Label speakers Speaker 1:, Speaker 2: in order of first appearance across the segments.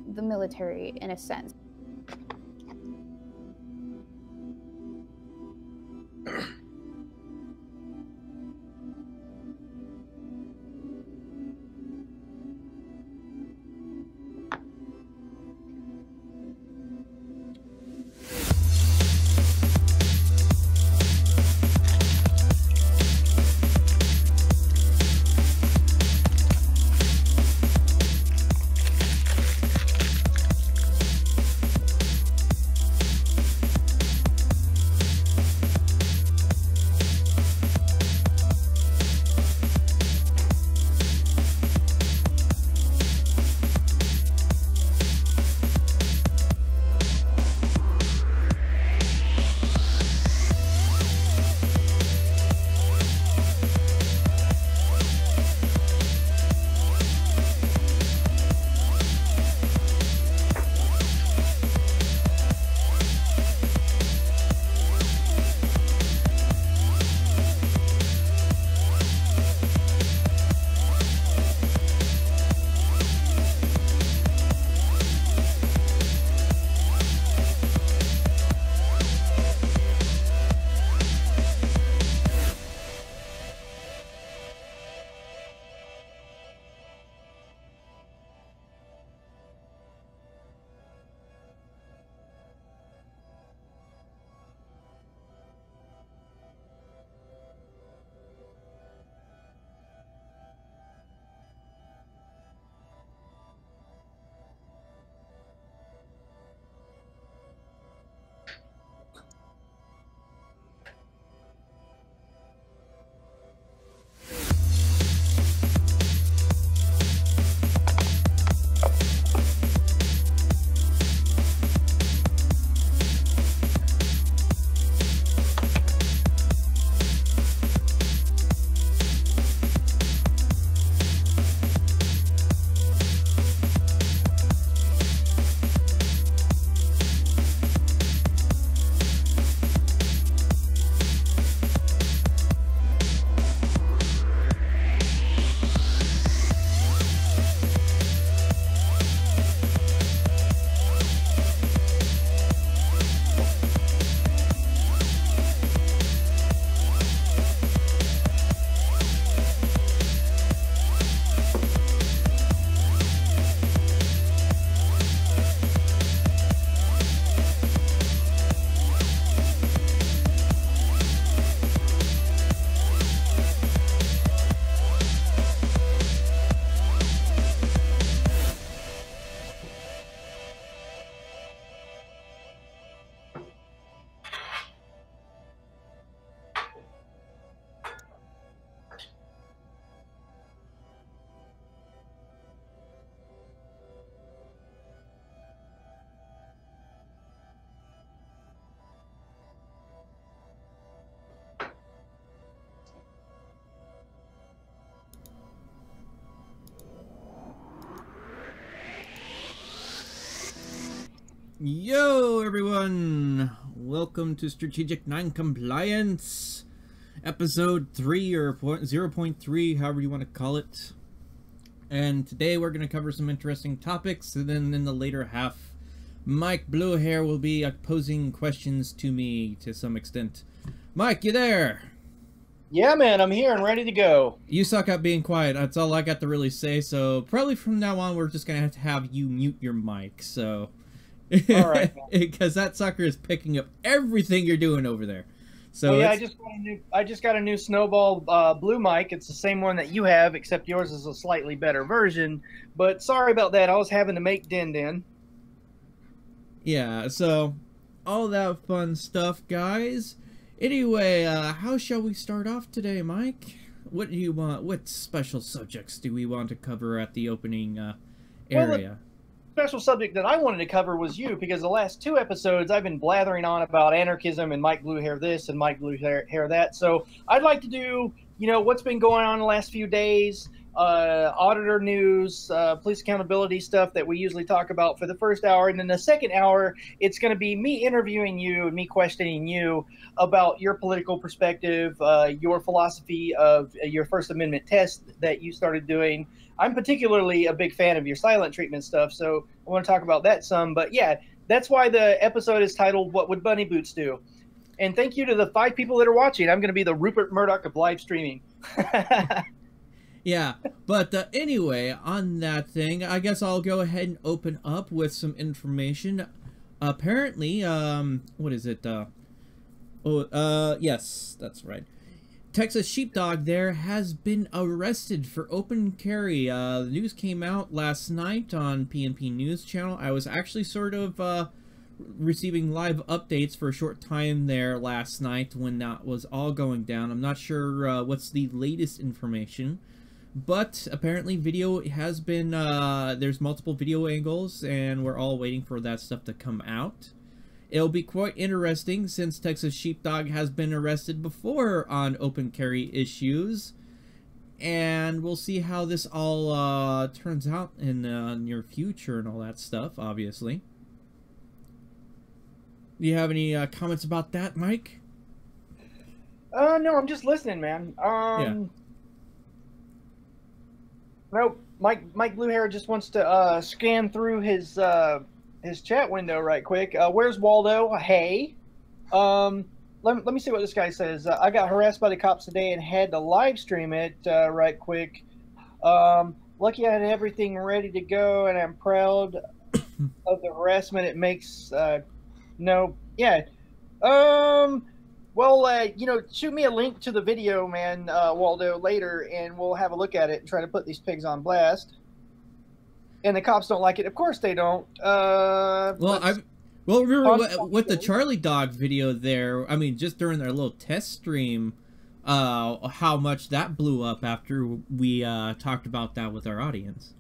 Speaker 1: The military, in a sense.
Speaker 2: Yo everyone! Welcome to Strategic Non-Compliance, episode 3 or 0.3, however you want to call it. And today we're going to cover some interesting topics, and then in the later half, Mike Bluehair will be posing questions to me to some extent. Mike, you there?
Speaker 3: Yeah, man, I'm here and ready to go.
Speaker 2: You suck at being quiet. That's all I got to really say, so probably from now on we're just going to have you mute your mic, so...
Speaker 3: All right,
Speaker 2: because that sucker is picking up everything you're doing over there. So
Speaker 3: yeah, I just got a new Snowball Blue mic. It's the same one that you have, except yours is a slightly better version. But sorry about that. I was having to make din.
Speaker 2: Yeah, so all that fun stuff, guys. Anyway, how shall we start off today, Mike? What do you want? What special subjects do we want to cover at the opening area?
Speaker 3: Well, special subject that I wanted to cover was you, because the last 2 episodes I've been blathering on about anarchism and Mike Bluehair this and Mike Bluehair that. So I'd like to do, you know, what's been going on the last few days, auditor news, police accountability stuff that we usually talk about for the first hour. And then the second hour, it's going to be me interviewing you and me questioning you about your political perspective, your philosophy of your First Amendment test that you started doing. I'm particularly a big fan of your silent treatment stuff, so I want to talk about that some. But yeah, that's why the episode is titled "What Would Bunny Boots Do?" And thank you to the 5 people that are watching. I'm going to be the Rupert Murdoch of live streaming.
Speaker 2: Yeah, but anyway, on that thing, I guess I'll go ahead and open up with some information. Apparently, what is it? Yes, that's right. Texas Sheepdog there has been arrested for open carry. The news came out last night on PNP News Channel. I was actually sort of receiving live updates for a short time there last night when that was all going down. I'm not sure what's the latest information. But apparently video has been, there's multiple video angles, and we're all waiting for that stuff to come out. It'll be quite interesting since Texas Sheepdog has been arrested before on open carry issues. And we'll see how this all turns out in the near future and all that stuff, obviously. Do you have any comments about that, Mike?
Speaker 3: No, I'm just listening, man.
Speaker 2: Yeah.
Speaker 3: Nope. Mike Bluehair just wants to scan through his chat window right quick. Where's Waldo? Hey. Let me see what this guy says. I got harassed by the cops today and had to live stream it right quick. Lucky I had everything ready to go, and I'm proud of the harassment it makes. No. Yeah. Well, you know, shoot me a link to the video, man, Waldo, later, and we'll have a look at it and try to put these pigs on blast. And the cops don't like it. Of course they don't.
Speaker 2: Well, remember with the Charlie Dog video there, I mean, just during their little test stream, how much that blew up after we talked about that with our audience.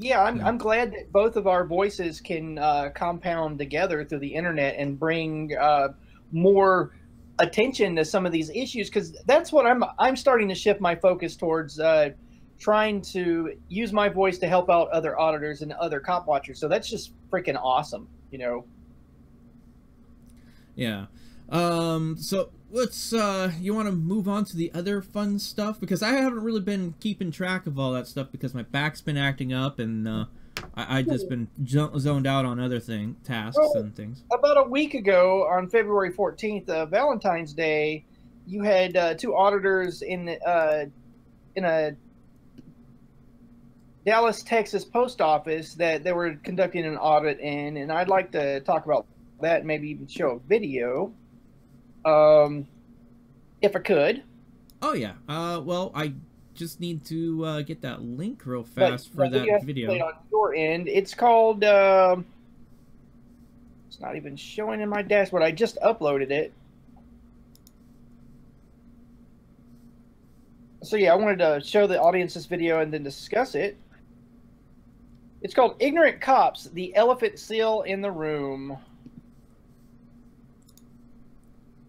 Speaker 3: Yeah, I'm glad that both of our voices can compound together through the internet and bring more attention to some of these issues, because that's what I'm starting to shift my focus towards, trying to use my voice to help out other auditors and other cop watchers. So that's just freaking awesome, you know.
Speaker 2: Yeah. So let's you want to move on to the other fun stuff, because I haven't really been keeping track of all that stuff because my back's been acting up, and I just been zoned out on other tasks and things.
Speaker 3: About a week ago, on February 14th, Valentine's Day, you had 2 auditors in a Dallas, Texas post office that they were conducting an audit in, and I'd like to talk about that and maybe even show a video. If I could.
Speaker 2: Oh yeah. Well, I just need to get that link real fast for that video.
Speaker 3: On your end, it's called. It's not even showing in my dashboard. I just uploaded it. So yeah, I wanted to show the audience this video and then discuss it. It's called "Ignorant Cops: The Elephant Seal in the Room."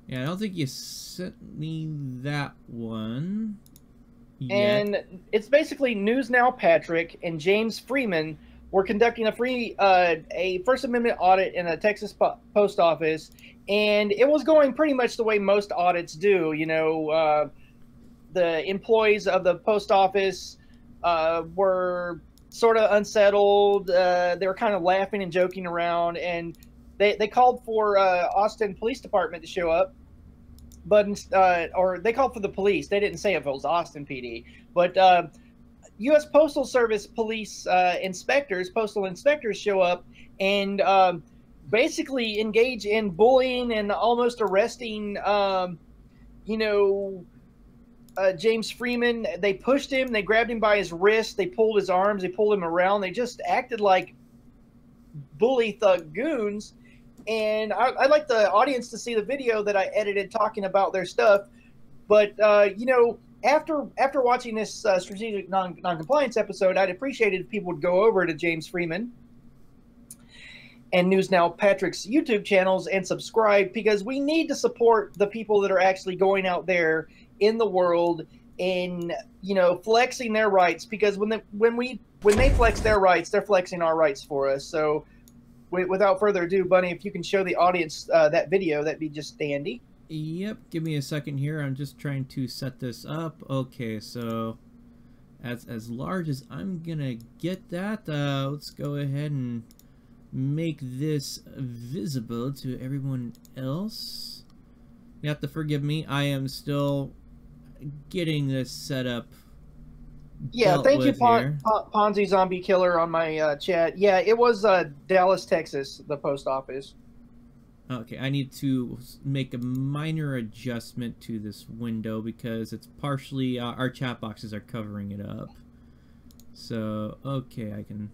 Speaker 2: Yeah, I don't think you sent me that one yet.
Speaker 3: And it's basically News Now Patrick and James Freeman were conducting a First Amendment audit in a Texas post office, and it was going pretty much the way most audits do. You know, the employees of the post office were sort of unsettled. They were kind of laughing and joking around, and they called for Austin Police Department to show up. But or they called for the police. They didn't say if it was Austin PD, but U.S. Postal Service police postal inspectors show up and basically engage in bullying and almost arresting, James Freeman. They pushed him. They grabbed him by his wrist. They pulled his arms. They pulled him around. They just acted like bully thug goons. And I'd like the audience to see the video that I edited talking about their stuff. But, after watching this strategic non-compliance episode, I'd appreciate it if people would go over to James Freeman and News Now Patrick's YouTube channels and subscribe, because we need to support the people that are actually going out there in the world in, you know, flexing their rights, because when they flex their rights, they're flexing our rights for us. So without further ado, Bunny, if you can show the audience that video, that'd be just dandy.
Speaker 2: Yep, give me a second here. I'm just trying to set this up. Okay, so as large as I'm gonna get that, let's go ahead and make this visible to everyone else. You have to forgive me. I am still getting this set up.
Speaker 3: Yeah, thank you, Ponzi Zombie Killer, on my chat. Yeah, it was Dallas, Texas, the post office.
Speaker 2: Okay, I need to make a minor adjustment to this window because it's partially, our chat boxes are covering it up. So, okay, I can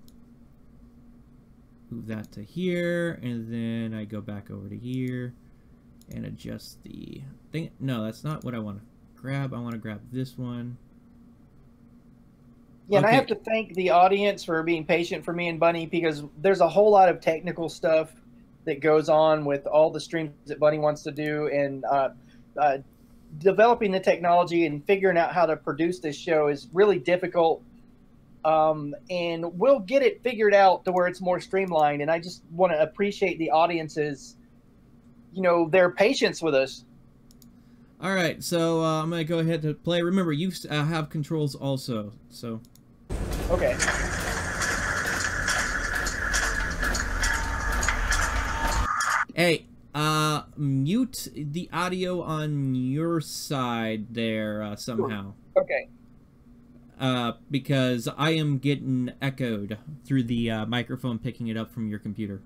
Speaker 2: move that to here, and then I go back over to here and adjust the thing. No, that's not what I want to grab. I want to grab this one.
Speaker 3: Yeah, and
Speaker 2: okay.
Speaker 3: I have to thank the audience for being patient for me and Bunny, because there's a whole lot of technical stuff that goes on with all the streams that Bunny wants to do, and developing the technology and figuring out how to produce this show is really difficult. And we'll get it figured out to where it's more streamlined. And I just want to appreciate the audience's, you know, their patience with us.
Speaker 2: All right, so I'm gonna go ahead to play. Remember, you have controls also, so.
Speaker 3: Okay.
Speaker 2: Hey, mute the audio on your side there somehow.
Speaker 3: Okay.
Speaker 2: Because I am getting echoed through the microphone picking it up from your computer.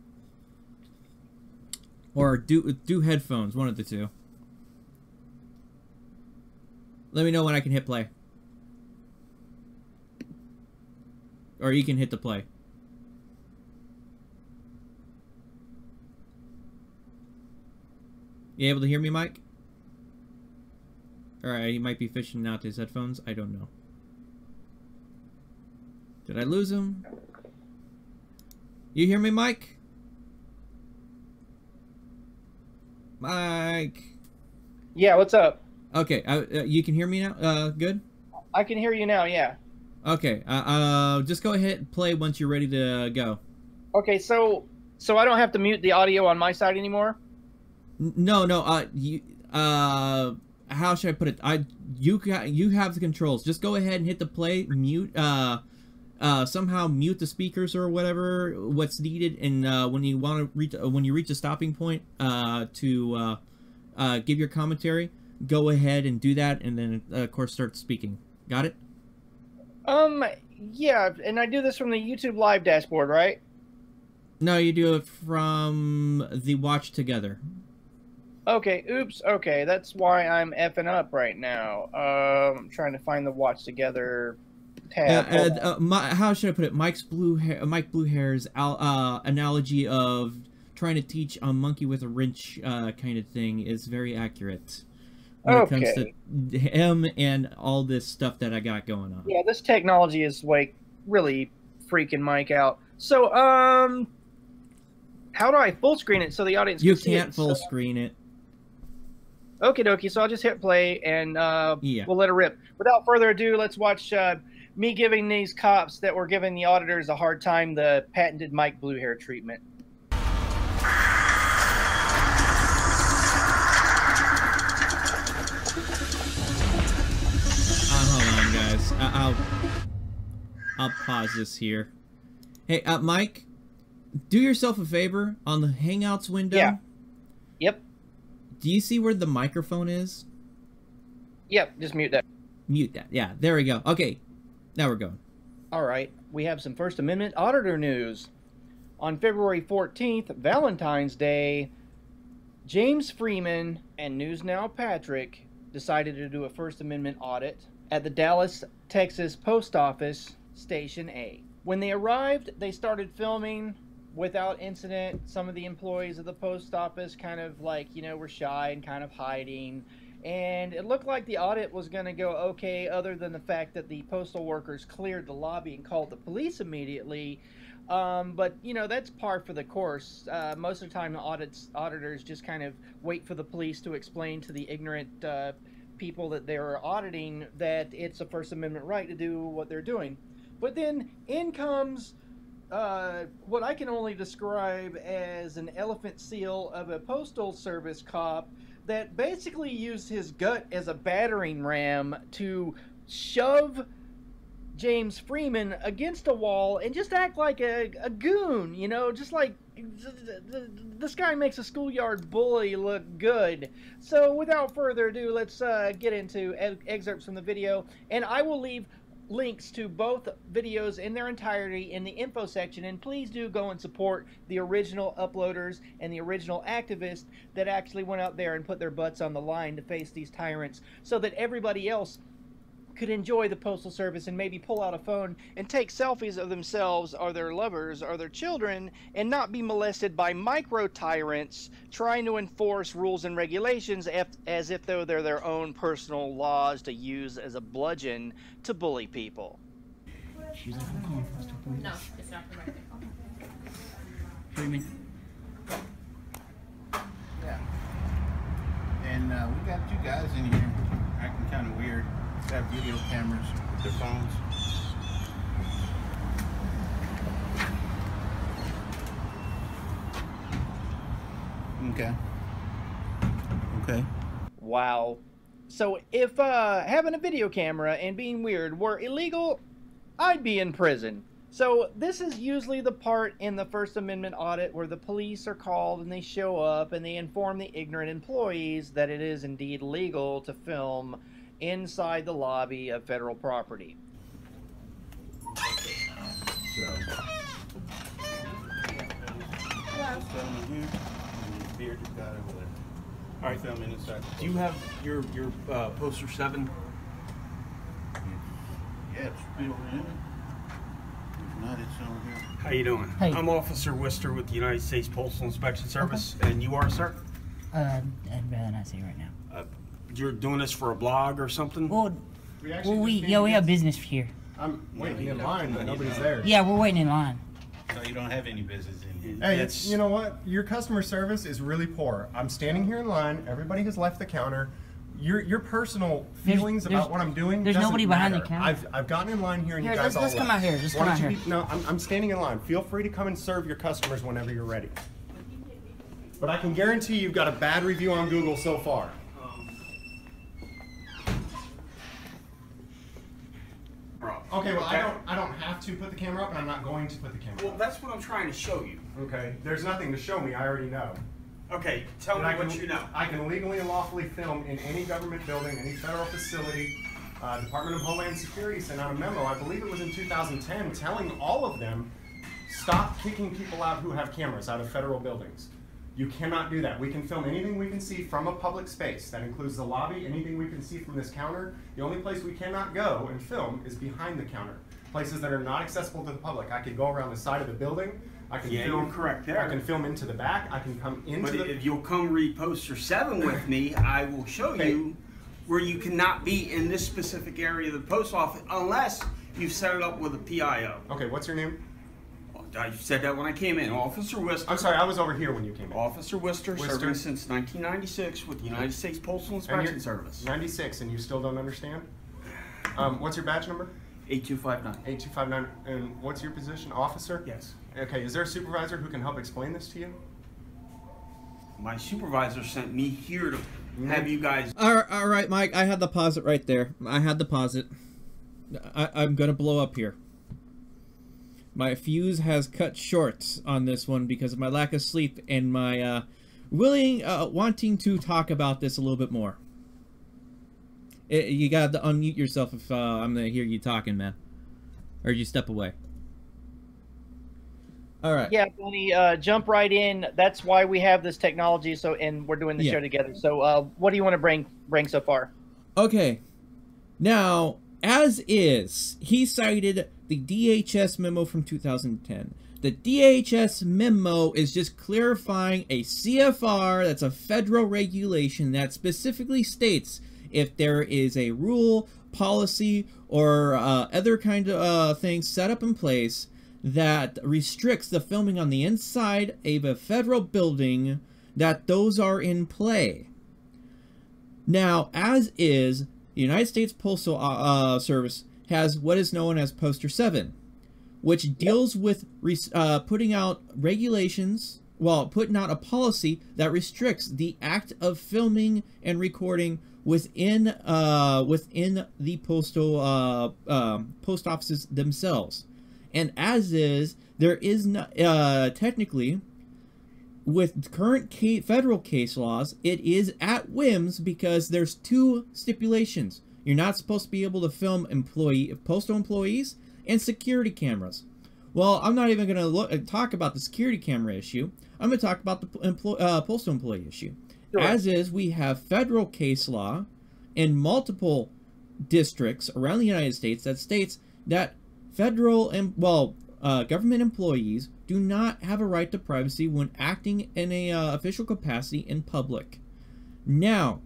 Speaker 2: Or do headphones, one of the two. Let me know when I can hit play. Or you can hit the play. You able to hear me, Mike? Alright, he might be fishing out his headphones. I don't know. Did I lose him? You hear me, Mike? Mike!
Speaker 3: Yeah, what's up?
Speaker 2: Okay, you can hear me now? Good?
Speaker 3: I can hear you now, yeah.
Speaker 2: Okay, just go ahead and play once you're ready to go.
Speaker 3: Okay, so I don't have to mute the audio on my side anymore?
Speaker 2: No, how should I put it? You have the controls. Just go ahead and hit the play, mute, somehow mute the speakers or whatever, what's needed, and when you want to reach, when you reach a stopping point, to give your commentary, go ahead and do that, and then of course start speaking. Got it?
Speaker 3: Yeah, and I do this from the YouTube Live dashboard, right?
Speaker 2: No, you do it from the Watch Together.
Speaker 3: Okay, oops, okay, that's why I'm effing up right now. I'm trying to find the Watch Together tab.
Speaker 2: How should I put it? Mike Bluehair's analogy of trying to teach a monkey with a wrench kind of thing is very accurate when it comes to him and all this stuff that I got going on.
Speaker 3: Yeah, this technology is like really freaking Mike out. So, how do I full screen it so the audience can see it?
Speaker 2: You can't full screen it.
Speaker 3: Okie dokie, so I'll just hit play and
Speaker 2: yeah.
Speaker 3: We'll let it rip. Without further ado, let's watch me giving these cops that were giving the auditors a hard time the patented Mike Bluehair treatment.
Speaker 2: Hold on, guys. I'll pause this here. Hey, Mike, do yourself a favor on the Hangouts window.
Speaker 3: Yeah. Yep.
Speaker 2: Do you see where the microphone is?
Speaker 3: Yep, just mute that.
Speaker 2: Mute that. Yeah, there we go. Okay, now we're going.
Speaker 3: All right, we have some First Amendment auditor news. On February 14th, Valentine's Day, James Freeman and NewsNow Patrick decided to do a First Amendment audit at the Dallas, Texas Post Office, Station A. When they arrived, they started filming without incident. Some of the employees of the post office kind of like, you know, were shy and kind of hiding. And it looked like the audit was going to go okay, other than the fact that the postal workers cleared the lobby and called the police immediately. But, you know, that's par for the course. Most of the time, the auditors just kind of wait for the police to explain to the ignorant people that they're auditing that it's a First Amendment right to do what they're doing. But then in comes what I can only describe as an elephant seal of a postal service cop that basically used his gut as a battering ram to shove James Freeman against a wall and just act like a goon, you know, just like this guy makes a schoolyard bully look good. So without further ado, let's get into excerpts from the video, and I will leave links to both videos in their entirety in the info section, and please do go and support the original uploaders and the original activists that actually went out there and put their butts on the line to face these tyrants so that everybody else could enjoy the Postal Service and maybe pull out a phone and take selfies of themselves or their lovers or their children and not be molested by micro tyrants trying to enforce rules and regulations as if though they're their own personal laws to use as a bludgeon to bully people.
Speaker 4: No, it's not the right thing.
Speaker 5: Freeman.
Speaker 6: Yeah. And we got two guys in here acting kind of weird. They have video cameras with their phones. Okay. Okay.
Speaker 3: Wow. So if having a video camera and being weird were illegal, I'd be in prison. So this is usually the part in the First Amendment audit where the police are called and they show up and they inform the ignorant employees that it is indeed legal to film inside the lobby of federal property.
Speaker 6: All right, filming inside.
Speaker 5: Do you have your poster 7?
Speaker 6: Yeah, it's still in it. If not, it's over here.
Speaker 5: How you doing?
Speaker 7: Hey.
Speaker 5: I'm Officer Wister with the United States Postal Inspection Service, and you are, sir?
Speaker 7: I'd rather not say right now.
Speaker 5: You're doing this for a blog or something?
Speaker 7: Well, we have business here.
Speaker 8: I'm waiting in line, but nobody's there.
Speaker 7: Yeah, we're waiting in line.
Speaker 6: So you don't have any business in here.
Speaker 8: Hey, you know what? Your customer service is really poor. I'm standing here in line. Everybody has left the counter. Your personal feelings about what I'm doing.
Speaker 7: There's
Speaker 8: doesn't
Speaker 7: nobody behind the
Speaker 8: matter.
Speaker 7: counter.
Speaker 8: I've gotten in line here, and
Speaker 7: Here,
Speaker 8: you guys all
Speaker 7: let's come
Speaker 8: left.
Speaker 7: out here. Just
Speaker 8: Why
Speaker 7: come
Speaker 8: don't
Speaker 7: out
Speaker 8: you
Speaker 7: here.
Speaker 8: No, I'm standing in line. Feel free to come and serve your customers whenever you're ready. But I can guarantee you've got a bad review on Google so far. Okay, well, I don't have to put the camera up, and I'm not going to put the camera
Speaker 5: Well,
Speaker 8: up.
Speaker 5: that's what I'm trying to show you.
Speaker 8: Okay, there's nothing to show me. I already know.
Speaker 5: Okay, tell me
Speaker 8: And
Speaker 5: what you know.
Speaker 8: I can legally and lawfully film in any government building, any federal facility. Department of Homeland Security sent out a memo, I believe it was in 2010, telling all of them, stop kicking people out who have cameras out of federal buildings. You cannot do that. We can film anything we can see from a public space. That includes the lobby, anything we can see from this counter. The only place we cannot go and film is behind the counter. Places that are not accessible to the public. I could go around the side of the building. I can film.
Speaker 5: You're correct there.
Speaker 8: I can film into the back. I can come into
Speaker 5: But
Speaker 8: the.
Speaker 5: if you'll come read poster 7 with me, I will show you where you cannot be in this specific area of the post office unless you've set it up with a PIO.
Speaker 8: Okay, what's your name?
Speaker 5: I said that when I came in. Officer Wister.
Speaker 8: I'm sorry, I was over here when you came in.
Speaker 5: Officer Wister,
Speaker 8: Wister.
Speaker 5: serving since 1996 with the United States Postal Inspection Service.
Speaker 8: 96, and you still don't understand? What's your badge number?
Speaker 5: 8259.
Speaker 8: 8259. And what's your position? Officer?
Speaker 5: Yes.
Speaker 8: Okay, is there a supervisor who can help explain this to you?
Speaker 5: My supervisor sent me here to have you guys.
Speaker 2: All right, Mike. I had the pause it right there. I had the pause it. I'm gonna blow up here. My fuse has cut short on this one because of my lack of sleep and my wanting to talk about this a little bit more. You gotta unmute yourself if I'm gonna hear you talking, man. Or you step away. All right.
Speaker 3: Yeah, Bunny, jump right in. That's why we have this technology. So, and we're doing the show together. So, what do you want to bring so far?
Speaker 2: Okay. Now, as is, he cited the DHS memo from 2010. The DHS memo is just clarifying a CFR, that's a federal regulation that specifically states if there is a rule, policy, or other kind of thing set up in place that restricts the filming on the inside of a federal building, that those are in play. Now, as is, the United States Postal Service has what is known as Poster 7, which deals with putting out regulations, putting out a policy that restricts the act of filming and recording within the postal post offices themselves. And as is, there is not technically, with current federal case laws, it is at whims, because there's 2 stipulations. You're not supposed to be able to film postal employees and security cameras. Well, I'm not even going to talk about the security camera issue. I'm going to talk about the postal employee issue. Sure. As is, we have federal case law in multiple districts around the United States that states that federal and government employees do not have a right to privacy when acting in a official capacity in public. Now,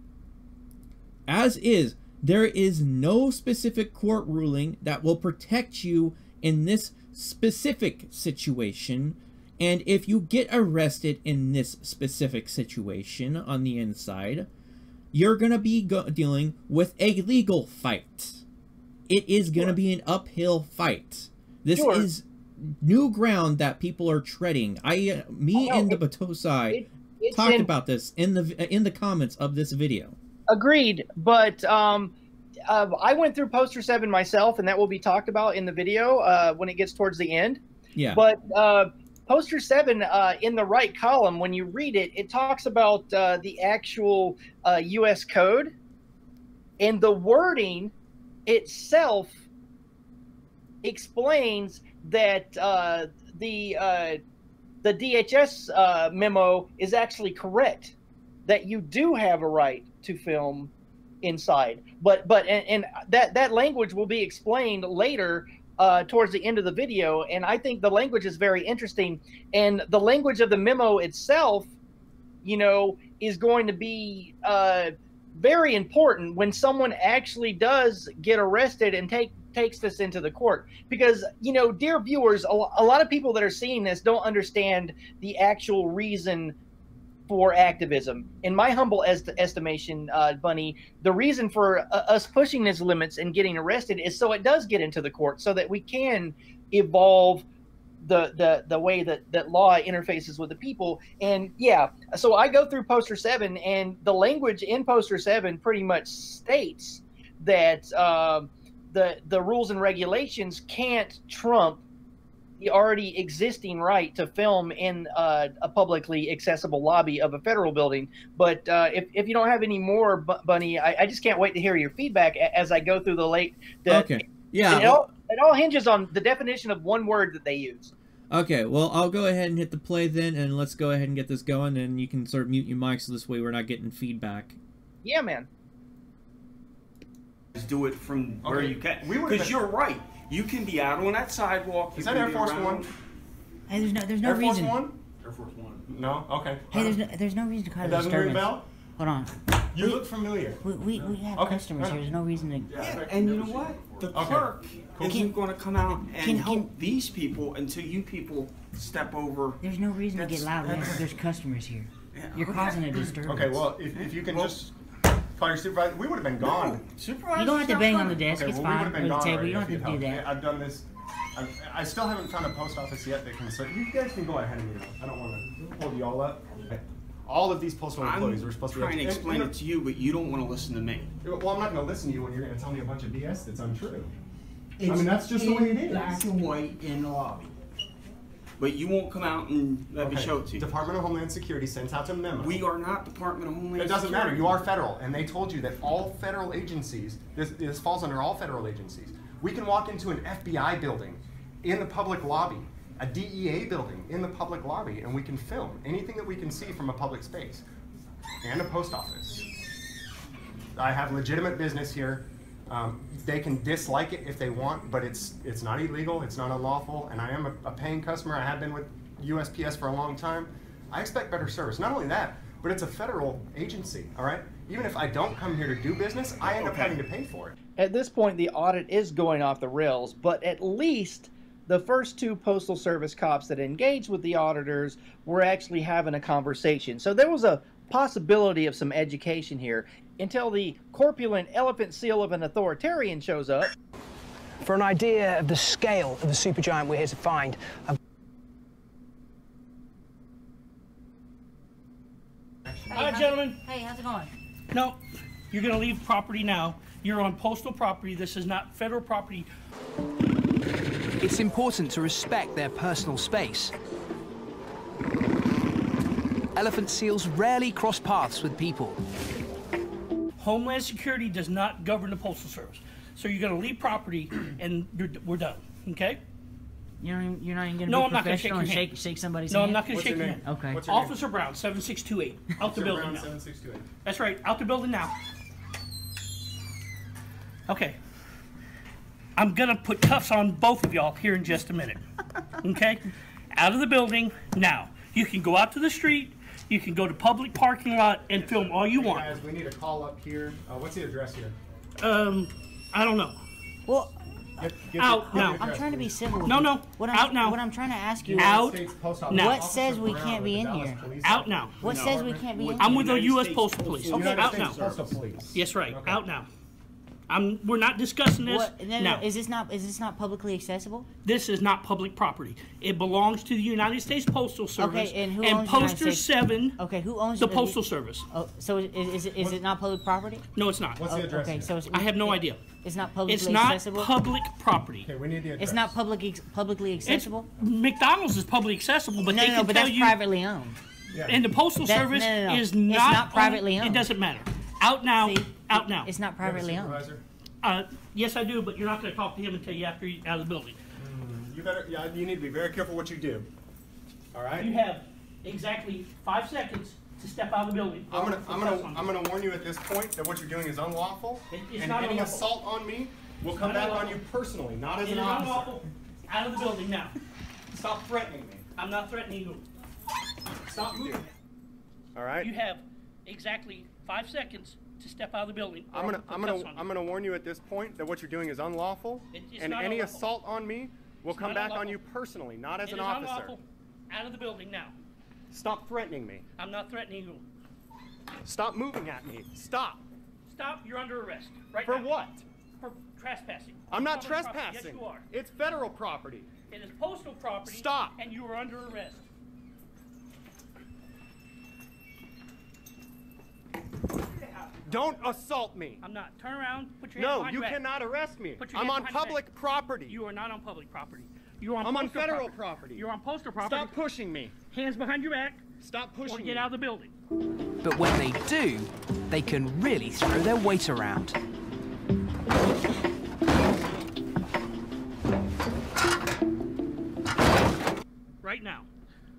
Speaker 2: as is, there is no specific court ruling that will protect you in this specific situation, and if you get arrested in this specific situation on the inside, you're gonna be dealing with a legal fight. It is gonna be an uphill fight. This is new ground that people are treading. Me and the Batosai talked about this in the comments of this video.
Speaker 3: Agreed, but I went through Poster 7 myself, and that will be talked about in the video when it gets towards the end.
Speaker 2: Yeah.
Speaker 3: But Poster 7, in the right column, when you read it, it talks about the actual U.S. code, and the wording itself explains that the DHS memo is actually correct, that you do have a right to film inside, but that language will be explained later towards the end of the video, and I think the language is very interesting, and the language of the memo itself, you know, is going to be very important when someone actually does get arrested and takes this into the court, because, you know, dear viewers, a lot of people that are seeing this don't understand the actual reason for activism. In my humble estimation, Bunny, the reason for us pushing these limits and getting arrested is so it does get into the court, so that we can evolve the way that law interfaces with the people. And yeah, so I go through Poster 7, and the language in Poster 7 pretty much states that the rules and regulations can't trump the already existing right to film in a publicly accessible lobby of a federal building. But if you don't have any more, Bunny, I just can't wait to hear your feedback as I go through
Speaker 2: okay. Yeah.
Speaker 3: It all hinges on the definition of one word that they use.
Speaker 2: Okay, well, I'll go ahead and hit the play then, and let's go ahead and get this going, and you can sort of mute your mic so this way we're not getting feedback.
Speaker 3: Yeah, man.
Speaker 5: Just do it from where you can. Because you're right. You can be out on that sidewalk.
Speaker 8: Is that Air Force One?
Speaker 7: Hey, there's no
Speaker 8: Air Force
Speaker 7: reason.
Speaker 8: One?
Speaker 5: Air Force One.
Speaker 8: No? Okay.
Speaker 7: Hey, there's no reason to cause
Speaker 8: It doesn't ring a
Speaker 7: disturbance.
Speaker 8: bell?
Speaker 7: Hold on.
Speaker 8: You look familiar.
Speaker 7: We have
Speaker 8: Okay,
Speaker 7: customers here. There's no reason to.
Speaker 5: Yeah, and you know what? The clerk isn't going to come out and help these people until you people step over.
Speaker 7: There's no reason to get loud. There's customers here.
Speaker 5: Yeah,
Speaker 7: You're causing a disturbance.
Speaker 8: Okay, well, if you can just call your supervisor, we would have been gone.
Speaker 5: Supervisor,
Speaker 7: You don't have to bang on the desk.
Speaker 8: Okay,
Speaker 7: It's
Speaker 8: well, we
Speaker 7: fine.
Speaker 8: would have been
Speaker 7: Or the
Speaker 8: gone
Speaker 7: table.
Speaker 8: already
Speaker 7: You don't
Speaker 8: if
Speaker 7: have to
Speaker 8: you'd
Speaker 7: do
Speaker 8: helped.
Speaker 7: that.
Speaker 8: I've done this. I still haven't found a post office yet that can say, you guys can go ahead of me now. I don't want to hold you all up. Okay. All of these postal employees are supposed to be
Speaker 5: trying to explain it to you, but you don't want to listen to me.
Speaker 8: Well, I'm not going to listen to you when you're going to tell me a bunch of BS that's untrue. I mean, that's just the way it is.
Speaker 5: Black and white in the lobby. But you won't come out and let me show it to you.
Speaker 8: Department of Homeland Security sends out a memo.
Speaker 5: We are not Department of Homeland Security.
Speaker 8: It doesn't matter. You are federal, and they told you that all federal agencies, this falls under all federal agencies. We can walk into an FBI building in the public lobby, a DEA building in the public lobby, and we can film anything that we can see from a public space, and a post office. I have legitimate business here. They can dislike it if they want, but it's not illegal, it's not unlawful, and I am a paying customer. I have been with USPS for a long time. I expect better service. Not only that, but it's a federal agency, all right? Even if I don't come here to do business, I end up having to pay for it.
Speaker 3: At this point, the audit is going off the rails, but at least the first 2 Postal Service cops that engaged with the auditors were actually having a conversation. So there was a possibility of some education here until the corpulent elephant seal of an authoritarian shows up.
Speaker 9: For an idea of the scale of the supergiant we're here to find,
Speaker 10: Hi, gentlemen.
Speaker 7: Hey, how's it going?
Speaker 10: No, you're going to leave property now. You're on postal property. This is not federal property.
Speaker 9: it's important to respect their personal space. Elephant seals rarely cross paths with people.
Speaker 10: Homeland Security does not govern the Postal Service. So you're going to leave property and we're done, okay?
Speaker 7: You're not even going to
Speaker 10: No,
Speaker 7: be
Speaker 10: I'm not gonna
Speaker 7: professional and
Speaker 10: shake your
Speaker 7: shake somebody's
Speaker 10: No,
Speaker 7: hand?
Speaker 10: I'm not going to
Speaker 8: What's
Speaker 10: shake
Speaker 8: your
Speaker 10: your
Speaker 8: name?
Speaker 10: hand.
Speaker 7: Okay.
Speaker 8: What's your name?
Speaker 10: Officer Brown, 7628. Out the
Speaker 8: Officer
Speaker 10: building
Speaker 8: Brown,
Speaker 10: now.
Speaker 8: 7628.
Speaker 10: That's right, out the building now. Okay. I'm going to put cuffs on both of y'all here in just a minute. Okay? Out of the building now. You can go out to the street. You can go to public parking lot and film all you
Speaker 8: Hey
Speaker 10: want.
Speaker 8: guys, we need a call up here. What's the address here?
Speaker 10: I don't know.
Speaker 7: Well,
Speaker 8: Get
Speaker 10: Out
Speaker 8: the
Speaker 10: now.
Speaker 8: address,
Speaker 7: I'm trying to be
Speaker 8: please.
Speaker 7: civil.
Speaker 10: No, no.
Speaker 7: What
Speaker 10: Out now.
Speaker 7: What I'm trying to ask you
Speaker 10: Out.
Speaker 7: is,
Speaker 8: States Post Office.
Speaker 10: now.
Speaker 7: what
Speaker 8: Officer
Speaker 7: says we
Speaker 8: Brown
Speaker 7: can't
Speaker 8: with
Speaker 7: be
Speaker 8: the
Speaker 7: in
Speaker 8: Dallas
Speaker 7: here?
Speaker 8: Police
Speaker 10: Out
Speaker 8: Office.
Speaker 10: now.
Speaker 7: What says we can't be in
Speaker 10: I'm
Speaker 7: here?
Speaker 10: with the
Speaker 5: United
Speaker 10: U.S.
Speaker 5: States
Speaker 10: Postal Police.
Speaker 5: Postal
Speaker 10: Okay,
Speaker 8: United
Speaker 10: out
Speaker 8: States
Speaker 10: now.
Speaker 8: Postal Police.
Speaker 10: Yes, right.
Speaker 8: Okay.
Speaker 10: Out now. We're not discussing this
Speaker 7: What? No,
Speaker 10: now.
Speaker 7: is this not publicly accessible?
Speaker 10: This is not public property. It belongs to the United States Postal Service
Speaker 7: Okay, and who owns the United
Speaker 10: Poster
Speaker 7: States?
Speaker 10: 7,
Speaker 7: Okay, who owns
Speaker 10: the Postal Service.
Speaker 7: Oh, so is it not public property?
Speaker 10: No, it's not.
Speaker 8: What's the address
Speaker 7: Okay,
Speaker 8: here?
Speaker 7: so it's,
Speaker 10: I have no idea.
Speaker 7: It's not publicly
Speaker 10: It's not
Speaker 7: accessible.
Speaker 10: public property.
Speaker 8: Okay, we need the address.
Speaker 7: It's not publicly
Speaker 10: It's,
Speaker 7: accessible.
Speaker 10: McDonald's is publicly accessible, but
Speaker 7: No,
Speaker 10: they
Speaker 7: no,
Speaker 10: can
Speaker 7: but
Speaker 10: tell
Speaker 7: that's
Speaker 10: you.
Speaker 7: privately owned.
Speaker 8: Yeah.
Speaker 10: And the Postal
Speaker 7: That-
Speaker 10: Service
Speaker 7: no.
Speaker 10: is
Speaker 7: It's
Speaker 10: not,
Speaker 7: not privately owned.
Speaker 10: It doesn't matter. Out now.
Speaker 7: See,
Speaker 10: Out now.
Speaker 7: It's not
Speaker 8: You have a
Speaker 7: privately owned.
Speaker 8: supervisor?
Speaker 10: Yes, I do, but you're not going to talk to him until you after you're out of the building.
Speaker 8: You better. Yeah, you need to be very careful what you do. All right.
Speaker 10: You have exactly 5 seconds to step out of the building.
Speaker 8: I'm gonna warn you at this point that what you're doing is unlawful,
Speaker 10: It's
Speaker 8: and
Speaker 10: not
Speaker 8: any
Speaker 10: unlawful.
Speaker 8: assault on me will come
Speaker 10: not
Speaker 8: back on
Speaker 10: unlawful.
Speaker 8: you personally, not as
Speaker 10: It
Speaker 8: an
Speaker 10: is
Speaker 8: officer.
Speaker 10: unlawful. Out of the building now.
Speaker 8: Stop threatening me.
Speaker 10: I'm not threatening you.
Speaker 8: Stop moving. All right.
Speaker 10: You have exactly 5 seconds to step out of the building. or
Speaker 8: I'm
Speaker 10: I'll put cuffs on you.
Speaker 8: gonna warn you at this point that what you're doing is unlawful,
Speaker 10: It's
Speaker 8: and
Speaker 10: not
Speaker 8: any
Speaker 10: unlawful.
Speaker 8: assault on me will
Speaker 10: It's
Speaker 8: come
Speaker 10: not
Speaker 8: back on
Speaker 10: unlawful.
Speaker 8: you personally, not as
Speaker 10: It
Speaker 8: an
Speaker 10: is
Speaker 8: officer.
Speaker 10: unlawful. Out of the building now.
Speaker 8: Stop threatening me.
Speaker 10: I'm not threatening you.
Speaker 8: Stop moving at me. Stop.
Speaker 10: Stop. You're under arrest. Right
Speaker 8: For
Speaker 10: now.
Speaker 8: what?
Speaker 10: For trespassing.
Speaker 8: I'm not
Speaker 10: Public property.
Speaker 8: trespassing.
Speaker 10: Yes, you are.
Speaker 8: It's federal property.
Speaker 10: It is postal property.
Speaker 8: Stop.
Speaker 10: And you are under arrest.
Speaker 8: Don't assault me.
Speaker 10: I'm not. Turn around. Put your hands
Speaker 8: No,
Speaker 10: behind
Speaker 8: you
Speaker 10: your back.
Speaker 8: cannot arrest me.
Speaker 10: Put your
Speaker 8: I'm
Speaker 10: hands
Speaker 8: on
Speaker 10: behind your
Speaker 8: public
Speaker 10: back.
Speaker 8: property.
Speaker 10: You are not on public property. You're on
Speaker 8: I'm on
Speaker 10: postal
Speaker 8: federal property.
Speaker 10: You're on postal property.
Speaker 8: Stop pushing me.
Speaker 10: Hands behind your back.
Speaker 8: Stop
Speaker 10: Or
Speaker 8: pushing
Speaker 10: get
Speaker 8: me.
Speaker 10: out of the building.
Speaker 9: But when they do, they can really throw their weight around.
Speaker 10: Right now.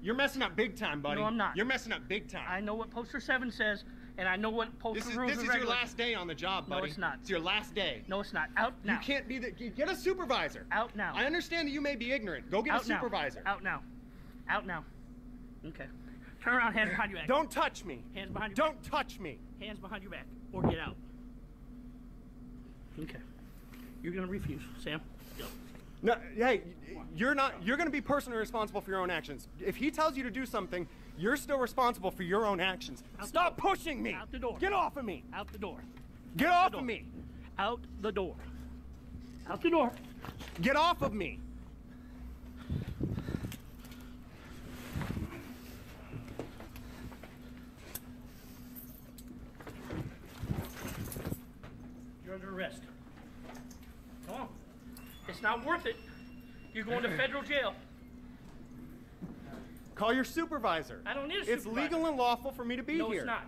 Speaker 8: You're messing up big time, buddy.
Speaker 10: No, I'm not.
Speaker 8: You're messing up big time.
Speaker 10: I know what Poster 7 says, and I know what postal
Speaker 8: This is
Speaker 10: rules
Speaker 8: this
Speaker 10: and
Speaker 8: is your
Speaker 10: regulations.
Speaker 8: last day on the job,
Speaker 10: No,
Speaker 8: buddy.
Speaker 10: it's not.
Speaker 8: It's your last day.
Speaker 10: No, it's not. Out now.
Speaker 8: You can't be the. Get a supervisor.
Speaker 10: Out now.
Speaker 8: I understand that you may be ignorant. Go get
Speaker 10: Out
Speaker 8: a
Speaker 10: now.
Speaker 8: supervisor.
Speaker 10: Out now. Out now. Okay. Turn around, hands behind your back.
Speaker 8: Don't touch me.
Speaker 10: Hands behind your
Speaker 8: Don't touch me.
Speaker 10: back. Hands behind your back. Or get out. Okay. You're gonna refuse, Sam. Go.
Speaker 8: No, hey, you're not. You're going to be personally responsible for your own actions. If he tells you to do something, you're still responsible for your own actions.
Speaker 10: Out the
Speaker 8: Stop
Speaker 10: door.
Speaker 8: pushing me.
Speaker 10: Out the door.
Speaker 8: Get off of me.
Speaker 10: Out the door.
Speaker 8: Get
Speaker 10: Out
Speaker 8: off
Speaker 10: the
Speaker 8: of
Speaker 10: door.
Speaker 8: me.
Speaker 10: Out the door. Out the door.
Speaker 8: Get off of me.
Speaker 10: You're under arrest. Come on. It's not worth it. You're going to federal jail.
Speaker 8: Call your supervisor.
Speaker 10: I don't need a
Speaker 8: It's
Speaker 10: supervisor.
Speaker 8: legal and lawful for me to be
Speaker 10: No,
Speaker 8: here.
Speaker 10: it's not.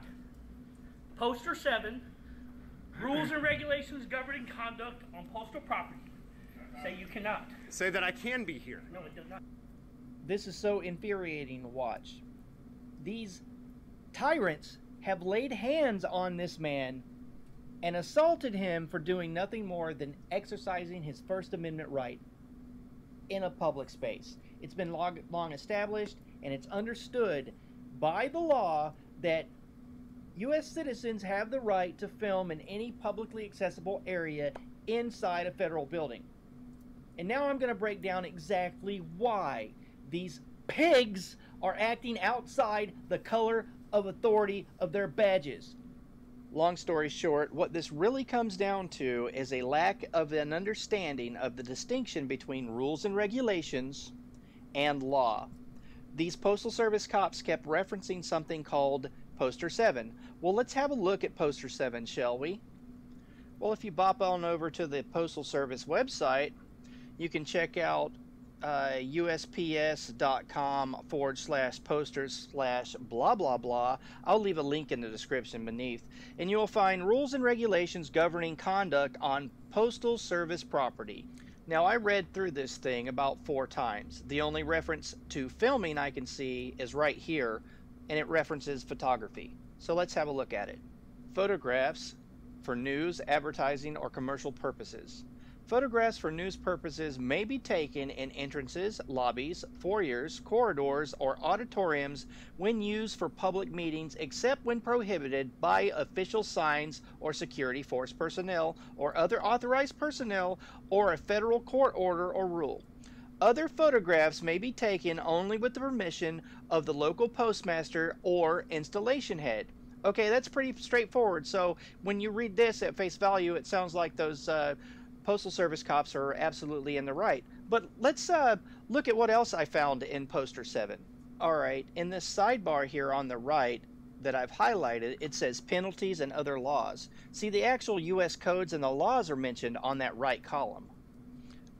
Speaker 10: Poster 7, rules and regulations governing conduct on postal property say you cannot.
Speaker 8: Say that I can be here.
Speaker 10: No, it does not.
Speaker 3: This is so infuriating to watch. These tyrants have laid hands on this man and assaulted him for doing nothing more than exercising his First Amendment right in a public space. It's been long established, and it's understood by the law that U.S. citizens have the right to film in any publicly accessible area inside a federal building. And now I'm going to break down exactly why these pigs are acting outside the color of authority of their badges. Long story short, what this really comes down to is a lack of an understanding of the distinction between rules and regulations and law. These Postal Service cops kept referencing something called Poster 7. Well, let's have a look at Poster 7, shall we? Well, if you bop on over to the Postal Service website, you can check out usps.com/posters/blah blah blah. I'll leave a link in the description beneath, and you'll find rules and regulations governing conduct on Postal Service property. Now, I read through this thing about 4 times. The only reference to filming I can see is right here, and it references photography. So let's have a look at it. Photographs for news, advertising, or commercial purposes. Photographs for news purposes may be taken in entrances, lobbies, foyers, corridors, or auditoriums when used for public meetings, except when prohibited by official signs or security force personnel or other authorized personnel or a federal court order or rule. Other photographs may be taken only with the permission of the local postmaster or installation head. Okay, that's pretty straightforward. So when you read this at face value, it sounds like those Postal Service cops are absolutely in the right. But let's look at what else I found in Poster 7. Alright, in this sidebar here on the right that I've highlighted, it says penalties and other laws. See, the actual U.S. codes and the laws are mentioned on that right column.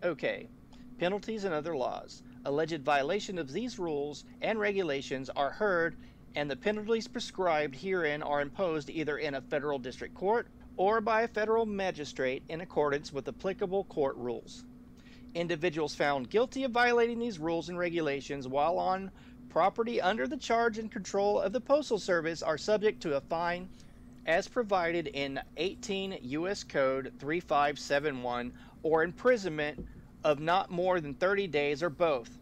Speaker 3: Okay, penalties and other laws. Alleged violation of these rules and regulations are heard, and the penalties prescribed herein are imposed either in a federal district court or by a federal magistrate in accordance with applicable court rules. Individuals found guilty of violating these rules and regulations while on property under the charge and control of the Postal Service are subject to a fine as provided in 18 U.S. Code 3571 or imprisonment of not more than 30 days or both.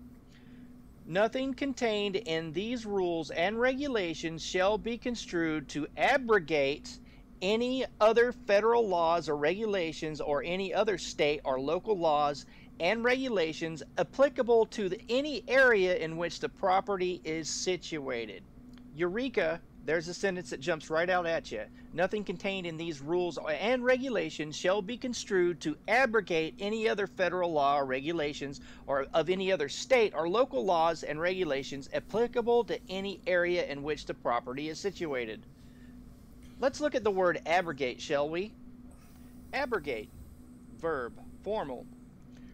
Speaker 3: Nothing contained in these rules and regulations shall be construed to abrogate any other federal laws or regulations or any other state or local laws and regulations applicable to any area in which the property is situated. Eureka! There's a sentence that jumps right out at you. Nothing contained in these rules and regulations shall be construed to abrogate any other federal law or regulations or of any other state or local laws and regulations applicable to any area in which the property is situated. Let's look at the word abrogate, shall we? Abrogate. Verb. Formal.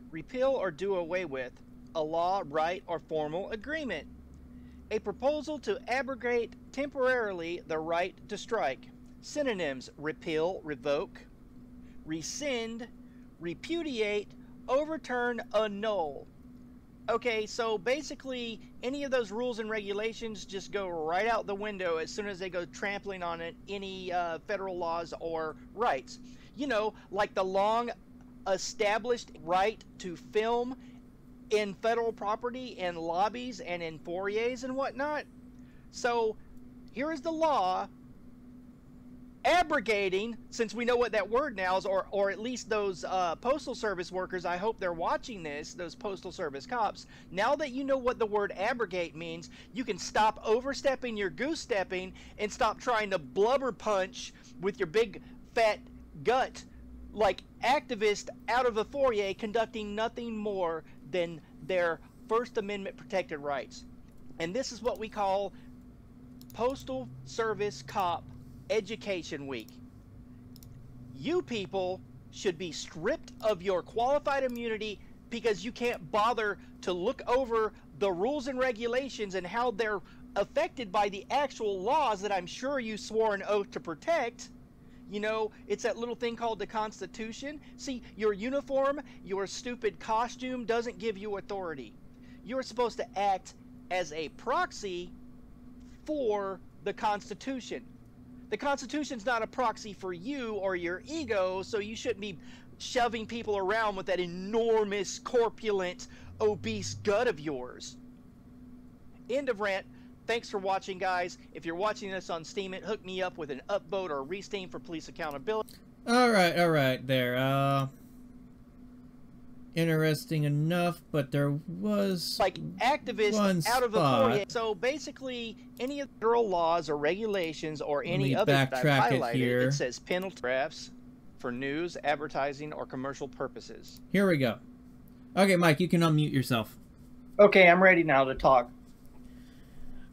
Speaker 3: Repeal or do away with. A law, right, or formal agreement. A proposal to abrogate temporarily the right to strike. Synonyms: repeal, revoke, rescind, repudiate, overturn, annul. Okay, so basically any of those rules and regulations just go right out the window as soon as they go trampling on any federal laws or rights. You know, like the long established right to film in federal property, in lobbies, and in foyers and whatnot. So here is the law abrogating, since we know what that word now is, or at least those Postal Service workers, I hope they're watching this, those Postal Service cops. Now that you know what the word abrogate means, you can stop overstepping your goose-stepping and stop trying to blubber punch with your big fat gut like activists out of a foyer conducting nothing more than their First Amendment protected rights. And this is what we call Postal Service Cop Education Week. You people should be stripped of your qualified immunity because you can't bother to look over the rules and regulations and how they're affected by the actual laws that I'm sure you swore an oath to protect. You know, it's that little thing called the Constitution. See, your uniform, your stupid costume doesn't give you authority. You're supposed to act as a proxy for the Constitution. The Constitution's not a proxy for you or your ego, so you shouldn't be shoving people around with that enormous, corpulent, obese gut of yours. End of rant. Thanks for watching, guys. If you're watching this on Steemit, hook me up with an upvote or a resteam for police accountability.
Speaker 2: Alright there. interesting enough, but there was
Speaker 11: like activists
Speaker 2: one
Speaker 11: out of
Speaker 2: spot.
Speaker 11: authority. So basically, any of the federal laws or regulations or any
Speaker 2: me
Speaker 11: other that I've
Speaker 2: backtrack it
Speaker 11: highlighted,
Speaker 2: here.
Speaker 11: it says penalty drafts for news, advertising, or commercial purposes.
Speaker 2: Here we go. Okay, Mike, you can unmute yourself.
Speaker 3: Okay, I'm ready now to talk.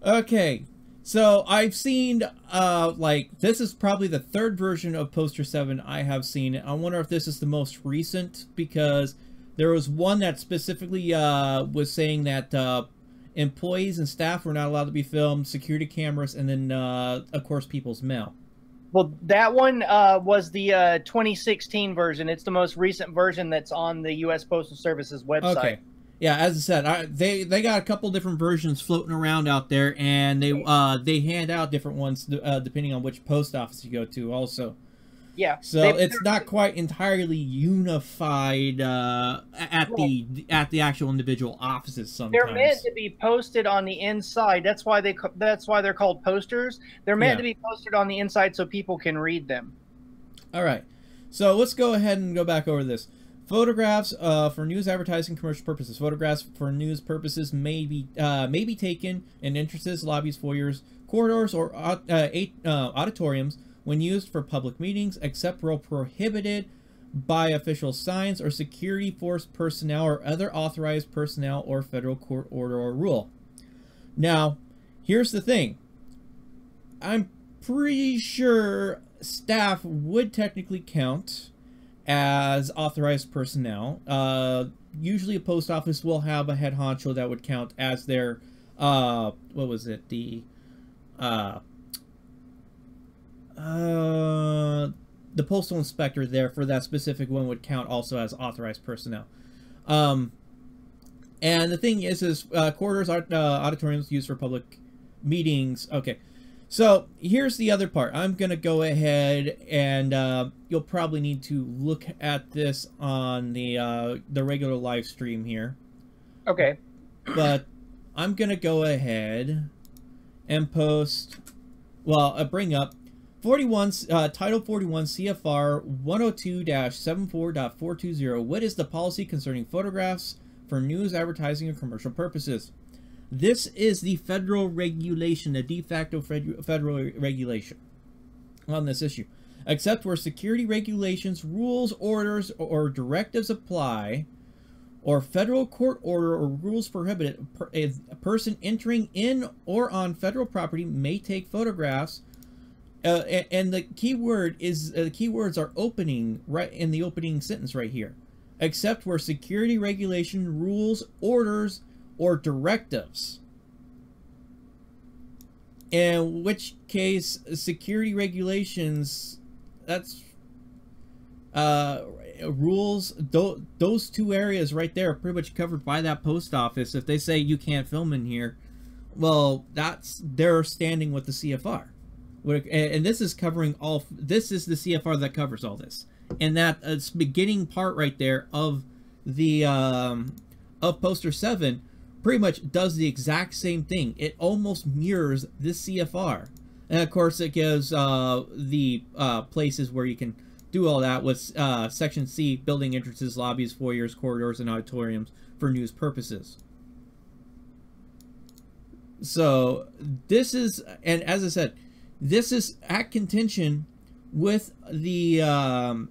Speaker 2: Okay, so I've seen, like, this is probably the third version of Poster 7 I have seen. I wonder if this is the most recent, because there was one that specifically was saying that employees and staff were not allowed to be filmed, security cameras, and then, of course, people's mail.
Speaker 3: Well, that one was the 2016 version. It's the most recent version that's on the U.S. Postal Service's website.
Speaker 2: Okay. Yeah, as I said, they got a couple different versions floating around out there, and they hand out different ones depending on which post office you go to also.
Speaker 3: Yeah.
Speaker 2: So it's not quite entirely unified at the actual individual offices sometimes.
Speaker 3: They're meant to be posted on the inside. That's why they're called posters. They're meant to be posted on the inside so people can read them. All
Speaker 2: right. So let's go ahead and go back over this. Photographs for news, advertising, commercial purposes. Photographs for news purposes may be taken in entrances, lobbies, foyers, corridors, or auditoriums when used for public meetings, except where prohibited by official signs or security force personnel or other authorized personnel or federal court order or rule. Now, here's the thing. I'm pretty sure staff would technically count as authorized personnel. Usually a post office will have a head honcho that would count as their, what was it? The postal inspector there for that specific one would count also as authorized personnel. And the thing is corridors, auditoriums used for public meetings. Okay. So here's the other part. I'm going to go ahead and you'll probably need to look at this on the regular live stream here.
Speaker 3: Okay.
Speaker 2: But I'm going to go ahead and post, well, bring up 41, Title 41 CFR 102-74.420. What is the policy concerning photographs for news, advertising, and commercial purposes? This is the federal regulation, the de facto federal regulation on this issue. Except where security regulations, rules, orders, or directives apply, or federal court order or rules prohibit it, a person entering in or on federal property may take photographs. And the key word is, the keywords are opening, right in the opening sentence right here. Except where security regulation, rules, orders, or directives. In which case, security regulations, that's rules, those two areas right there are pretty much covered by that post office. If they say you can't film in here, well, they're standing with the CFR. And this is covering all, this is the CFR that covers all this. And that beginning part right there of the, of Poster 7 pretty much does the exact same thing. It almost mirrors this CFR. And of course it gives the places where you can do all that with Section C, building entrances, lobbies, foyers, corridors, and auditoriums for news purposes. So this is, and as I said, this is at contention with the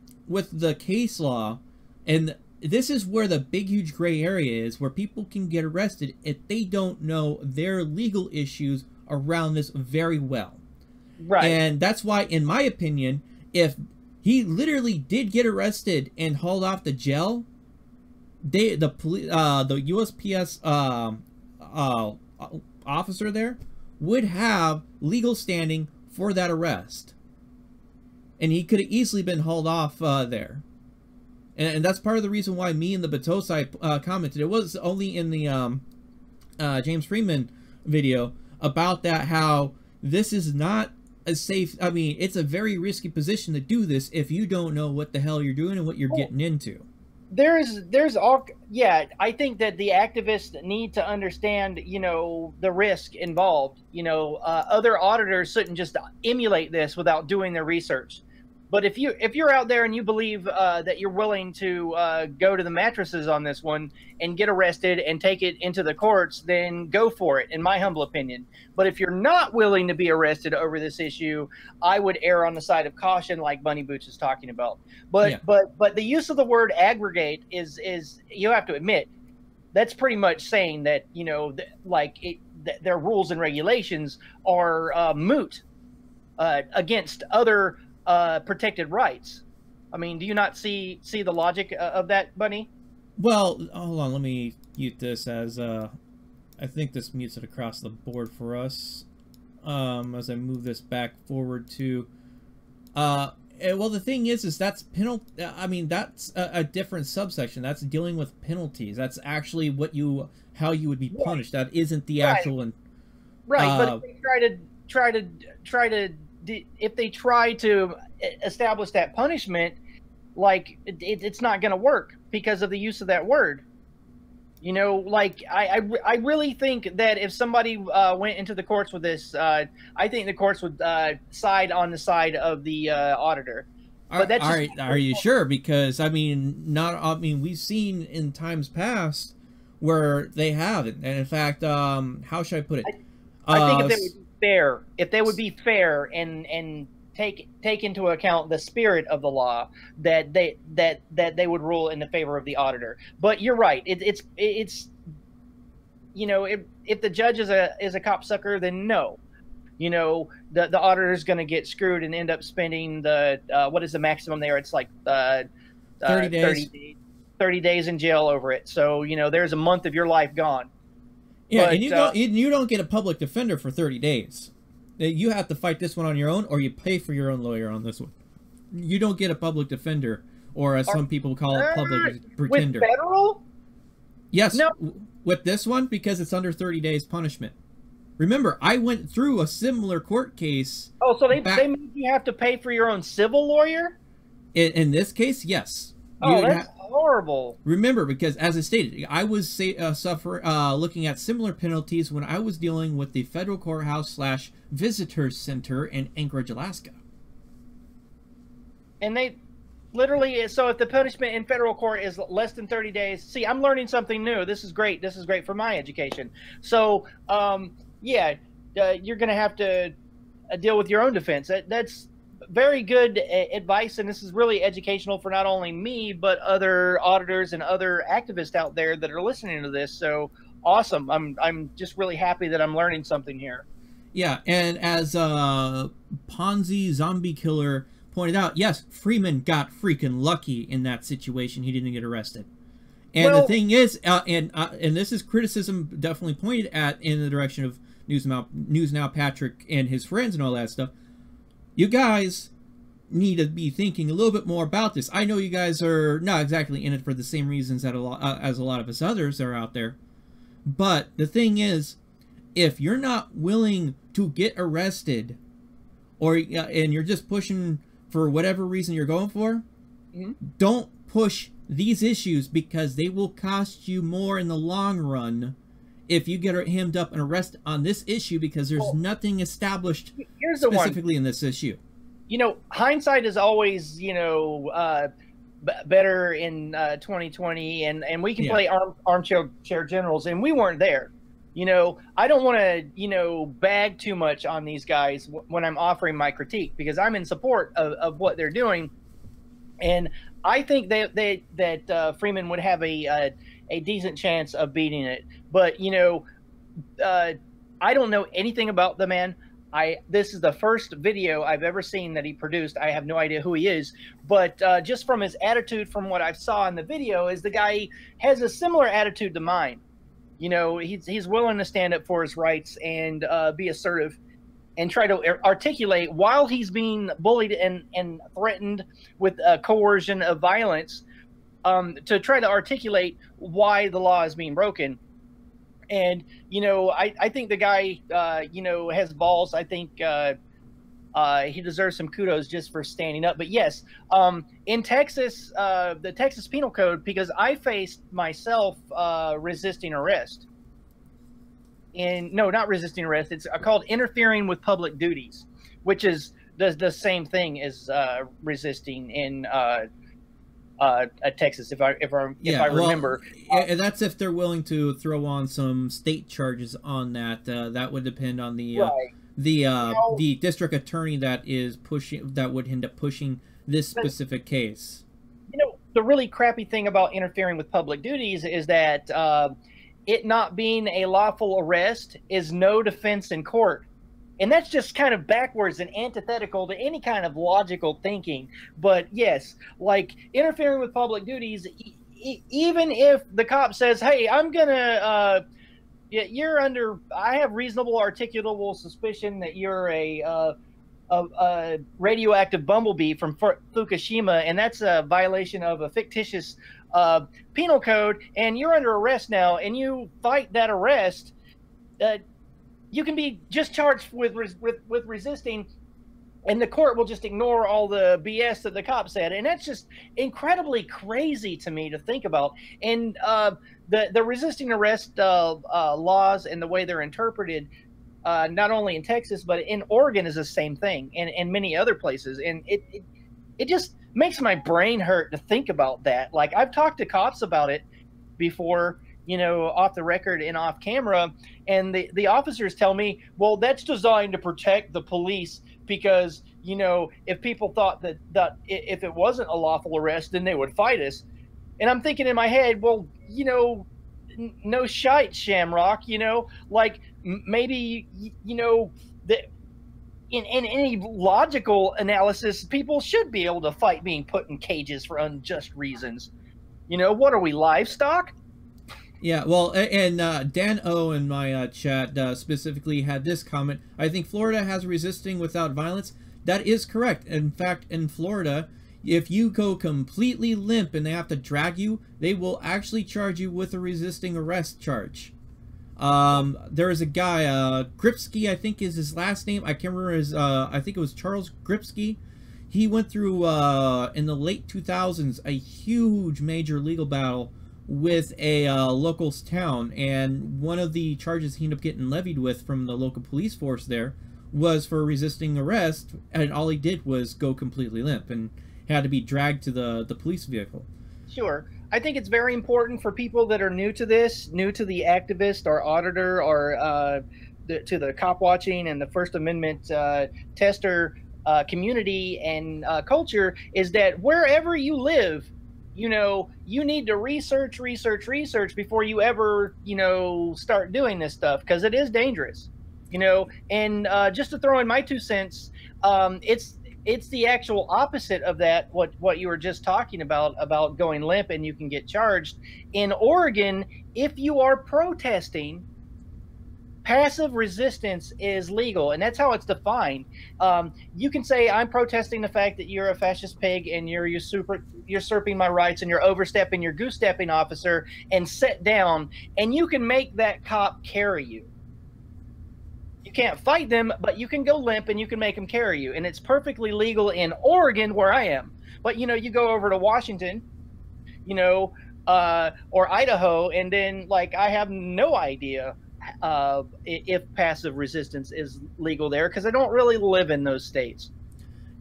Speaker 2: case law, and this is where the big huge gray area is, where people can get arrested if they don't know their legal issues around this very well. Right. And that's why, in my opinion, if he literally did get arrested and hauled off to jail, the USPS officer there would have legal standing for that arrest, and he could have easily been hauled off there. And that's part of the reason why me and the Bateau side commented. It was only in the James Freeman video about that, how this is not a safe, I mean, it's a very risky position to do this if you don't know what the hell you're doing and what you're getting into.
Speaker 3: There's all, yeah, I think that the activists need to understand, you know, the risk involved. You know, other auditors shouldn't just emulate this without doing their research. But if you're out there and you believe that you're willing to go to the mattresses on this one and get arrested and take it into the courts, then go for it, in my humble opinion. But if you're not willing to be arrested over this issue, I would err on the side of caution, like Bunny Boots is talking about. But but the use of the word aggregate is you have to admit that's pretty much saying that their rules and regulations are moot against other protected rights. I mean, do you not see the logic of that, Bunny?
Speaker 2: Well, hold on. Let me mute this as I think this mutes it across the board for us. As I move this back forward to, well, the thing is that's I mean, that's a different subsection. That's dealing with penalties. That's actually how you would be punished. That isn't the actual one.
Speaker 3: Right, but if they if they try to establish that punishment, like it's not going to work because of the use of that word. You know, like I really think that if somebody went into the courts with this, I think the courts would side on the side of the auditor. But that's
Speaker 2: are you sure? Because I mean, we've seen in times past where they haven't, and in fact, how should I put it?
Speaker 3: I think if they would be fair and take into account the spirit of the law, that they would rule in the favor of the auditor. But you're right. It's you know, if the judge is a copsucker, then no. You know, the auditor is going to get screwed and end up spending the what is the maximum there? It's like
Speaker 2: 30 days.
Speaker 3: 30 days in jail over it. So, you know, there's a month of your life gone.
Speaker 2: Yeah,
Speaker 3: but,
Speaker 2: and you don't get a public defender for 30 days. You have to fight this one on your own, or you pay for your own lawyer on this one. You don't get a public defender, or as some people call it, public pretender.
Speaker 3: With federal?
Speaker 2: Yes,
Speaker 3: no.
Speaker 2: With this one, because it's under 30 days punishment. Remember, I went through a similar court case.
Speaker 3: Oh, so they made you have to pay for your own civil lawyer?
Speaker 2: In this case, yes.
Speaker 3: Oh, that's horrible.
Speaker 2: Remember, because as I stated, I was looking at similar penalties when I was dealing with the federal courthouse / visitor center in Anchorage, Alaska.
Speaker 3: And they literally, so if the punishment in federal court is less than 30 days, see, I'm learning something new. This is great. This is great for my education. So, yeah, you're going to have to deal with your own defense. That's very good advice, and this is really educational for not only me, but other auditors and other activists out there that are listening to this. So awesome. I'm just really happy that I'm learning something here.
Speaker 2: Yeah, and as Ponzi Zombie Killer pointed out, yes, Freeman got freaking lucky in that situation. He didn't get arrested. And the thing is, and this is criticism definitely pointed at in the direction of News Now Patrick and his friends and all that stuff. You guys need to be thinking a little bit more about this. I know you guys are not exactly in it for the same reasons that as a lot of us others are out there. But the thing is, if you're not willing to get arrested, and you're just pushing for whatever reason you're going for, don't push these issues, because they will cost you more in the long run if you get hemmed up and arrested on this issue, because there's nothing established specifically in this issue.
Speaker 3: You know, hindsight is always, you know, better in 2020, and we can play armchair generals, and we weren't there. You know, I don't want to, you know, bag too much on these guys when I'm offering my critique, because I'm in support of what they're doing. And I think that Freeman would have a decent chance of beating it. But, you know, I don't know anything about the man. This is the first video I've ever seen that he produced. I have no idea who he is. But just from his attitude, from what I saw in the video, is the guy has a similar attitude to mine. You know, he's willing to stand up for his rights and be assertive and try to articulate, while he's being bullied and threatened with coercion of violence, to try to articulate why the law is being broken. And, you know, I think the guy, you know, has balls. I think he deserves some kudos just for standing up. But yes, in Texas, the Texas Penal Code, because I faced myself resisting arrest. And no, not resisting arrest. It's called interfering with public duties, which is the same thing as resisting in Texas, if I remember.
Speaker 2: And that's if they're willing to throw on some state charges on that. That would depend on the the district attorney that would end up pushing this specific case.
Speaker 3: You know, the really crappy thing about interfering with public duties is that it not being a lawful arrest is no defense in court. And that's just kind of backwards and antithetical to any kind of logical thinking. But yes, like interfering with public duties, even if the cop says, hey, I'm going to, I have reasonable articulable suspicion that you're a radioactive bumblebee from Fukushima, and that's a violation of a fictitious penal code, and you're under arrest now, and you fight that arrest, you can be just charged with resisting, and the court will just ignore all the BS that the cop said. And that's just incredibly crazy to me to think about. And the resisting arrest laws and the way they're interpreted, not only in Texas, but in Oregon is the same thing, and many other places. And it just makes my brain hurt to think about that. Like, I've talked to cops about it before, you know, off the record and off camera, and the officers tell me, well, that's designed to protect the police because, you know, if people thought that if it wasn't a lawful arrest, then they would fight us. And I'm thinking in my head, well, you know, no shite, Shamrock, you know, like maybe, you know, that in any logical analysis, people should be able to fight being put in cages for unjust reasons. You know, what are we, livestock?
Speaker 2: Yeah, well, and Dan O in my chat specifically had this comment. I think Florida has resisting without violence. That is correct. In fact, in Florida, if you go completely limp and they have to drag you, they will actually charge you with a resisting arrest charge. There is a guy, Gripsky, I think is his last name. I can't remember his, I think it was Charles Gripsky. He went through, in the late 2000s, a huge major legal battle with a local town, and one of the charges he ended up getting levied with from the local police force there was for resisting arrest, and all he did was go completely limp and had to be dragged to the police vehicle.
Speaker 3: Sure. I think it's very important for people that are new to this, new to the activist or auditor or to the cop watching and the First Amendment tester community and culture, is that wherever you live, you know, you need to research before you ever, you know, start doing this stuff, because it is dangerous, you know. And just to throw in my 2 cents, it's the actual opposite of that, what you were just talking about going limp and you can get charged. In Oregon, if you are protesting, passive resistance is legal, and that's how it's defined. You can say, I'm protesting the fact that you're a fascist pig and you're usurping my rights and you're overstepping, you're goose-stepping, officer, and sit down, and you can make that cop carry you. You can't fight them, but you can go limp and you can make them carry you, and it's perfectly legal in Oregon, where I am. But, you know, you go over to Washington, you know, or Idaho, and then, like, I have no idea if passive resistance is legal there, because I don't really live in those states.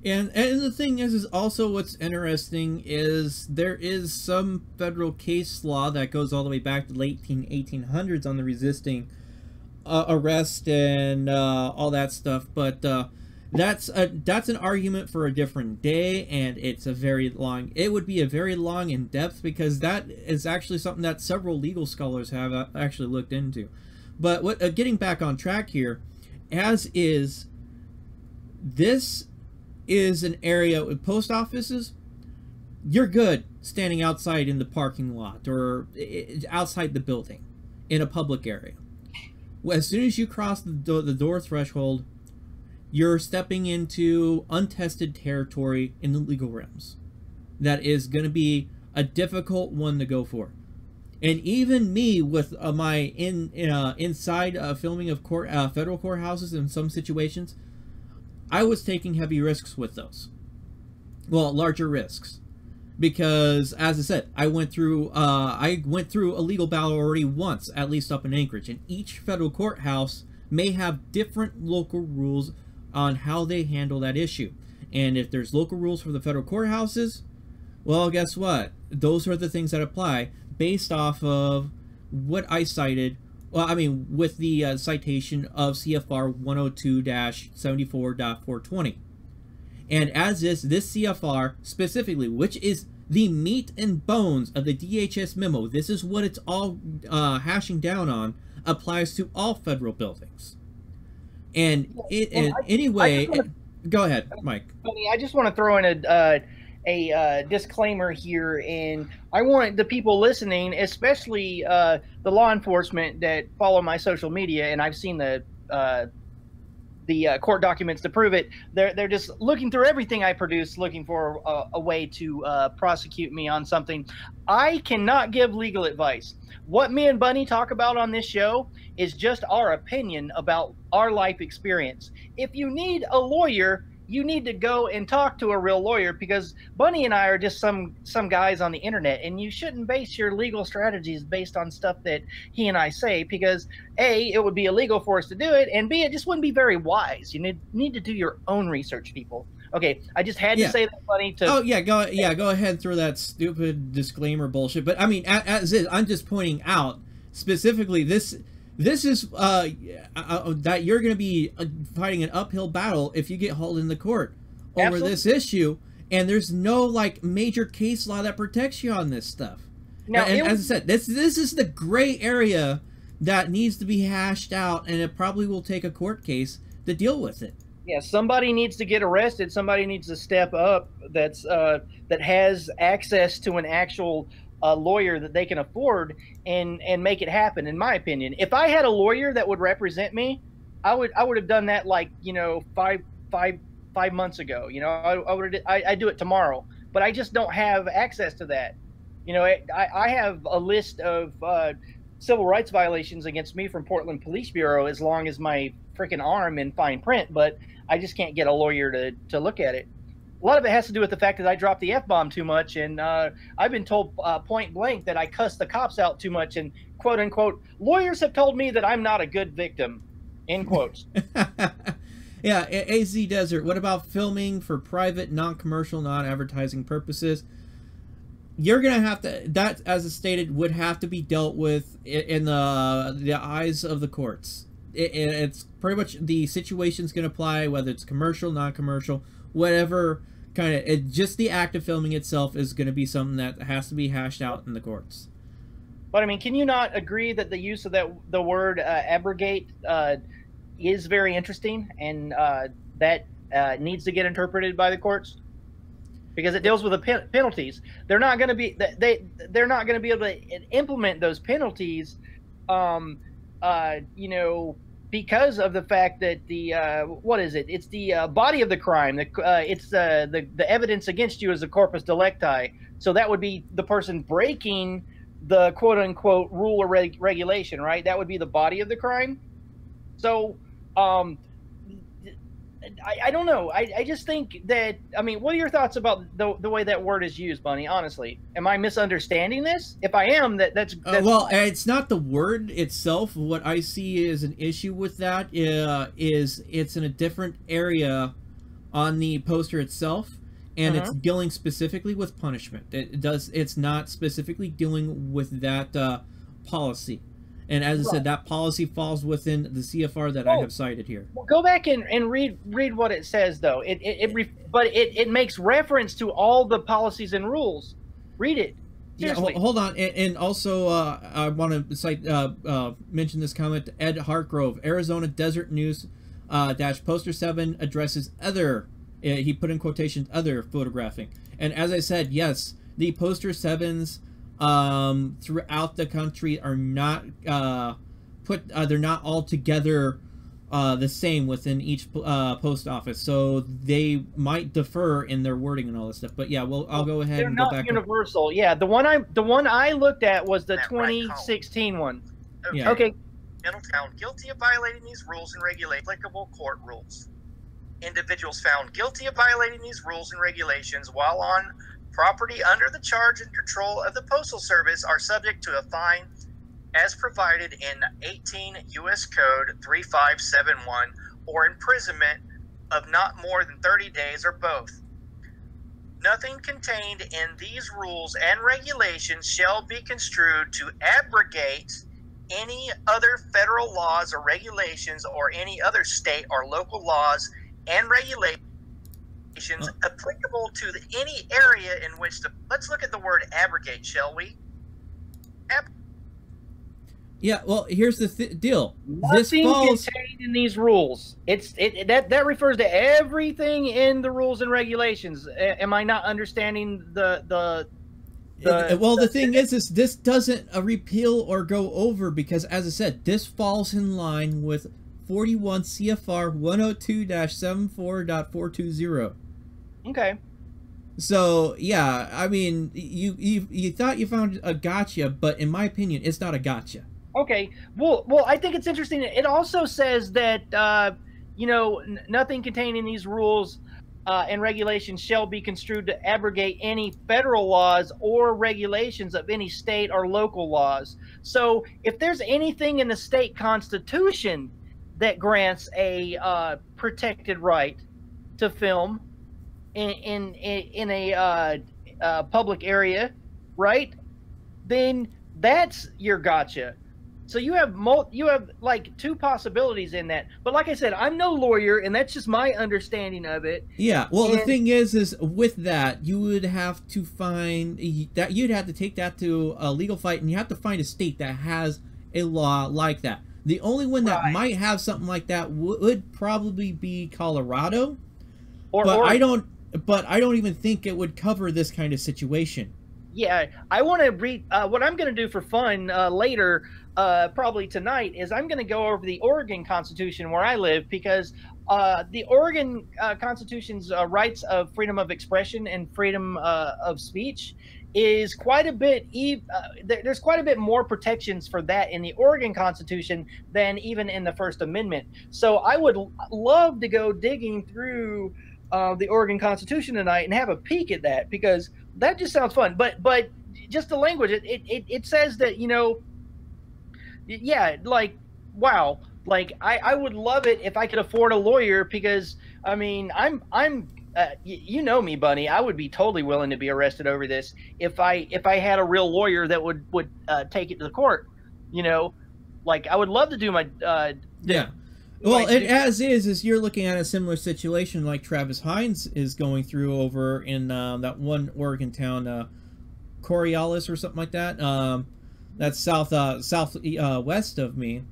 Speaker 2: And the thing is also what's interesting is there is some federal case law that goes all the way back to the late 1800s on the resisting arrest and all that stuff, but that's an argument for a different day, and it would be a very long in depth, because that is actually something that several legal scholars have actually looked into. But getting back on track here, this is an area with post offices. You're good standing outside in the parking lot or outside the building in a public area. As soon as you cross the door threshold, you're stepping into untested territory in the legal realms. That is going to be a difficult one to go for. And even me, with my inside filming of federal courthouses in some situations, I was taking heavy risks with those. Well, larger risks, because as I said, I went through a legal battle already once, at least up in Anchorage, and each federal courthouse may have different local rules on how they handle that issue. And if there's local rules for the federal courthouses, well, guess what? Those are the things that apply based off of what I cited. Well, I mean, with the citation of CFR 102-74.420. And as is, this CFR specifically, which is the meat and bones of the DHS memo, this is what it's all hashing down on, applies to all federal buildings. And anyway, go ahead, Mike.
Speaker 3: I just want to throw in a disclaimer here, and I want the people listening, especially the law enforcement that follow my social media, and I've seen the court documents to prove it. They're just looking through everything I produce, looking for a way to prosecute me on something. I cannot give legal advice. What me and Bunny talk about on this show is just our opinion about our life experience. If you need a lawyer, you need to go and talk to a real lawyer, because Bunny and I are just some guys on the internet, and you shouldn't base your legal strategies based on stuff that he and I say, because A, it would be illegal for us to do it, and B, it just wouldn't be very wise. You need to do your own research, people. Okay, I just had to say that, Bunny.
Speaker 2: Go ahead and throw that stupid disclaimer bullshit. But I mean, as is, I'm just pointing out specifically this is that you're going to be fighting an uphill battle if you get hauled in the court over this issue, and there's no like major case law that protects you on this stuff. Now, and as I said, this is the gray area that needs to be hashed out, and it probably will take a court case to deal with it.
Speaker 3: Yeah, somebody needs to get arrested. Somebody needs to step up that has access to an actual lawyer that they can afford and make it happen. In my opinion, if I had a lawyer that would represent me, I would have done that, like, you know, five months ago. You know, I'd do it tomorrow. But I just don't have access to that. You know, I have a list of civil rights violations against me from Portland Police Bureau as long as my freaking arm in fine print, but I just can't get a lawyer to look at it. A lot of it has to do with the fact that I dropped the F-bomb too much, and I've been told point blank that I cussed the cops out too much, and quote unquote, lawyers have told me that I'm not a good victim, end quotes.
Speaker 2: Yeah, AZ Desert, what about filming for private, non-commercial, non-advertising purposes? You're going to have to, that, as stated, would have to be dealt with in the eyes of the courts. It's pretty much, the situation's going to apply, whether it's commercial, non-commercial, whatever kind of, just the act of filming itself is going to be something that has to be hashed out in the courts.
Speaker 3: But I mean, can you not agree that the use of the word abrogate is very interesting, and that needs to get interpreted by the courts? Because it deals with the penalties. They're not going to be they're not going to be able to implement those penalties, you know, because of the fact that the what is it? It's the body of the crime. It's the evidence against you is the corpus delicti. So that would be the person breaking the quote unquote rule or regulation, right? That would be the body of the crime. So I don't know. I just think that, I mean, what are your thoughts about the way that word is used, Bunny? Honestly, am I misunderstanding this? If I am, that's
Speaker 2: well, it's not the word itself. What I see as an issue with that is it's in a different area on the poster itself, and it's dealing specifically with punishment. It's not specifically dealing with that policy. And as I said, that policy falls within the CFR that I have cited here.
Speaker 3: Well, go back and read what it says, though. But it makes reference to all the policies and rules. Read it. Seriously.
Speaker 2: Yeah, hold on. And also, I want to cite mention this comment. Ed Hartgrove, Arizona Desert News Poster 7 addresses other. He put in quotations, other photographing. And as I said, yes, the Poster 7s throughout the country are not they're not all together the same within each post office, so they might differ in their wording and all this stuff. But yeah, I'll go ahead and go back.
Speaker 3: They're not universal. Yeah, the one I looked at was the 2016 one.
Speaker 12: Okay.
Speaker 2: Yeah.
Speaker 3: Okay.
Speaker 12: Found guilty of violating these rules and regulations, applicable court rules. Individuals found guilty of violating these rules and regulations while on property under the charge and control of the Postal Service are subject to a fine as provided in 18 U.S. Code 3571 or imprisonment of not more than 30 days or both. Nothing contained in these rules and regulations shall be construed to abrogate any other federal laws or regulations or any other state or local laws and regulations applicable to any area in which the... Let's look at the word abrogate, shall we?
Speaker 2: Yeah, well, here's the deal.
Speaker 3: Nothing contained in these rules. That refers to everything in the rules and regulations. Am I not understanding the
Speaker 2: thing is this doesn't repeal or go over because, as I said, this falls in line with 41 CFR 102-74.420.
Speaker 3: Okay.
Speaker 2: So yeah, I mean, you thought you found a gotcha, but in my opinion, it's not a gotcha.
Speaker 3: Okay. Well, I think it's interesting. It also says that nothing contained in these rules and regulations shall be construed to abrogate any federal laws or regulations of any state or local laws. So if there's anything in the state constitution that grants a protected right to film in a public area, right, then that's your gotcha. So you have like two possibilities in that. But like I said, I'm no lawyer, and that's just my understanding of it.
Speaker 2: Yeah, well, the thing is with that, you would have to find that you'd have to take that to a legal fight, and you have to find a state that has a law like that. The only one that might have something like that would probably be Colorado. I don't even think it would cover this kind of situation.
Speaker 3: Yeah, I want to read what I'm going to do for fun later. Probably tonight is I'm going to go over the Oregon Constitution where I live, because the Oregon Constitution's rights of freedom of expression and freedom of speech is quite a bit. There's quite a bit more protections for that in the Oregon Constitution than even in the First Amendment. So I would love to go digging through the Oregon Constitution tonight and have a peek at that, because that just sounds fun. But just the language, it says that, yeah, like, wow, like I would love it if I could afford a lawyer, because I mean, I'm you know me, Bunny, I would be totally willing to be arrested over this if I had a real lawyer that would take it to the court, like I would love to do my
Speaker 2: yeah. Well, as is you're looking at a similar situation like Travis Hines is going through over in that one Oregon town, Coriolis or something like that. That's southwest of me,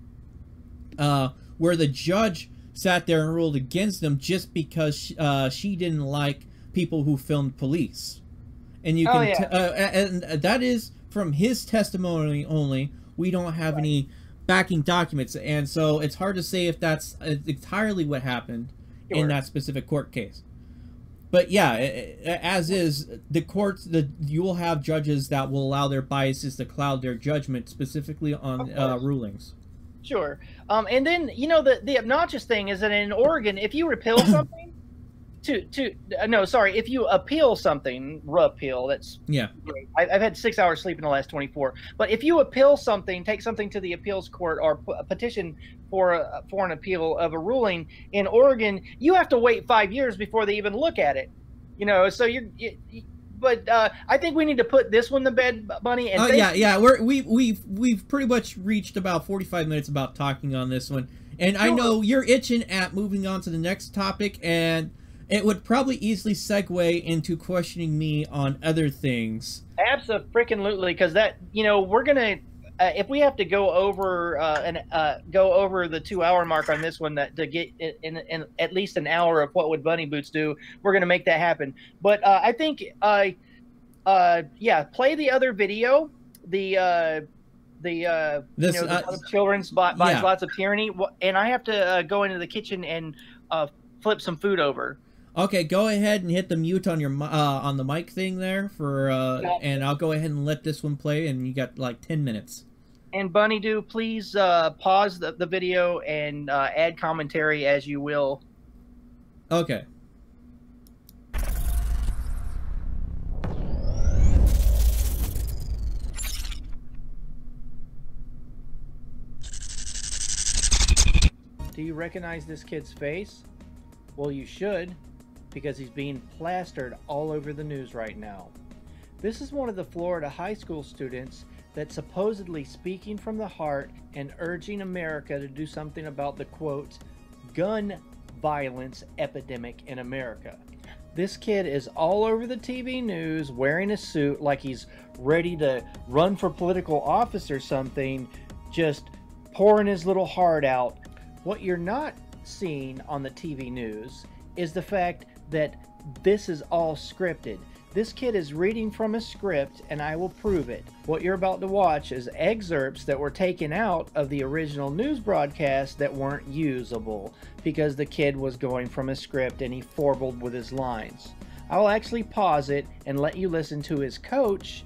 Speaker 2: where the judge sat there and ruled against them just because she didn't like people who filmed police, and you can and that is from his testimony only. We don't have any backing documents, and so it's hard to say if that's entirely what happened in that specific court case. But yeah, as is, the courts, you will have judges that will allow their biases to cloud their judgment, specifically on rulings.
Speaker 3: Sure. And then, the obnoxious thing is that in Oregon, if you repeal something, if you appeal something, repeal, that's
Speaker 2: yeah.
Speaker 3: Great. I've had 6 hours sleep in the last 24. But if you appeal something, take something to the appeals court or petition for an appeal of a ruling in Oregon, you have to wait 5 years before they even look at it. So but I think we need to put this one to bed, Bunny. And
Speaker 2: yeah. We've pretty much reached about 45 minutes about talking on this one, and I know you're itching at moving on to the next topic, and it would probably easily segue into questioning me on other things.
Speaker 3: Absolutely, because that we're gonna if we have to go over the 2 hour mark on this one, that to get in at least an hour of what would Bunny Boots do, we're gonna make that happen. But I think play the other video, the children's buys lots of tyranny, and I have to go into the kitchen and flip some food over.
Speaker 2: Okay, go ahead and hit the mute on your on the mic thing there for and I'll go ahead and let this one play, and you got like 10 minutes.
Speaker 3: And Bunny Doo, please pause the video and add commentary as you will.
Speaker 2: Okay.
Speaker 3: Do you recognize this kid's face? Well, you should, because he's being plastered all over the news right now. This is one of the Florida high school students that's supposedly speaking from the heart and urging America to do something about the, quote, gun violence epidemic in America. This kid is all over the TV news wearing a suit like he's ready to run for political office or something, just pouring his little heart out. What you're not seeing on the TV news is the fact that this is all scripted. This kid is reading from a script, and I will prove it. What you're about to watch is excerpts that were taken out of the original news broadcast that weren't usable because the kid was going from a script and he forbled with his lines. I'll actually pause it and let you listen to his coach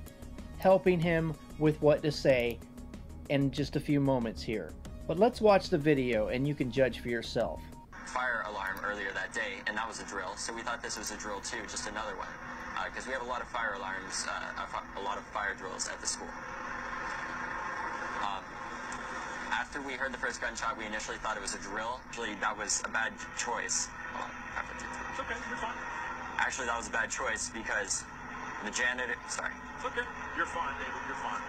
Speaker 3: helping him with what to say in just a few moments here. But let's watch the video and you can judge for yourself.
Speaker 13: Fire alarm earlier that day, and that was a drill, so we thought this was a drill too, just another one. Because we have a lot of fire alarms, a lot of fire drills at the school. After we heard the first gunshot, we initially thought it was a drill. Actually, that was a bad choice. It's okay, you're fine. Actually, that was a bad choice because the janitor, sorry.
Speaker 14: It's okay, you're fine, David, you're fine.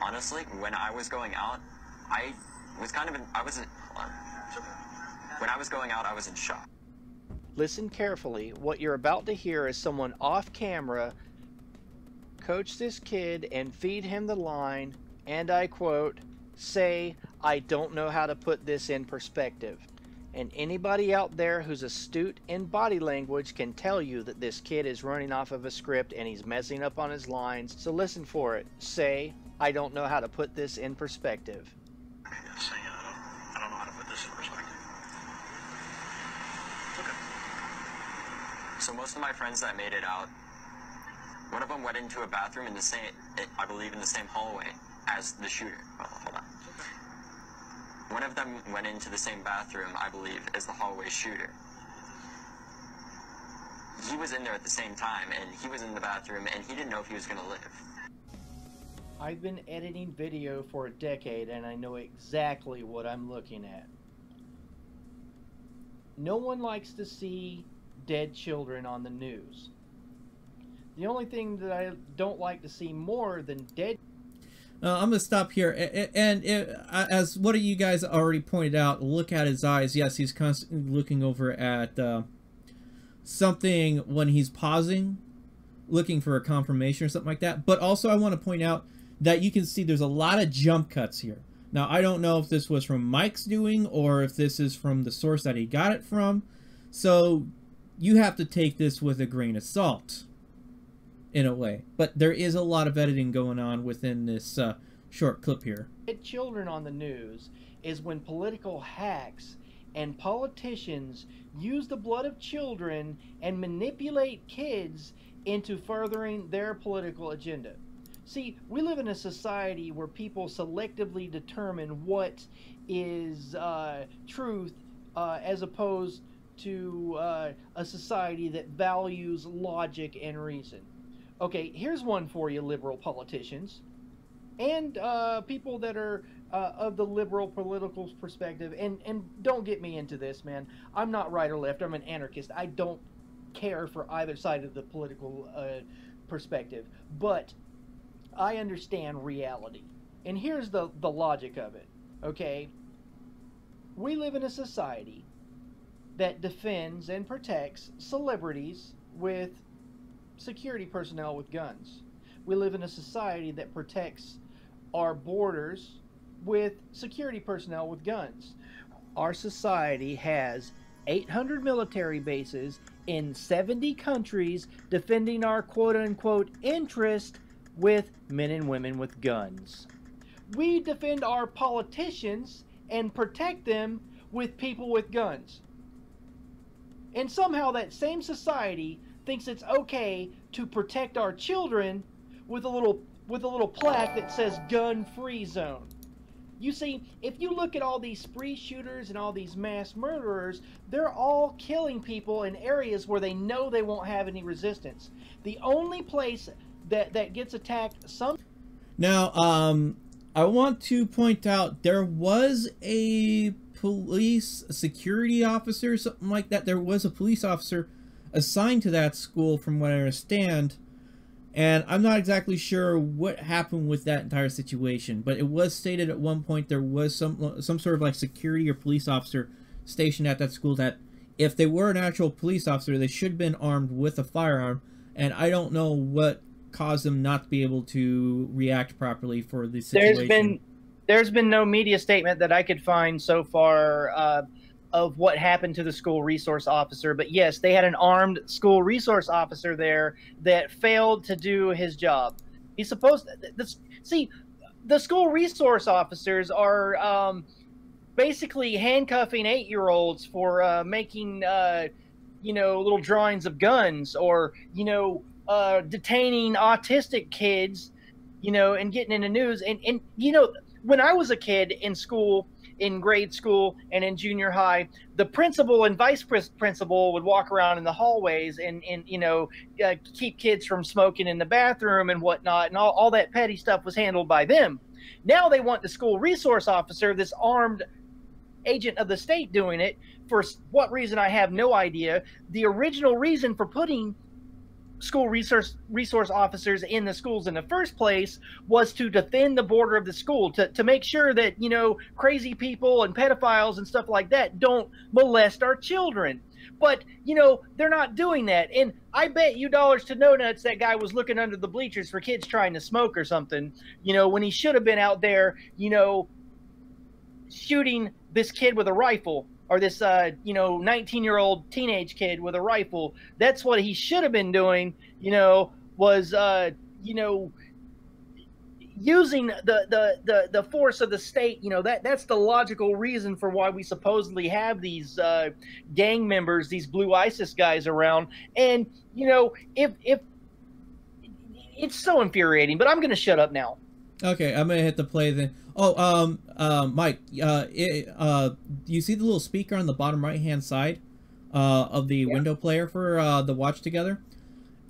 Speaker 13: Honestly, when I was going out, I was kind of in, I wasn't, hold on. When I was going out, I was in shock.
Speaker 3: Listen carefully. What you're about to hear is someone off camera coach this kid and feed him the line, and I quote, say, I don't know how to put this in perspective. And anybody out there who's astute in body language can tell you that this kid is running off of a script and he's messing up on his lines. So listen for it. Say, I don't know how to put this in perspective.
Speaker 14: Saying I don't know how to put this in perspective.
Speaker 13: So most of my friends that made it out, one of them went into a bathroom in the same, I believe in the same hallway as the shooter. Oh, hold on. One of them went into the same bathroom, I believe, as the hallway shooter. He was in there at the same time, and he was in the bathroom, and he didn't know if he was going to live.
Speaker 3: I've been editing video for a decade, and I know exactly what I'm looking at. No one likes to see dead children on the news. The only thing that I don't like to see more than dead.
Speaker 2: I'm gonna stop here, and as one of you guys already pointed out, look at his eyes. Yes, he's constantly looking over at something when he's pausing, looking for a confirmation or something like that. But also I want to point out that you can see there's a lot of jump cuts here. Now, I don't know if this was from Mike's doing or if this is from the source that he got it from. So you have to take this with a grain of salt, in a way. But there is a lot of editing going on within this short clip here.
Speaker 3: Dead children on the news is when political hacks and politicians use the blood of children and manipulate kids into furthering their political agenda. See, we live in a society where people selectively determine what is truth as opposed to a society that values logic and reason. Okay, here's one for you, liberal politicians and people that are of the liberal political perspective. And don't get me into this, man. I'm not right or left. I'm an anarchist. I don't care for either side of the political perspective. But I understand reality. And here's the logic of it, okay? We live in a society that defends and protects celebrities with security personnel with guns. We live in a society that protects our borders with security personnel with guns. Our society has 800 military bases in 70 countries defending our quote-unquote interest with men and women with guns. We defend our politicians and protect them with people with guns. And somehow that same society thinks it's okay to protect our children with a little plaque that says gun-free zone. You see, if you look at all these spree shooters and all these mass murderers, they're all killing people in areas where they know they won't have any resistance. The only place that gets attacked Now,
Speaker 2: I want to point out there was a police security officer, something like that. There was a police officer assigned to that school, from what I understand, and I'm not exactly sure what happened with that entire situation. But it was stated at one point there was some sort of like security or police officer stationed at that school that, if they were an actual police officer, they should have been armed with a firearm. And I don't know what caused them not to be able to react properly for the situation.
Speaker 3: There's been no media statement that I could find so far of what happened to the school resource officer. But yes, they had an armed school resource officer there that failed to do his job. He's supposed to see, the school resource officers are basically handcuffing 8-year-olds for making you know, little drawings of guns, or, you know, detaining autistic kids, you know, and getting in the news. And you know, when I was a kid in school, in grade school and in junior high, the principal and vice principal would walk around in the hallways and you know, keep kids from smoking in the bathroom and whatnot, and all that petty stuff was handled by them. Now they want the school resource officer, this armed agent of the state, doing it. For what reason, I have no idea. The original reason for putting school resource officers in the schools in the first place was to defend the border of the school, to make sure that, you know, crazy people and pedophiles and stuff like that don't molest our children. But, you know, they're not doing that. And I bet you dollars to no nuts that guy was looking under the bleachers for kids trying to smoke or something, you know, when he should have been out there, you know, shooting this kid with a rifle, or this, you know, 19-year-old teenage kid with a rifle. That's what he should have been doing, you know, was, you know, using the force of the state. You know, that's the logical reason for why we supposedly have these gang members, these blue ISIS guys around. And, you know, if it's so infuriating, but I'm going to shut up now.
Speaker 2: Okay, I'm going to hit the play then. Oh, Mike, you see the little speaker on the bottom right-hand side of the window player for the Watch Together?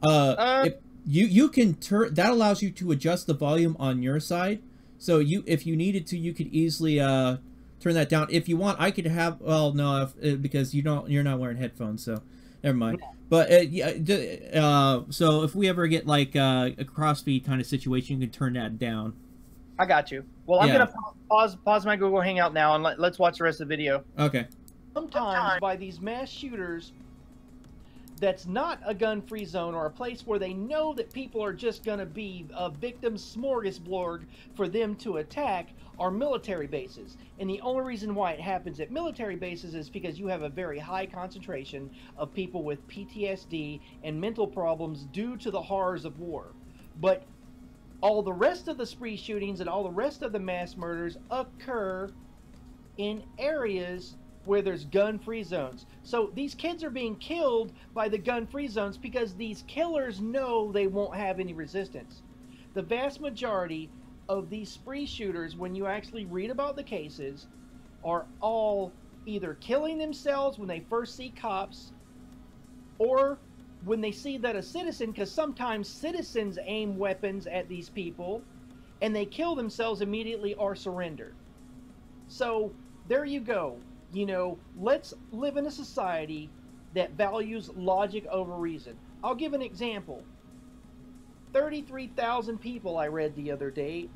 Speaker 2: If you can turn, that allows you to adjust the volume on your side. So if you needed to, you could easily turn that down. If you want, I could have, well, no, because you're not wearing headphones, so never mind. But so if we ever get like a crossfeed kind of situation, you can turn that down.
Speaker 3: I got you. Well, I'm gonna pause my Google Hangout now, and let's watch the rest of the video.
Speaker 2: Okay.
Speaker 3: Sometimes by these mass shooters, that's not a gun-free zone, or a place where they know that people are just gonna be a victim smorgasbord for them to attack, are military bases. And the only reason why it happens at military bases is because you have a very high concentration of people with PTSD and mental problems due to the horrors of war. But all the rest of the spree shootings and all the rest of the mass murders occur in areas where there's gun-free zones. So these kids are being killed by the gun-free zones because these killers know they won't have any resistance. The vast majority of these spree shooters, when you actually read about the cases, are all either killing themselves when they first see cops, or when they see that a citizen, because sometimes citizens aim weapons at these people, and they kill themselves immediately or surrender. So there you go. You know, let's live in a society that values logic over reason. I'll give an example. 33,000 people, I read the other day,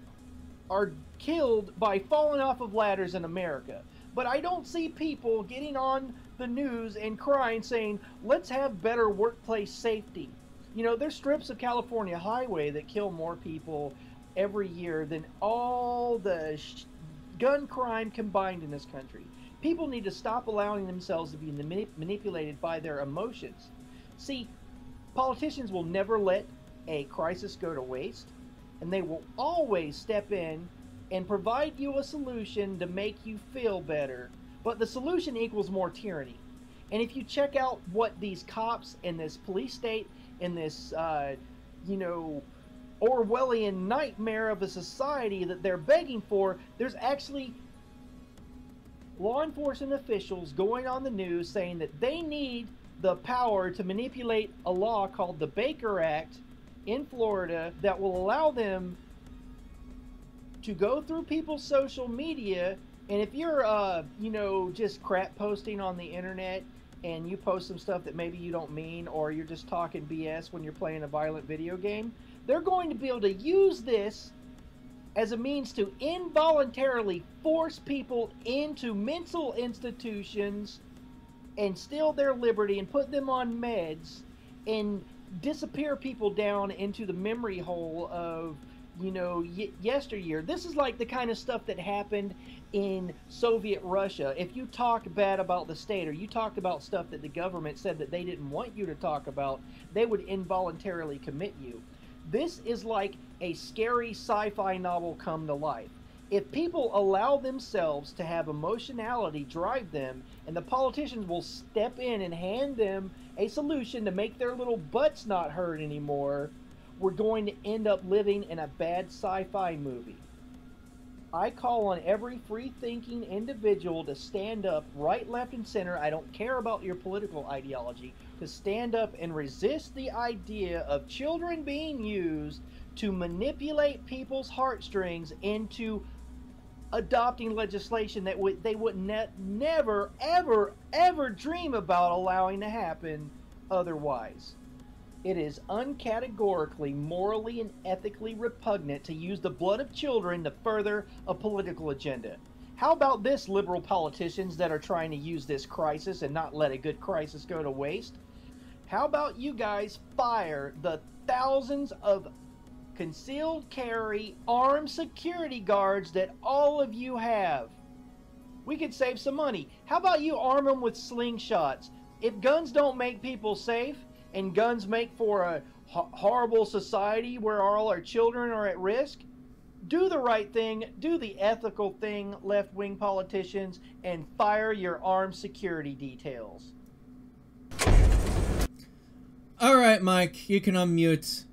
Speaker 3: are killed by falling off of ladders in America. But I don't see people getting on the news and crying, saying, let's have better workplace safety. You know, there's strips of California highway that kill more people every year than all the gun crime combined in this country. People need to stop allowing themselves to be manipulated by their emotions. See, politicians will never let a crisis go to waste, and they will always step in and provide you a solution to make you feel better. But the solution equals more tyranny. And if you check out what these cops in this police state, in this, you know, Orwellian nightmare of a society that they're begging for, there's actually law enforcement officials going on the news saying that they need the power to manipulate a law called the Baker Act in Florida that will allow them to go through people's social media And if you're, you know, just crap posting on the internet and you post some stuff that maybe you don't mean, or you're just talking BS when you're playing a violent video game, they're going to be able to use this as a means to involuntarily force people into mental institutions and steal their liberty and put them on meds and disappear people down into the memory hole of, you know, yesteryear. This is like the kind of stuff that happened in Soviet Russia. If you talk bad about the state, or you talked about stuff that the government said that they didn't want you to talk about, they would involuntarily commit you. This is like a scary sci-fi novel come to life. If people allow themselves to have emotionality drive them, and the politicians will step in and hand them a solution to make their little butts not hurt anymore, we're going to end up living in a bad sci-fi movie. I call on every free-thinking individual to stand up right, left, and center. I don't care about your political ideology. To stand up and resist the idea of children being used to manipulate people's heartstrings into adopting legislation that they would never, ever, ever dream about allowing to happen otherwise. It is uncategorically, morally, and ethically repugnant to use the blood of children to further a political agenda. How about this, liberal politicians that are trying to use this crisis and not let a good crisis go to waste? How about you guys fire the thousands of concealed carry armed security guards that all of you have? We could save some money. How about you arm them with slingshots? If guns don't make people safe, and guns make for a horrible society where all our children are at risk, do the right thing, do the ethical thing, left-wing politicians, and fire your armed security details.
Speaker 2: All right, Mike, you can unmute.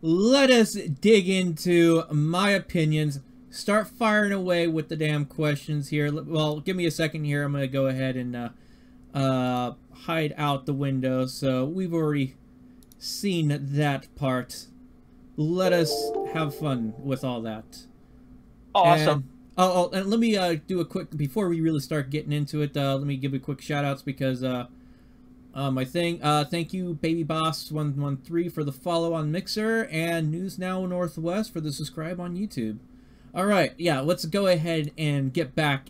Speaker 2: Let us dig into my opinions. Start firing away with the damn questions here. Well, give me a second here. I'm going to go ahead and hide out the window. So we've already seen that part. Let us have fun with all that.
Speaker 3: Awesome.
Speaker 2: And let me do a quick, before we really start getting into it, let me give a quick shout outs because my thing, thank you Baby Boss 113 for the follow on Mixer, and News Now Northwest for the subscribe on YouTube. All right, yeah, let's go ahead and get back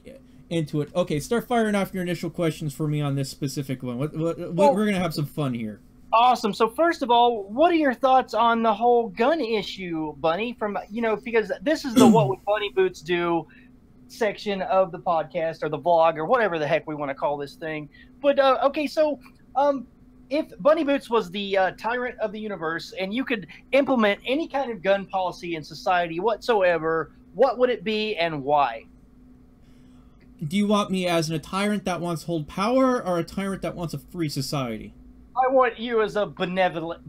Speaker 2: into it. Okay, start firing off your initial questions for me on this specific one. We're gonna have some fun here.
Speaker 3: Awesome. So first of all, what are your thoughts on the whole gun issue, Bunny? From, you know, because this is the What Would Bunny Boots Do section of the podcast, or the vlog, or whatever the heck we want to call this thing. But okay, so if Bunny Boots was the tyrant of the universe, and you could implement any kind of gun policy in society whatsoever, what would it be and why?
Speaker 2: Do you want me as a tyrant that wants to hold power, or a tyrant that wants a free society?
Speaker 3: I want you as a benevolent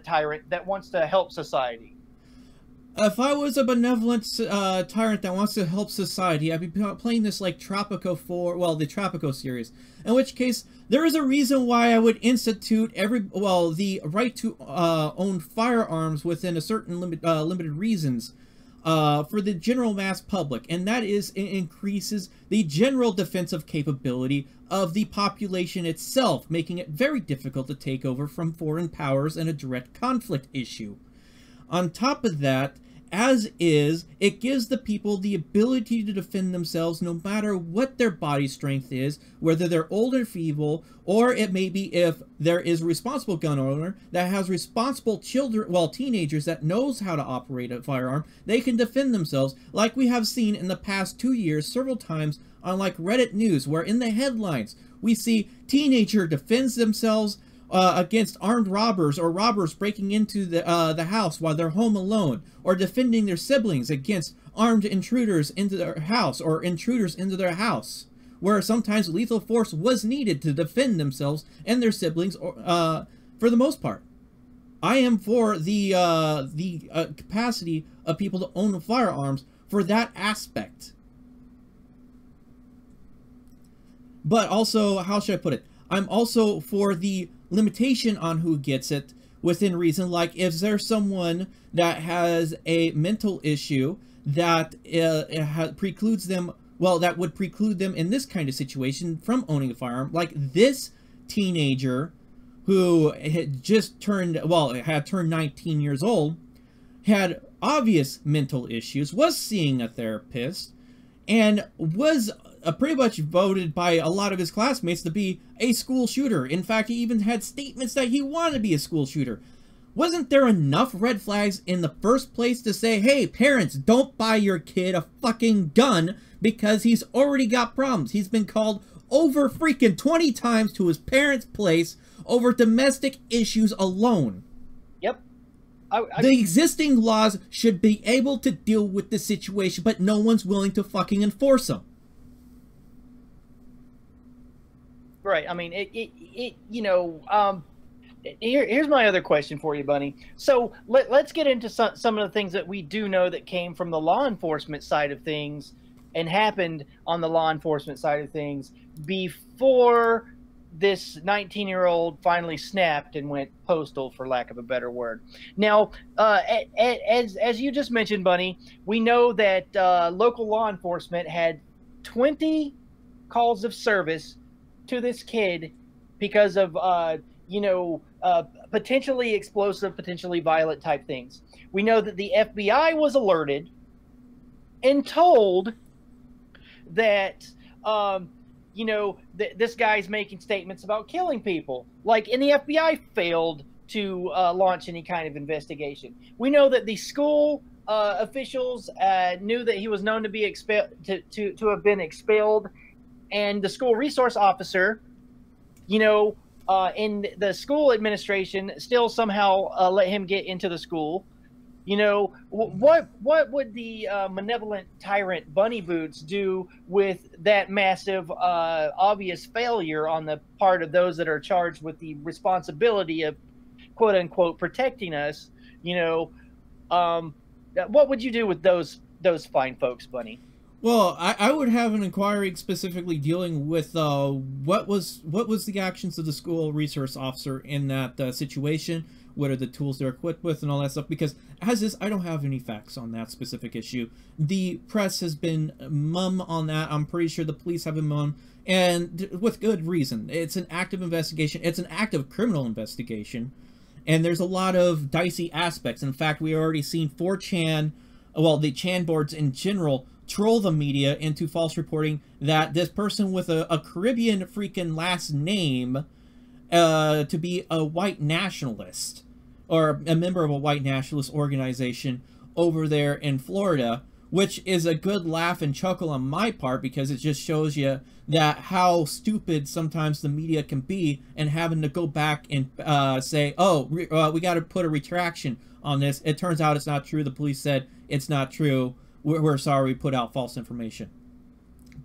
Speaker 3: tyrant that wants to help society.
Speaker 2: If I was a benevolent tyrant that wants to help society, I'd be playing this like Tropico 4, well, the Tropico series. In which case, there is a reason why I would institute the right to own firearms within a certain limited reasons for the general mass public, and that is it increases the general defensive capability of the population itself, making it very difficult to take over from foreign powers and a direct conflict issue. On top of that, as is, it gives the people the ability to defend themselves no matter what their body strength is, whether they're old or feeble, or it may be if there is a responsible gun owner that has responsible children, well, teenagers that knows how to operate a firearm, they can defend themselves, like we have seen in the past 2 years several times on like Reddit news, where in the headlines we see teenager defends themselves against armed robbers, or robbers breaking into the house while they're home alone, or defending their siblings against armed intruders into their house, or intruders into their house, where sometimes lethal force was needed to defend themselves and their siblings, for the most part. I am for the capacity of people to own firearms for that aspect. But also, how should I put it? I'm also for the limitation on who gets it within reason. Like if there's someone that has a mental issue that precludes them, well, that would preclude them in this kind of situation from owning a firearm. Like this teenager who had just turned, well, had turned 19 years old, had obvious mental issues, was seeing a therapist, and was pretty much voted by a lot of his classmates to be a school shooter. In fact, he even had statements that he wanted to be a school shooter. Wasn't there enough red flags in the first place to say, hey, parents, don't buy your kid a fucking gun because he's already got problems? He's been called over freaking 20 times to his parents' place over domestic issues alone.
Speaker 3: Yep.
Speaker 2: The existing laws should be able to deal with the situation, but no one's willing to fucking enforce them.
Speaker 3: Right. I mean, here's my other question for you, Bunny. So let's get into some of the things that we do know that came from the law enforcement side of things and happened on the law enforcement side of things before this 19-year-old finally snapped and went postal, for lack of a better word. Now, as you just mentioned, Bunny, we know that local law enforcement had 20 calls of service to this kid because of potentially explosive, potentially violent type things. We know that the FBI was alerted and told that this guy's making statements about killing people. And the FBI failed to launch any kind of investigation. We know that the school officials knew that he was known to be to have been expelled, and the school resource officer, in the school administration, still somehow let him get into the school. What would the malevolent tyrant Bunny Boots do with that massive, obvious failure on the part of those that are charged with the responsibility of, quote unquote, protecting us? What would you do with those fine folks, Bunny?
Speaker 2: Well, I would have an inquiry specifically dealing with what was the actions of the school resource officer in that situation. What are the tools they're equipped with and all that stuff? Because as is, I don't have any facts on that specific issue. The press has been mum on that. I'm pretty sure the police have been mum, and with good reason. It's an active investigation. It's an active criminal investigation, and there's a lot of dicey aspects. In fact, we already seen 4chan, well, the Chan boards in general, troll the media into false reporting that this person with a Caribbean freaking last name to be a white nationalist or a member of a white nationalist organization over there in Florida, which is a good laugh and chuckle on my part because it just shows you that how stupid sometimes the media can be, and having to go back and say, oh, we got to put a retraction on this. It turns out it's not true. The police said it's not true. We're sorry we put out false information.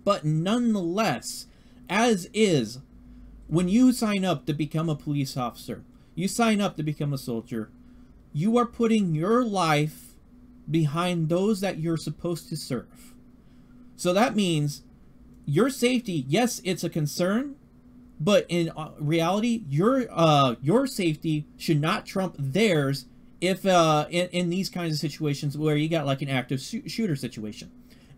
Speaker 2: But nonetheless, as is, when you sign up to become a police officer, you sign up to become a soldier, you are putting your life behind those that you're supposed to serve. So that means your safety, yes, it's a concern, but in reality, your safety should not trump theirs if in these kinds of situations where you got like an active shooter situation.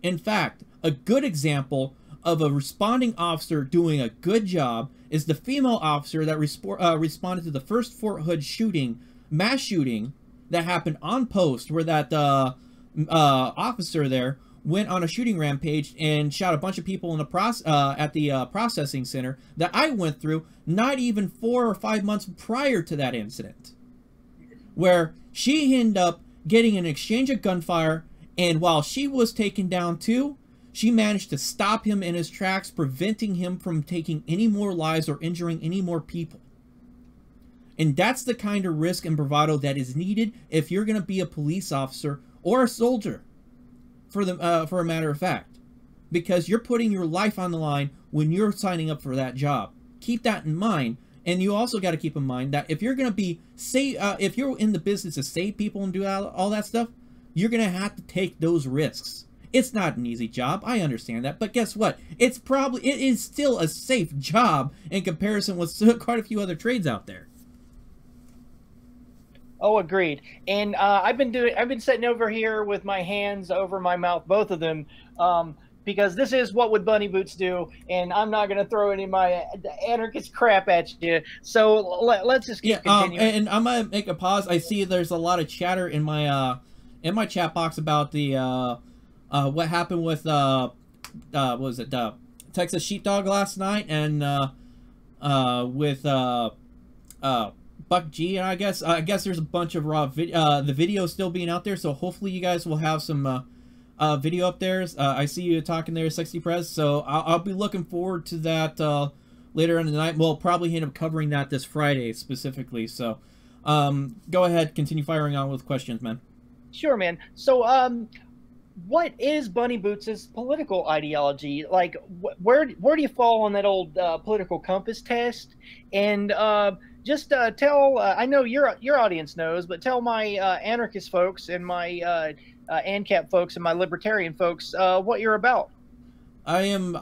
Speaker 2: In fact, a good example of a responding officer doing a good job is the female officer that responded to the first Fort Hood mass shooting that happened on post, where that officer there went on a shooting rampage and shot a bunch of people in the at the processing center that I went through not even 4 or 5 months prior to that incident, where she ended up getting an exchange of gunfire, and while she was taken down too, she managed to stop him in his tracks, preventing him from taking any more lives or injuring any more people. And that's the kind of risk and bravado that is needed if you're going to be a police officer or a soldier, for a matter of fact, because you're putting your life on the line when you're signing up for that job. Keep that in mind. And you also got to keep in mind that if you're going to be if you're in the business to save people and do all that stuff, you're going to have to take those risks. It's not an easy job, I understand that, but guess what? It is still a safe job in comparison with quite a few other trades out there.
Speaker 3: Oh, agreed. And I've been sitting over here with my hands over my mouth, both of them, because this is what would Bunny Boots do, and I'm not going to throw any of my anarchist crap at you. So let's just keep continuing.
Speaker 2: And I'm gonna make a pause. I see there's a lot of chatter in my chat box about the what happened with what was it, Texas Sheepdog last night, and with Buck G, and I guess there's a bunch of raw video, the video still being out there, so hopefully you guys will have some video up there. I see you talking there, Sexy Prez, so I'll be looking forward to that later in the night. We'll probably end up covering that this Friday specifically, so go ahead, continue firing on with questions, man.
Speaker 3: Sure, man. So what is Bunny Boots' political ideology? Like, where do you fall on that old political compass test? And just tell, I know your audience knows, but tell my anarchist folks and my ANCAP folks and my libertarian folks what you're about.
Speaker 2: I am,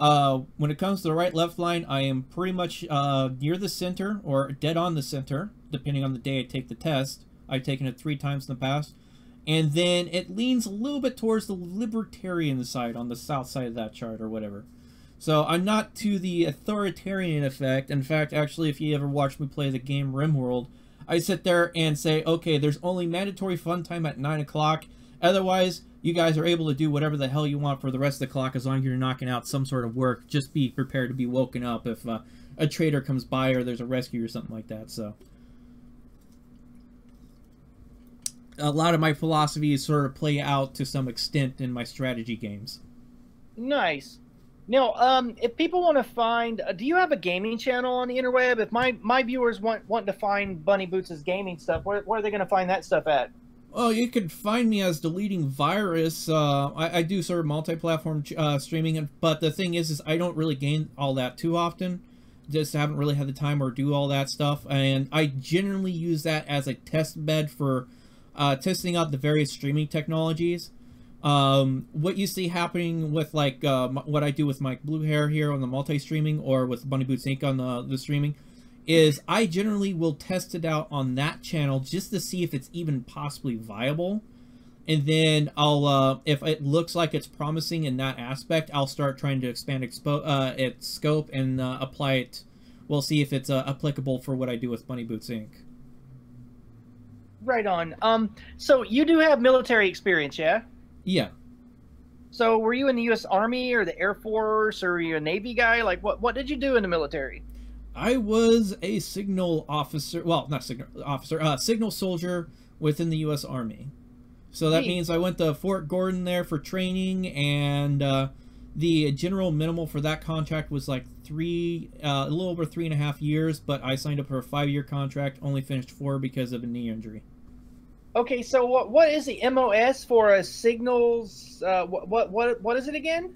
Speaker 2: when it comes to the right-left line, I am pretty much near the center, or dead on the center, depending on the day I take the test. I've taken it 3 times in the past. And then it leans a little bit towards the libertarian side on the south side of that chart or whatever. So I'm not to the authoritarian effect. In fact, actually, if you ever watch me play the game RimWorld, I sit there and say, okay, there's only mandatory fun time at 9 o'clock. Otherwise, you guys are able to do whatever the hell you want for the rest of the clock as long as you're knocking out some sort of work. Just be prepared to be woken up if a trader comes by or there's a rescue or something like that. So a lot of my philosophies sort of play out to some extent in my strategy games.
Speaker 3: Nice. Now, if people want to find, do you have a gaming channel on the interweb? If my viewers want to find Bunny Boots' gaming stuff, where are they going to find that stuff at?
Speaker 2: Well, you could find me as Deleting Virus. I do sort of multi-platform streaming, but the thing is I don't really game all that too often. Just haven't really had the time or do all that stuff, and I generally use that as a test bed for testing out the various streaming technologies. What you see happening with like what I do with Mike Bluehair here on the multi-streaming, or with Bunny Boots Inc. on the streaming, is I generally will test it out on that channel just to see if it's even possibly viable, and then I'll if it looks like it's promising in that aspect, I'll start trying to expand its scope and apply it. We'll see if it's applicable for what I do with Bunny Boots Inc.
Speaker 3: Right on. So you do have military experience, yeah?
Speaker 2: Yeah.
Speaker 3: So were you in the U.S. Army or the Air Force, or were you a Navy guy? Like, what did you do in the military?
Speaker 2: I was a signal officer. Well, not signal officer. Signal soldier within the U.S. Army. So that means I went to Fort Gordon there for training, and the general minimal for that contract was like a little over 3.5 years. But I signed up for a 5-year contract. Only finished 4 because of a knee injury.
Speaker 3: Okay, so what is the MOS for a signals? What is it again?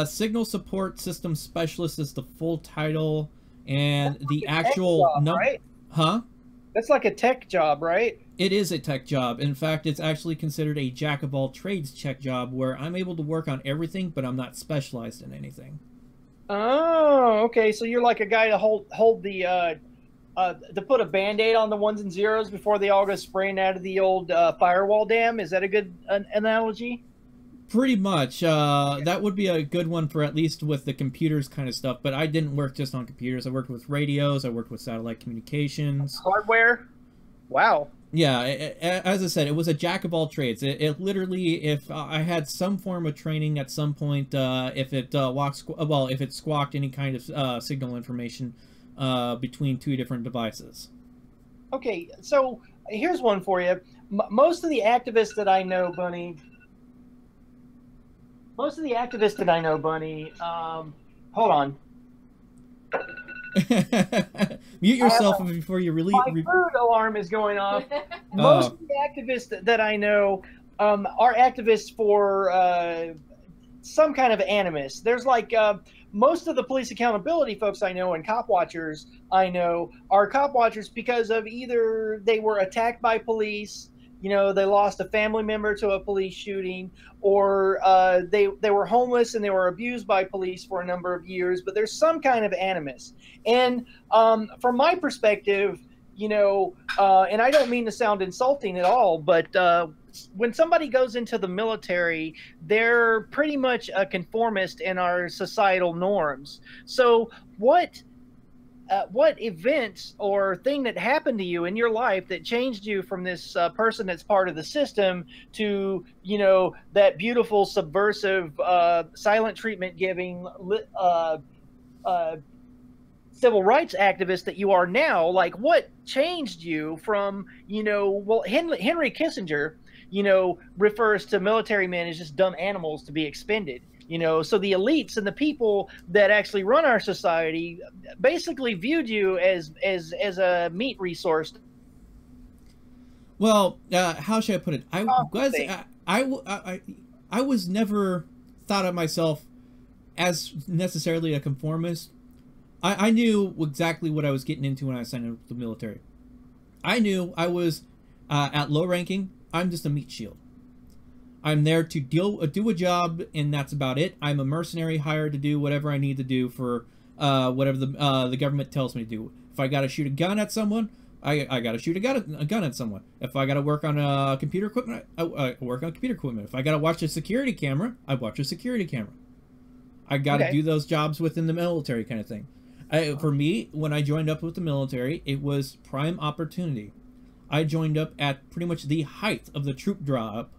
Speaker 2: Signal Support System Specialist is the full title, and the actual
Speaker 3: job, right?
Speaker 2: Huh?
Speaker 3: That's like a tech job, right?
Speaker 2: It is a tech job. In fact, it's actually considered a jack of all trades tech job, where I'm able to work on everything, but I'm not specialized in anything.
Speaker 3: Oh, okay. So you're like a guy to hold the to put a Band-Aid on the ones and zeros before they all go spraying out of the old firewall dam. Is that a good analogy?
Speaker 2: Pretty much. That would be a good one for at least with the computers kind of stuff. But I didn't work just on computers. I worked with radios. I worked with satellite communications.
Speaker 3: Hardware? Wow.
Speaker 2: Yeah, as I said, it was a jack of all trades. It literally, if I had some form of training at some point, if it squawked any kind of signal information between 2 different devices.
Speaker 3: Okay, so here's one for you. Most of the activists that I know, Bunny. Hold on.
Speaker 2: Mute yourself before you really.
Speaker 3: My food alarm is going off. Most of the activists that I know are activists for some kind of animus. There's like most of the police accountability folks I know and cop watchers I know are cop watchers because of either they were attacked by police, you know, they lost a family member to a police shooting, or they were homeless and they were abused by police for a number of years, but there's some kind of animus. And from my perspective, you know, and I don't mean to sound insulting at all, but when somebody goes into the military, they're pretty much a conformist in our societal norms. So what events or thing that happened to you in your life that changed you from this person that's part of the system to, you know, that beautiful, subversive, silent treatment giving civil rights activist that you are now? Like, what changed you from, you know, well, Henry Kissinger, you know, refers to military men as just dumb animals to be expended. You know, so the elites and the people that actually run our society basically viewed you as a meat resource.
Speaker 2: Well, how should I put it? I was never thought of myself as necessarily a conformist. I knew exactly what I was getting into when I signed up for the military. I knew I was at low ranking. I'm just a meat shield. I'm there to do a job, and that's about it. I'm a mercenary hired to do whatever I need to do for whatever the government tells me to do. If I got to shoot a gun at someone, I got to shoot a gun at someone. If I got to work on computer equipment, I work on computer equipment. If I got to watch a security camera, I watch a security camera. I got to do those jobs within the military kind of thing. For me, when I joined up with the military, it was prime opportunity. I joined up at pretty much the height of the troop draw-up,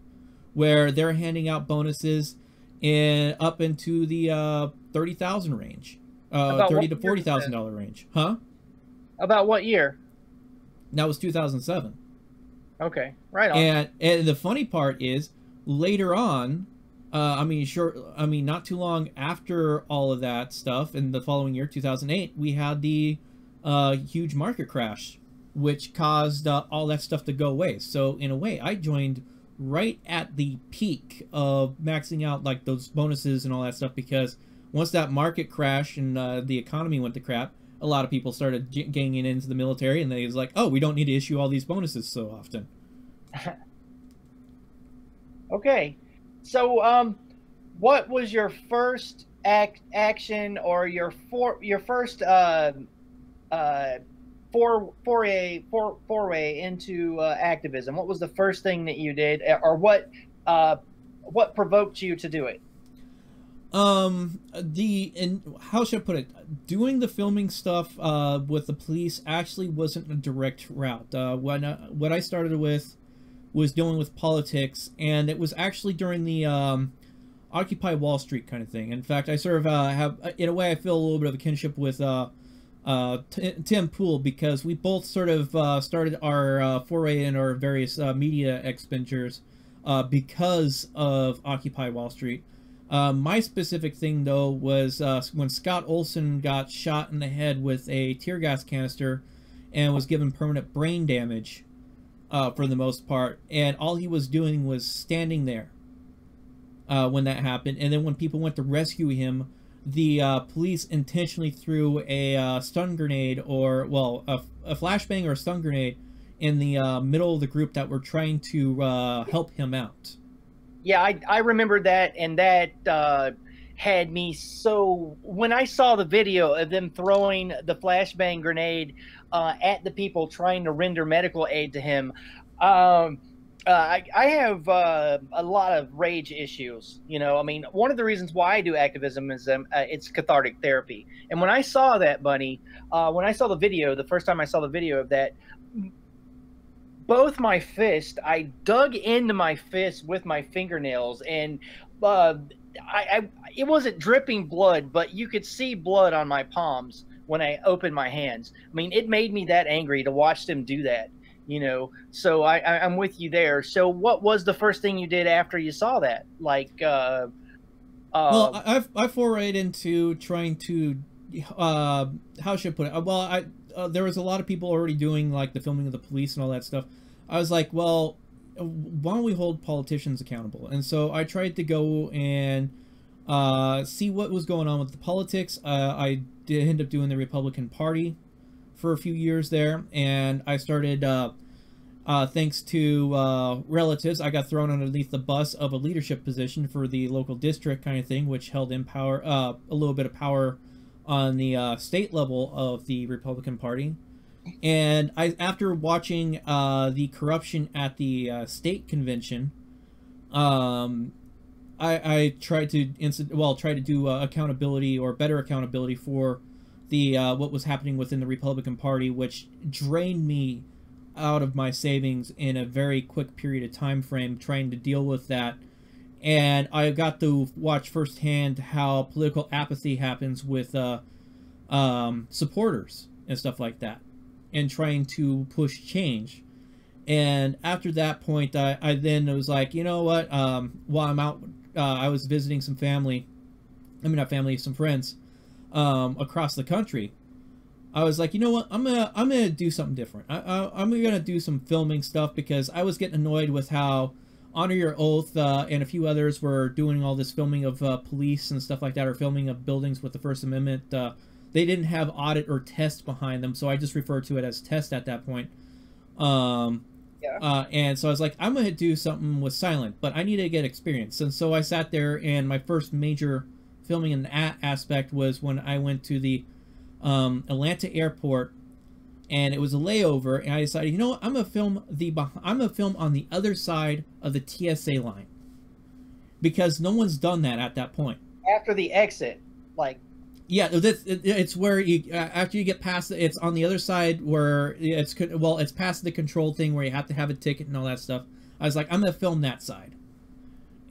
Speaker 2: where they're handing out bonuses up into the 30,000 range, $30,000 to $40,000 range. Huh?
Speaker 3: About what year?
Speaker 2: That was 2007.
Speaker 3: Okay, right on.
Speaker 2: And the funny part is, later on, not too long after all of that stuff, in the following year, 2008, we had the huge market crash, which caused all that stuff to go away. So in a way, I joined right at the peak of maxing out like those bonuses and all that stuff, because once that market crashed and the economy went to crap, a lot of people started ganging into the military, and they was like, oh, we don't need to issue all these bonuses so often.
Speaker 3: Okay, so what was your first action or your first foray into activism? What was the first thing that you did, or what provoked you to do it?
Speaker 2: How should I put it? Doing the filming stuff with the police actually wasn't a direct route. What I started with was dealing with politics, and it was actually during the Occupy Wall Street kind of thing. In fact, I sort of have, in a way, I feel a little bit of a kinship with Tim Pool, because we both sort of started our foray in our various media expenditures because of Occupy Wall Street. My specific thing, though, was when Scott Olson got shot in the head with a tear gas canister and was given permanent brain damage for the most part, and all he was doing was standing there when that happened. And then when people went to rescue him, the police intentionally threw a stun grenade, or, well, a flashbang or a stun grenade in the middle of the group that were trying to help him out.
Speaker 3: Yeah, I remember that, and that had me so... When I saw the video of them throwing the flashbang grenade at the people trying to render medical aid to him, I have a lot of rage issues. You know, I mean, one of the reasons why I do activism is it's cathartic therapy. And when I saw that, Bunny, when I saw the video, the first time I saw the video of that, both my fists, I dug into my fists with my fingernails, and it wasn't dripping blood, but you could see blood on my palms when I opened my hands. I mean, it made me that angry to watch them do that, you know. So I'm with you there. So what was the first thing you did after you saw that? Like,
Speaker 2: well, I forayed into trying to, how should I put it? Well, there was a lot of people already doing like the filming of the police and all that stuff. I was like, well, why don't we hold politicians accountable? And so I tried to go and see what was going on with the politics. I did end up doing the Republican Party for a few years there, and I started, thanks to relatives, I got thrown underneath the bus of a leadership position for the local district kind of thing, which held in power, a little bit of power on the state level of the Republican Party. And after watching the corruption at the state convention, I tried to do accountability, or better accountability, for the what was happening within the Republican Party, which drained me out of my savings in a very quick period of time frame trying to deal with that. And I got to watch firsthand how political apathy happens with supporters and stuff like that, and trying to push change. And after that point, I then was like, you know what, while I'm out, I was visiting some family, not family, some friends across the country. I was like, you know what, I'm gonna do something different. I'm gonna do some filming stuff, because I was getting annoyed with how Honor Your Oath and a few others were doing all this filming of police and stuff like that, or filming of buildings with the First Amendment. They didn't have audit or test behind them, so I just referred to it as test at that point. And so I was like, I'm going to do something with silent, but I need to get experience. And so I sat there, and my first major filming in that aspect was when I went to the Atlanta airport, and it was a layover, and I decided, you know what, I'm going to film on the other side of the TSA line, because no one's done that at that point.
Speaker 3: After the exit, like.
Speaker 2: Yeah, it's where you after you get past it, it's on the other side where it's past the control thing where you have to have a ticket and all that stuff. I was like, I'm gonna film that side,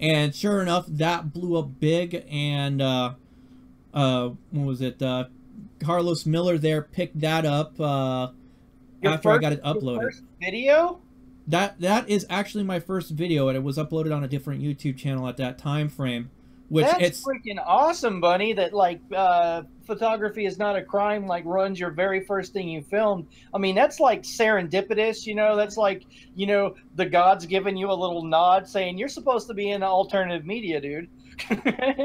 Speaker 2: and sure enough, that blew up big. And what was it? Carlos Miller there picked that up after I got it uploaded.
Speaker 3: Your first video?
Speaker 2: That is actually my first video, and it was uploaded on a different YouTube channel at that time frame. Which
Speaker 3: That's freaking awesome, Bunny, that like photography is not a crime, like runs your very first thing you filmed. I mean, that's like serendipitous, you know, that's like, you know, the gods giving you a little nod saying you're supposed to be in alternative media, dude.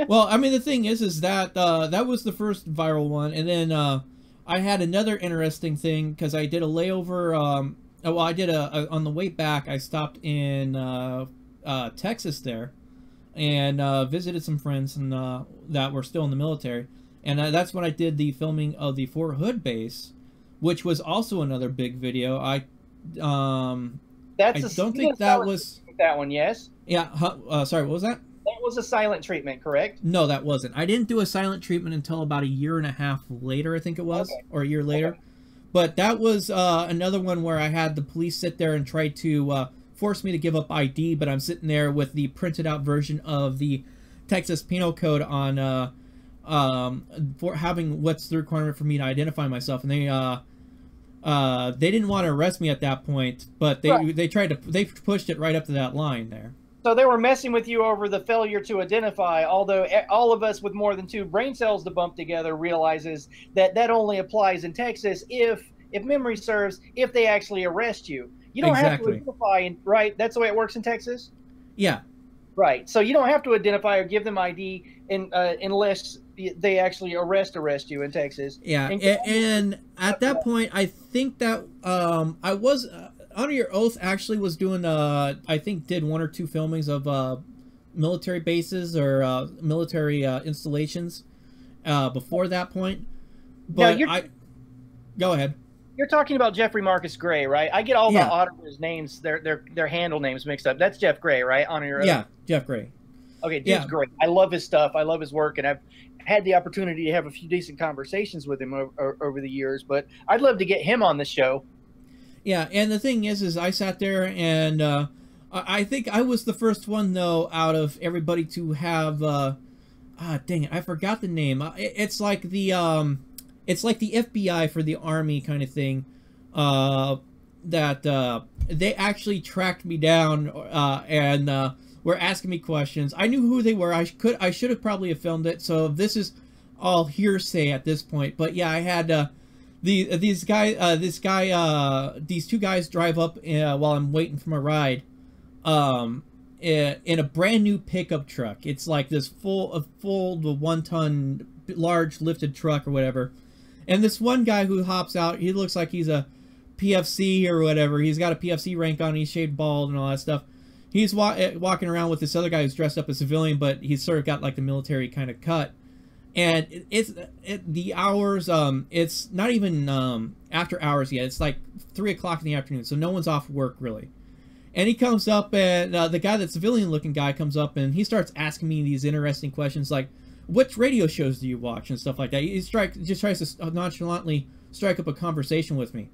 Speaker 2: Well, I mean, the thing is that that was the first viral one. And then I had another interesting thing, because I did a layover. I did on the way back, I stopped in Texas there, and visited some friends and that were still in the military, and that's when I did the filming of the Fort Hood base, which was also another big video. I don't think that was
Speaker 3: that one. Yes.
Speaker 2: Yeah. Sorry, what was that?
Speaker 3: That was a silent treatment, correct?
Speaker 2: No, that wasn't. I didn't do a silent treatment until about 1.5 years later, I think it was, or a year later. Okay. But that was another one where I had the police sit there and try to force me to give up ID, but I'm sitting there with the printed out version of the Texas Penal Code on for having what's the requirement for me to identify myself, and they didn't want to arrest me at that point, but they pushed it right up to that line there.
Speaker 3: So they were messing with you over the failure to identify, although all of us with more than 2 brain cells to bump together realizes that that only applies in Texas if memory serves, if they actually arrest you. You don't have to identify, right? That's the way it works in Texas?
Speaker 2: Yeah.
Speaker 3: Right. So you don't have to identify or give them ID unless they actually arrest you in Texas.
Speaker 2: Yeah. And at that point, I think that I was... Honor Your Oath actually was doing, I think did 1 or 2 filmings of military bases or military installations before that point. But go ahead.
Speaker 3: You're talking about Jeffrey Marcus Gray, right? I get all the auditors' names, their handle names mixed up. That's Jeff Gray, right? Honor Your Oath?
Speaker 2: Yeah, Jeff Gray.
Speaker 3: Okay, dude's great. I love his stuff. I love his work, and I've had the opportunity to have a few decent conversations with him over the years, but I'd love to get him on the show.
Speaker 2: Yeah, and the thing is I sat there, and I think I was the first one, though, out of everybody to have, dang it, I forgot the name. It's like the FBI for the Army kind of thing, that they actually tracked me down and were asking me questions. I knew who they were. I should have probably filmed it, so this is all hearsay at this point. But yeah, I had... These 2 guys drive up while I'm waiting for my ride, in a brand new pickup truck. It's like this full 1-ton large lifted truck or whatever. And this one guy who hops out, he looks like he's a PFC or whatever. He's got a PFC rank on. He's shaved bald and all that stuff. He's walking around with this other guy who's dressed up as a civilian, but he's sort of got like the military kind of cut. And the hours, it's not even after hours yet. It's like 3 o'clock in the afternoon, so no one's off work really. And he comes up, and the guy, that civilian-looking guy, comes up, and he starts asking me these interesting questions, like, which radio shows do you watch, and stuff like that. He just tries to nonchalantly strike up a conversation with me.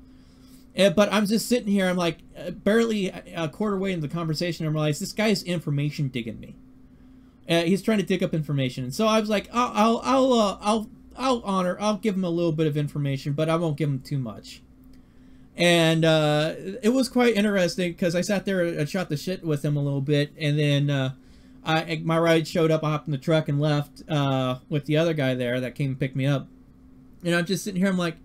Speaker 2: But I'm just sitting here, I'm like, barely a quarter way into the conversation, I realize this guy's information digging me. He's trying to dig up information, and so I was like, I'll give him a little bit of information, but I won't give him too much. And it was quite interesting because I sat there and shot the shit with him a little bit, and then my ride showed up. I hopped in the truck and left with the other guy there that came and picked me up. And I'm just sitting here, I'm like,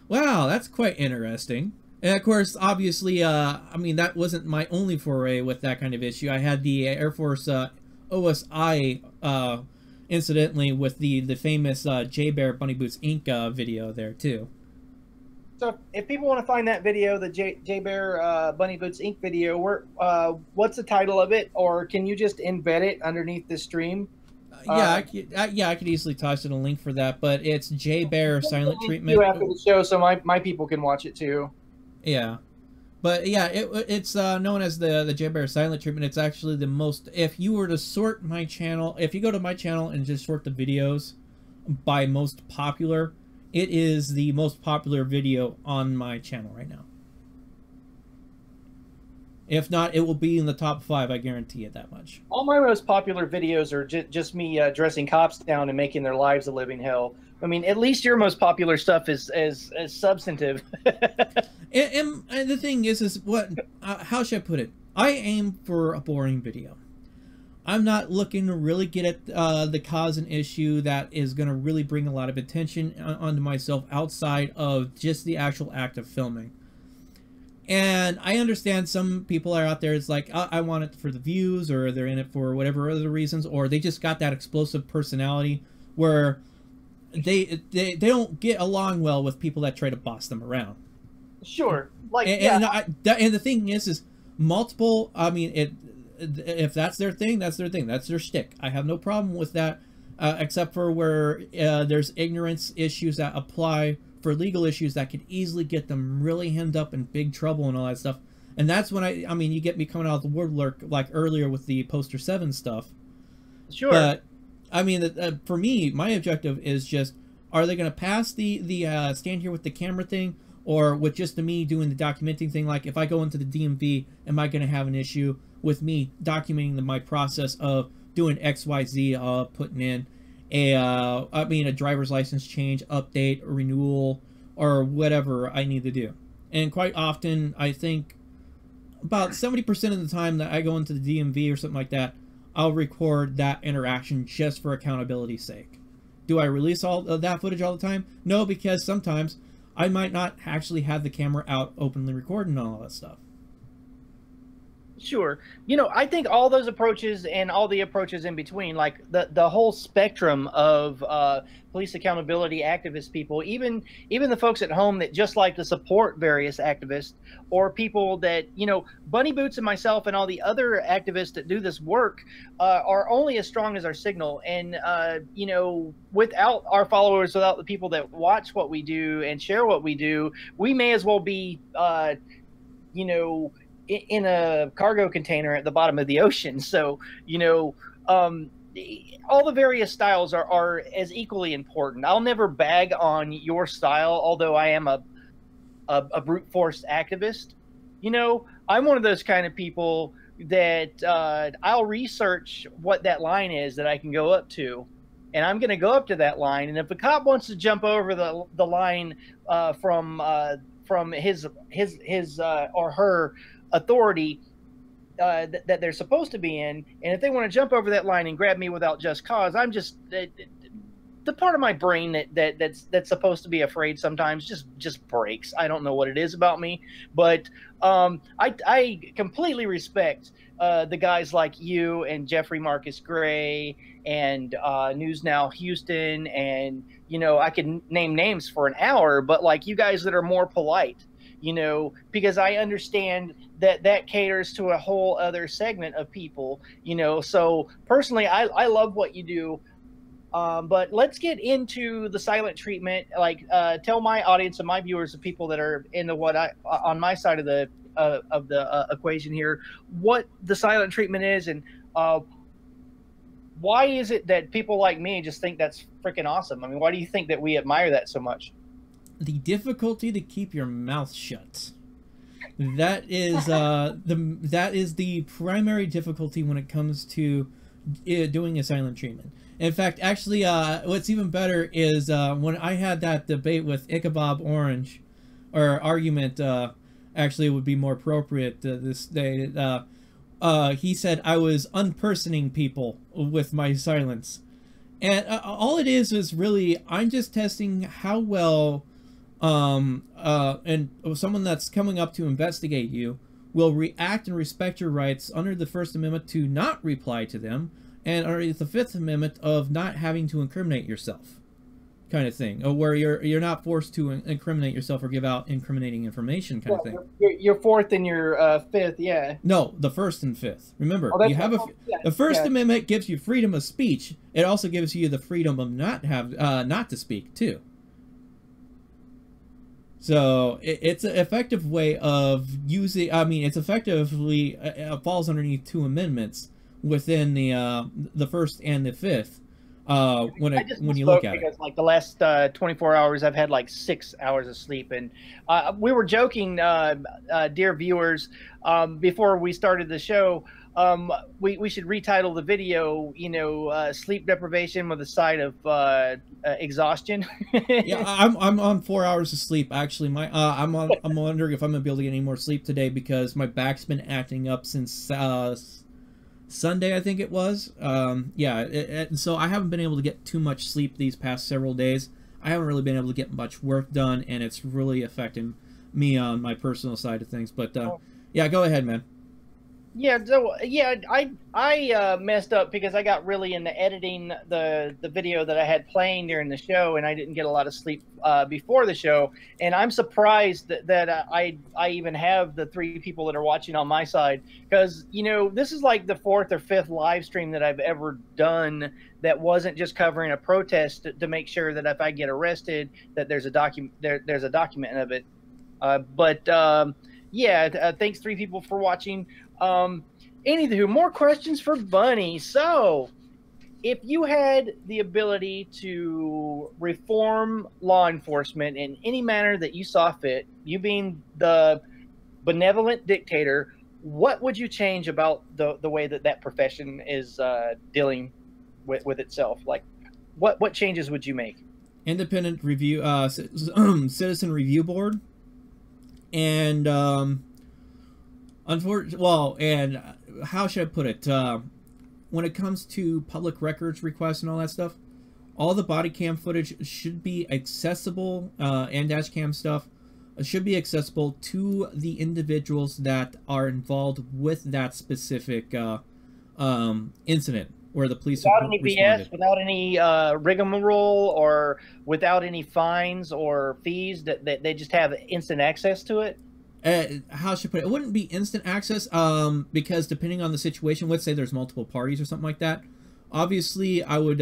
Speaker 2: wow, that's quite interesting. And of course, obviously, I mean, that wasn't my only foray with that kind of issue. I had the Air Force OSI, incidentally, with the famous J Bear Bunny Boots Inc. Video there too.
Speaker 3: So if people want to find that video, the J Bear Bunny Boots Inc. video, what's the title of it, or can you just embed it underneath the stream?
Speaker 2: Yeah, I could easily toss in a link for that, but it's J Bear Silent Treatment.
Speaker 3: After the show, so my people can watch it too.
Speaker 2: Yeah, but yeah, it's known as the J Bear Silent Treatment. It's actually the most. If you were to sort my channel, if you go to my channel and just sort the videos by most popular, it is the most popular video on my channel right now. If not, it will be in the top 5. I guarantee it that much.
Speaker 3: All my most popular videos are just me dressing cops down and making their lives a living hell. I mean, at least your most popular stuff is substantive.
Speaker 2: and the thing is what? How should I put it? I aim for a boring video. I'm not looking to really get at the cause and issue that is going to really bring a lot of attention onto myself outside of just the actual act of filming. And I understand some people are out there, it's like, I want it for the views, or they're in it for whatever other reasons, or they just got that explosive personality where they don't get along well with people that try to boss them around.
Speaker 3: Sure. Like,
Speaker 2: and the thing is multiple, I mean, if that's their thing, that's their thing. That's their shtick. I have no problem with that, except for where there's ignorance issues that apply for legal issues that could easily get them really hemmed up in big trouble and all that stuff. And that's when I mean, you get me coming out of the woodwork like earlier with the Poster 7 stuff.
Speaker 3: Sure.
Speaker 2: But, I mean, for me, my objective is just, are they going to pass the stand here with the camera thing, or with just me doing the documenting thing? Like, if I go into the DMV, am I going to have an issue with me documenting my process of doing XYZ, putting in a driver's license change, update, or renewal, or whatever I need to do. And quite often, I think about 70% of the time that I go into the DMV or something like that, I'll record that interaction just for accountability's sake. Do I release all of that footage all the time? No, because sometimes I might not actually have the camera out openly recording all that stuff.
Speaker 3: Sure. You know, I think all those approaches and all the approaches in between, like the whole spectrum of police accountability activist people, even the folks at home that just like to support various activists, or people that, you know, Bunny Boots and myself and all the other activists that do this work are only as strong as our signal. And, you know, without our followers, without the people that watch what we do and share what we do, we may as well be, you know, in a cargo container at the bottom of the ocean. So, you know, all the various styles are as equally important. I'll never bag on your style, although I am a brute force activist. You know, I'm one of those kind of people that I'll research what that line is that I can go up to, and I'm going to go up to that line. And if a cop wants to jump over the line from his or her authority that they're supposed to be in, and if they want to jump over that line and grab me without just cause, I'm just the part of my brain that's supposed to be afraid sometimes just breaks. I don't know what it is about me, but I completely respect the guys like you and Jeffrey Marcus Gray and News Now Houston, and, you know, I can name names for an hour, but like you guys that are more polite, you know, because I understand that caters to a whole other segment of people, you know. So personally, I love what you do. But let's get into the silent treatment. Like, tell my audience and my viewers, the people that are in the on my side of the equation here, what the silent treatment is, and why is it that people like me just think that's freaking awesome? I mean, why do you think that we admire that so much?
Speaker 2: The difficulty to keep your mouth shut. That is that is the primary difficulty when it comes to doing a silent treatment. In fact, actually, what's even better is when I had that debate with Ichabod Orange, or argument, actually it would be more appropriate this day. He said I was unpersoning people with my silence. And all it is really, I'm just testing how well and someone that's coming up to investigate you will react and respect your rights under the First Amendment to not reply to them, and under the Fifth Amendment of not having to incriminate yourself, kind of thing, or where you're not forced to incriminate yourself or give out incriminating information, kind of thing.
Speaker 3: Your Fourth and your Fifth, yeah.
Speaker 2: No, the First and Fifth. Remember, you have the First Amendment gives you freedom of speech. It also gives you the freedom of not to speak too. So it's an effective way of using. I mean, it's effectively falls underneath two amendments within the First and the Fifth. When you look at it,
Speaker 3: like the last 24 hours, I've had like 6 hours of sleep, and we were joking, dear viewers, before we started the show. We should retitle the video, sleep deprivation with a side of exhaustion.
Speaker 2: Yeah, I'm on 4 hours of sleep actually. I'm wondering if I'm gonna be able to get any more sleep today because my back's been acting up since Sunday, I think it was. So I haven't been able to get too much sleep these past several days. I haven't really been able to get much work done, and it's really affecting me on my personal side of things. But yeah, go ahead, man.
Speaker 3: Yeah, so I messed up because I got really into editing the video that I had playing during the show, and I didn't get a lot of sleep before the show. And I'm surprised that I even have the 3 people that are watching on my side, because this is like the 4th or 5th live stream that I've ever done that wasn't just covering a protest to make sure that if I get arrested that there's a document of it. Thanks 3 people for watching. Anywho, more questions for Bunny. So, if you had the ability to reform law enforcement in any manner that you saw fit, you being the benevolent dictator, what would you change about the way that profession is dealing with itself? Like, what changes would you make?
Speaker 2: Independent review, citizen review board, and and how should I put it? When it comes to public records requests and all that stuff, all the body cam footage should be accessible, and dash cam stuff should be accessible to the individuals that are involved with that specific incident where the police
Speaker 3: without any BS, without any rigmarole, or without any fines or fees, that they just have instant access to it.
Speaker 2: How should I put it? It wouldn't be instant access, because depending on the situation, let's say there's multiple parties or something like that. Obviously, I would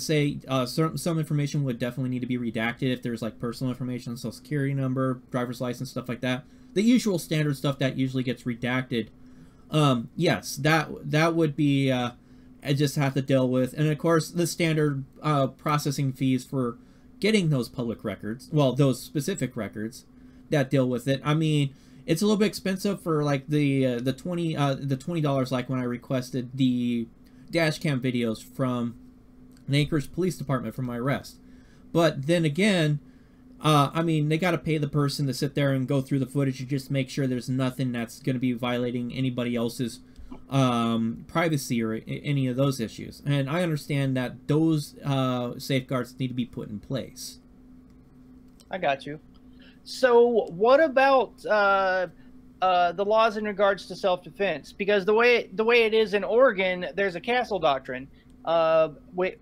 Speaker 2: say some information would definitely need to be redacted if there's like personal information, social security number, driver's license, stuff like that. The usual standard stuff that usually gets redacted. Yes, that would be I just have to deal with, and of course the standard processing fees for getting those public records, well, those specific records that deal with it. I mean, it's a little bit expensive for like the $20, like when I requested the dash cam videos from the Anchorage Police Department for my arrest. But then again, I mean, they got to pay the person to sit there and go through the footage and just make sure there's nothing that's going to be violating anybody else's privacy or any of those issues. And I understand that those safeguards need to be put in place.
Speaker 3: I got you. So what about the laws in regards to self-defense? Because the way it is in Oregon, there's a castle doctrine. When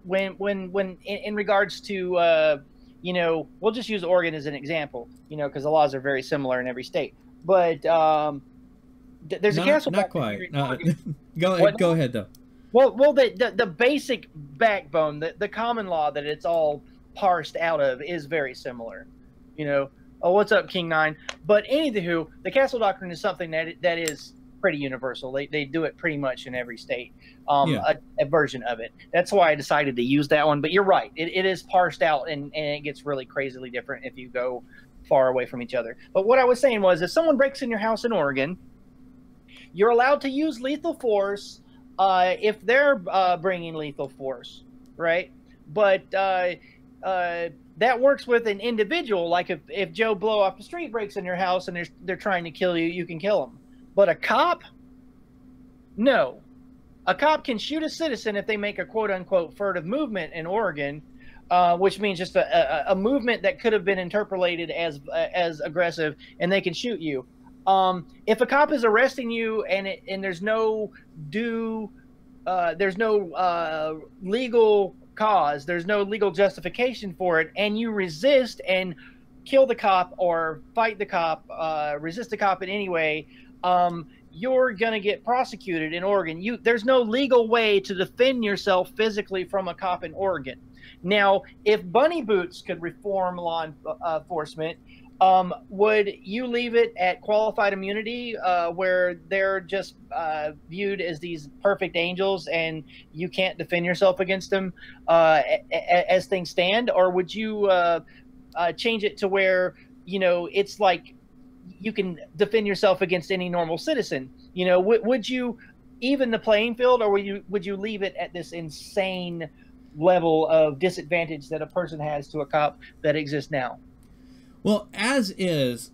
Speaker 3: in regards to we'll just use Oregon as an example, because the laws are very similar in every state. But there's a castle.
Speaker 2: Not quite. Go ahead though.
Speaker 3: Well, the basic backbone, the common law that it's all parsed out of is very similar. You know, oh, what's up, King 9? But anywho, the Castle Doctrine is something that is pretty universal. They do it pretty much in every state, a version of it. That's why I decided to use that one. But you're right, it is parsed out, and it gets really crazily different if you go far away from each other. But what I was saying was, if someone breaks in your house in Oregon, you're allowed to use lethal force if they're bringing lethal force, right? But that works with an individual. Like if Joe Blow off the street breaks in your house and they're trying to kill you, you can kill them. But a cop, no. A cop can shoot a citizen if they make a quote-unquote furtive movement in Oregon, which means just a movement that could have been interpolated as aggressive, and they can shoot you. If a cop is arresting you and there's no legal cause, there's no legal justification for it, and you resist and kill the cop or fight the cop, resist the cop in any way, you're gonna get prosecuted in Oregon. There's no legal way to defend yourself physically from a cop in Oregon. Now, if Bunny Boots could reform law enforcement, would you leave it at qualified immunity, where they're just viewed as these perfect angels and you can't defend yourself against them as things stand? Or would you change it to where, you know, it's like you can defend yourself against any normal citizen? You know, would you even the playing field, or would you leave it at this insane level of disadvantage that a person has to a cop that exists now?
Speaker 2: Well, as is,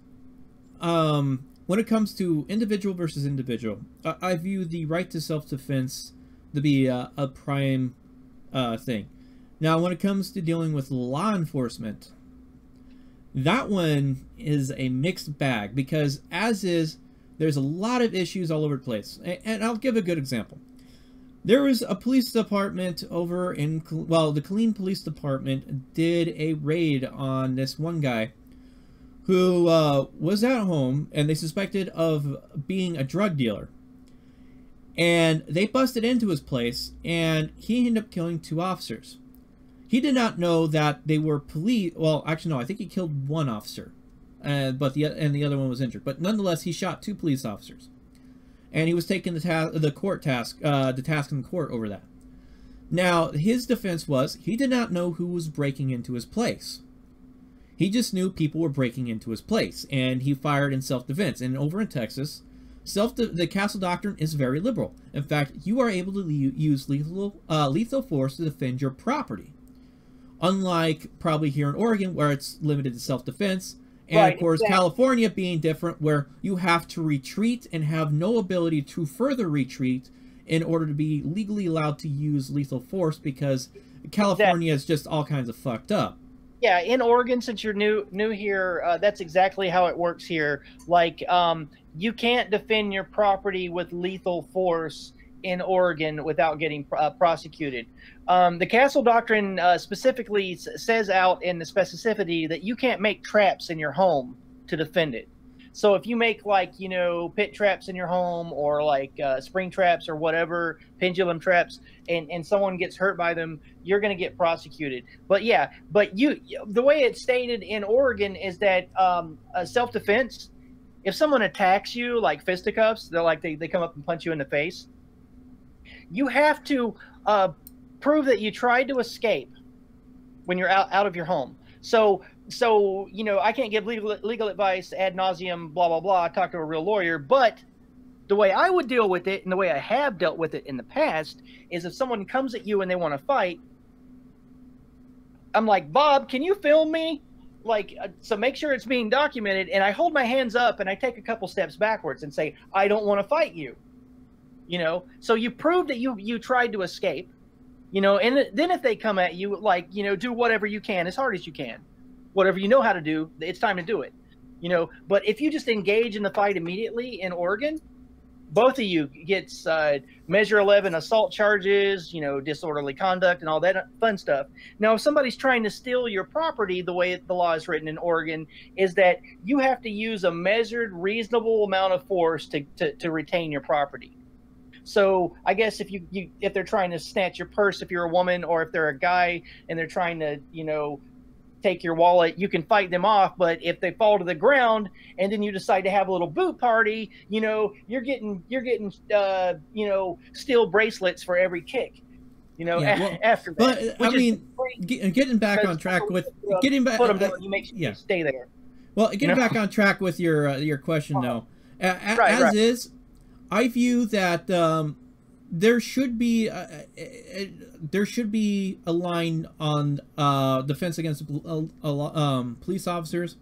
Speaker 2: when it comes to individual versus individual, I view the right to self-defense to be a prime thing. Now, when it comes to dealing with law enforcement, that one is a mixed bag, because as is, there's a lot of issues all over the place. And I'll give a good example. There was a police department over in, well, the Killeen Police Department did a raid on this one guy who was at home, and they suspected of being a drug dealer. And they busted into his place, and he ended up killing 2 officers. He did not know that they were police. Well, actually, no, I think he killed 1 officer, but the other one was injured. But nonetheless, he shot 2 police officers, and he was taking the task in the court over that. Now, his defense was he did not know who was breaking into his place. He just knew people were breaking into his place, and he fired in self-defense. And over in Texas, the Castle Doctrine is very liberal. In fact, you are able to use lethal force to defend your property. Unlike probably here in Oregon, where it's limited to self-defense. And right, of course, exactly. California being different, where you have to retreat and have no ability to further retreat in order to be legally allowed to use lethal force, because California is just all kinds of fucked up.
Speaker 3: Yeah, in Oregon, since you're new here, that's exactly how it works here. Like, you can't defend your property with lethal force in Oregon without getting prosecuted. The Castle Doctrine specifically says out in the specificity that you can't make traps in your home to defend it. So if you make, like, you know, pit traps in your home, or like spring traps or whatever, pendulum traps, and someone gets hurt by them, you're going to get prosecuted. But yeah, but the way it's stated in Oregon is that self-defense, if someone attacks you, like fisticuffs, they come up and punch you in the face, you have to prove that you tried to escape when you're out of your home. So, you know, I can't give legal advice ad nauseum, blah, blah, blah, talk to a real lawyer, but the way I would deal with it, and the way I have dealt with it in the past, is if someone comes at you and they want to fight, I'm like, Bob, can you film me? Like, so make sure it's being documented, and I hold my hands up and I take a couple steps backwards and say, I don't want to fight you. You know, so you prove that you tried to escape, you know, and then if they come at you, like, you know, do whatever you can as hard as you can. Whatever you know how to do, it's time to do it, you know. But if you just engage in the fight immediately in Oregon, both of you gets Measure 11 assault charges, you know, disorderly conduct and all that fun stuff. Now, if somebody's trying to steal your property, the way the law is written in Oregon is that you have to use a measured, reasonable amount of force to retain your property. So I guess if they're trying to snatch your purse, if you're a woman, or if they're a guy and they're trying to, take your wallet, you can fight them off. But if they fall to the ground and then you decide to have a little boot party, you're getting steel bracelets for every kick. After that.
Speaker 2: But I mean, getting back on track with
Speaker 3: you make sure you stay there.
Speaker 2: Well, getting back on track with your question though, as is, I view that there should be a line on defense against police officers,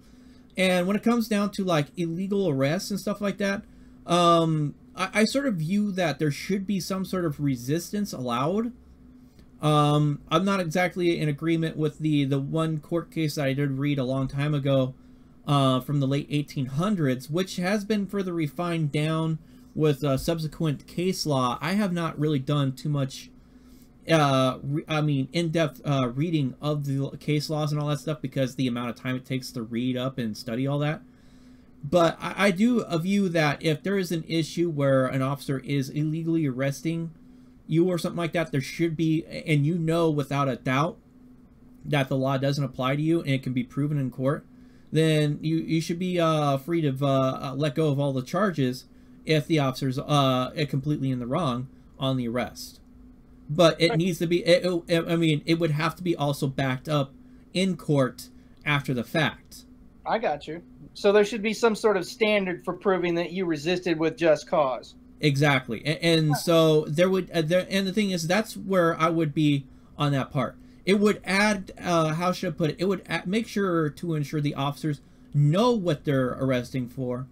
Speaker 2: and when it comes down to like illegal arrests and stuff like that, I sort of view that there should be some sort of resistance allowed. I'm not exactly in agreement with the one court case that I did read a long time ago from the late 1800s, which has been further refined down with subsequent case law. I have not really done too much in-depth reading of the case laws and all that stuff, because the amount of time it takes to read up and study all that. But I do view that if there is an issue where an officer is illegally arresting you or something like that, there should be, and without a doubt that the law doesn't apply to you and it can be proven in court, then you should be free to let go of all the charges if the officer's completely in the wrong on the arrest. But it needs to be, it would have to be also backed up in court after the fact.
Speaker 3: I got you. So there should be some sort of standard for proving that you resisted with just cause.
Speaker 2: Exactly. And so there would, and the thing is, that's where I would be on that part. It would add, how should I put it? It would make sure to ensure the officers know what they're arresting for,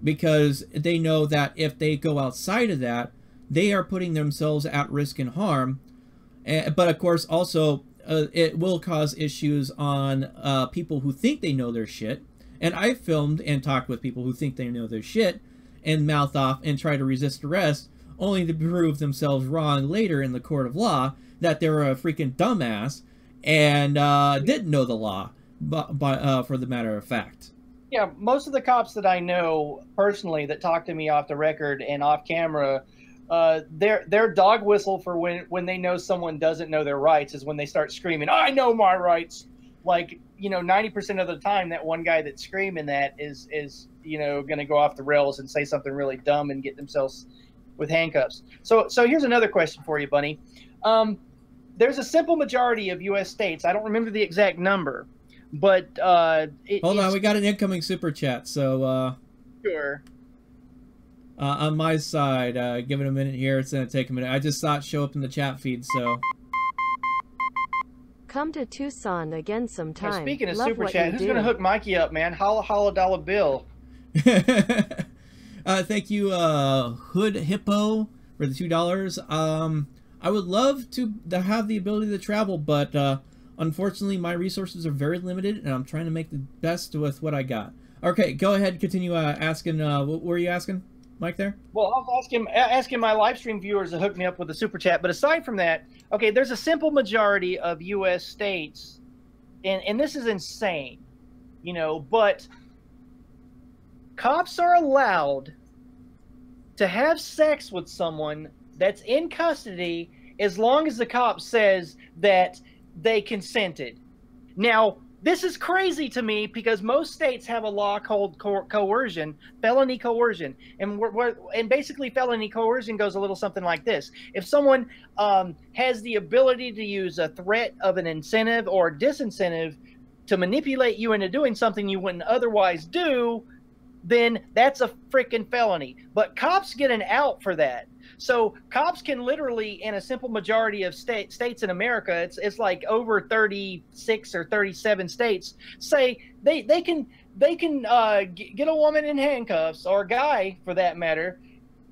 Speaker 2: because they know that if they go outside of that, they are putting themselves at risk and harm. But of course, also, it will cause issues on people who think they know their shit. And I've filmed and talked with people who think they know their shit and mouth off and try to resist arrest, only to prove themselves wrong later in the court of law that they were a freaking dumbass and didn't know the law, for the matter of fact.
Speaker 3: Yeah, most of the cops that I know personally that talk to me off the record and off camera, their dog whistle for when they know someone doesn't know their rights is when they start screaming, "I know my rights!" Like, 90% of the time, that one guy that's screaming that is going to go off the rails and say something really dumb and get themselves with handcuffs. So here's another question for you, Bunny. There's a simple majority of U.S. states. I don't remember the exact number, but
Speaker 2: hold on, we got an incoming super chat. So
Speaker 3: sure.
Speaker 2: On my side, give it a minute here. It's gonna take a minute. I just saw it show up in the chat feed. So
Speaker 15: come to Tucson again sometime.
Speaker 3: Now, speaking of
Speaker 15: Love
Speaker 3: super chat, who's gonna hook Mikey up, man? Holla holla dollar bill.
Speaker 2: Thank you, Hood Hippo, for the $2. I would love to have the ability to travel, but unfortunately my resources are very limited, and I'm trying to make the best with what I got. Okay, go ahead, continue asking. What were you asking, Mike, there?
Speaker 3: Well, I was asking my live stream viewers to hook me up with the super chat, but aside from that, okay, there's a simple majority of U.S. states, and this is insane, but cops are allowed to have sex with someone that's in custody as long as the cop says that they consented. Now, this is crazy to me because most states have a law called coercion, felony coercion. And basically felony coercion goes a little something like this. If someone has the ability to use a threat of an incentive or disincentive to manipulate you into doing something you wouldn't otherwise do, then that's a freaking felony. But cops get an out for that. So cops can literally, in a simple majority of states in America, it's like over 36 or 37 states, say they can get a woman in handcuffs, or a guy for that matter,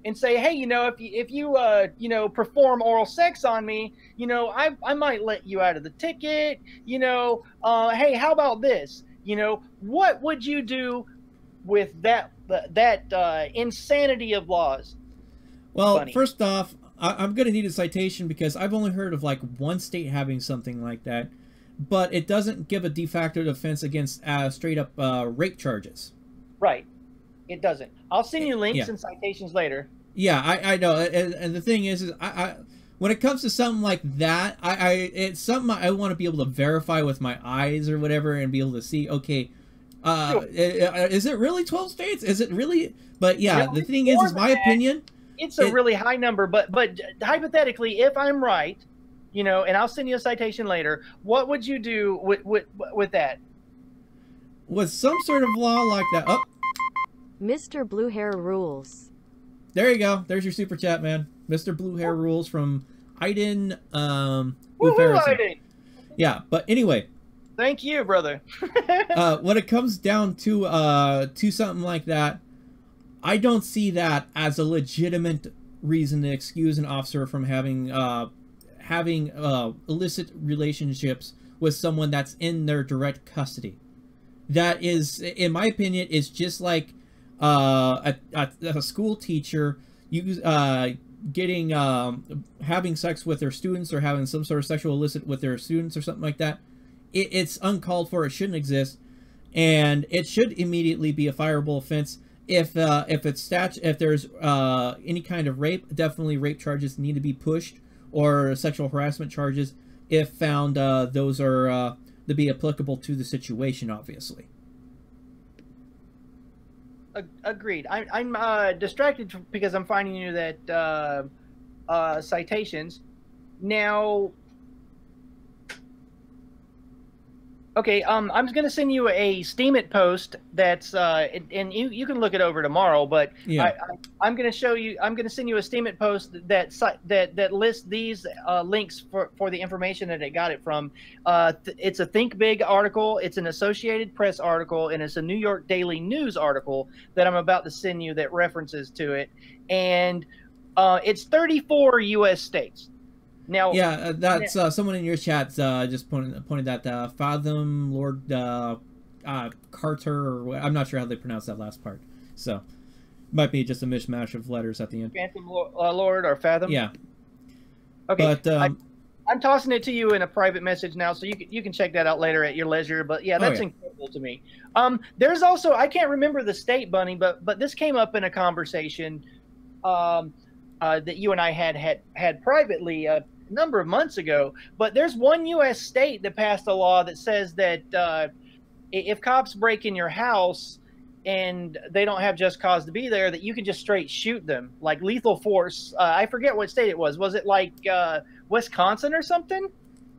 Speaker 3: and say, hey, if you perform oral sex on me, I might let you out of the ticket. Hey, how about this? What would you do with that insanity of laws?
Speaker 2: Well, first off, I'm going to need a citation because I've only heard of like one state having something like that, but it doesn't give a de facto defense against straight up rape charges.
Speaker 3: Right. It doesn't. I'll send you links and citations later.
Speaker 2: Yeah, I know, and the thing is I when it comes to something like that, it's something I want to be able to verify with my eyes or whatever, and be able to see, okay, is it really 12 states? Is it really? But yeah, the thing is my opinion.
Speaker 3: It's a really high number, but hypothetically, if I'm right, you know, and I'll send you a citation later, what would you do with that?
Speaker 2: With some sort of law like that. Oh,
Speaker 15: Mr. Blue Hair rules.
Speaker 2: There you go. There's your super chat, man. Mr. Blue Hair rules from Aiden.
Speaker 3: Aiden.
Speaker 2: Yeah, but anyway.
Speaker 3: Thank you, brother.
Speaker 2: When it comes down to something like that, I don't see that as a legitimate reason to excuse an officer from having illicit relationships with someone that's in their direct custody. That is, in my opinion, is just like a school teacher having sex with their students, or having some sort of sexual illicit with their students or something like that. It's uncalled for. It shouldn't exist, and it should immediately be a fireable offense. If there's any kind of rape, definitely rape charges need to be pushed, or sexual harassment charges if found. Those are to be applicable to the situation, obviously.
Speaker 3: Agreed. I'm distracted because I'm finding you that citations. Now, okay, I'm just going to send you a Steemit post that's, and you can look it over tomorrow, but
Speaker 2: yeah.
Speaker 3: I'm going to show you, I'm going to send you a Steemit post that lists these links for the information that it got it from. It's a Think Big article, it's an Associated Press article, and it's a New York Daily News article that I'm about to send you that references to it. And it's 34 U.S. states. Now,
Speaker 2: yeah, that's someone in your chat just pointed that Fathom Lord Carter, or I'm not sure how they pronounce that last part. So, might be just a mishmash of letters at the end.
Speaker 3: Phantom Lord or Fathom.
Speaker 2: Yeah.
Speaker 3: Okay.
Speaker 2: But
Speaker 3: I'm tossing it to you in a private message now, so you can check that out later at your leisure. But yeah, that's incredible to me. There's also, I can't remember the state, Bunny, but this came up in a conversation that you and I had privately a number of months ago. But there's one U.S. state that passed a law that says that if cops break in your house and they don't have just cause to be there, that you can just straight shoot them, like lethal force. I forget what state it was. Was it like Wisconsin or something?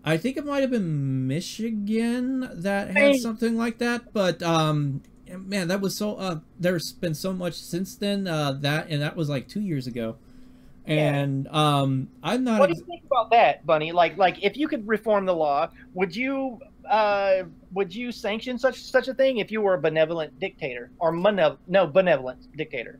Speaker 2: I think it might have been Michigan that had something like that. But man, that was so. There's been so much since then. That was like 2 years ago. And I'm not.
Speaker 3: What do you think about that, Bunny? Like if you could reform the law, would you sanction such a thing if you were a benevolent dictator or benevolent dictator?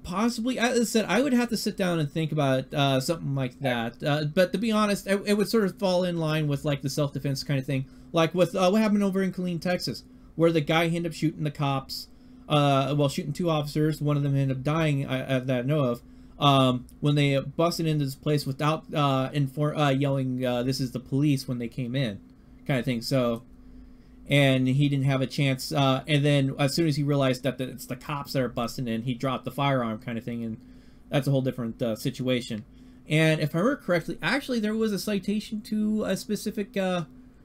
Speaker 2: Possibly. As I said, I would have to sit down and think about something like that. But to be honest, it would sort of fall in line with like the self-defense kind of thing, like with what happened over in Killeen, Texas, where the guy ended up shooting the cops. Shooting two officers. One of them ended up dying. That I know of. When they busted into this place without yelling, "This is the police," when they came in, kind of thing. So, and he didn't have a chance. And then as soon as he realized that it's the cops that are busting in, he dropped the firearm, kind of thing. And that's a whole different situation. And if I remember correctly, actually there was a citation to a specific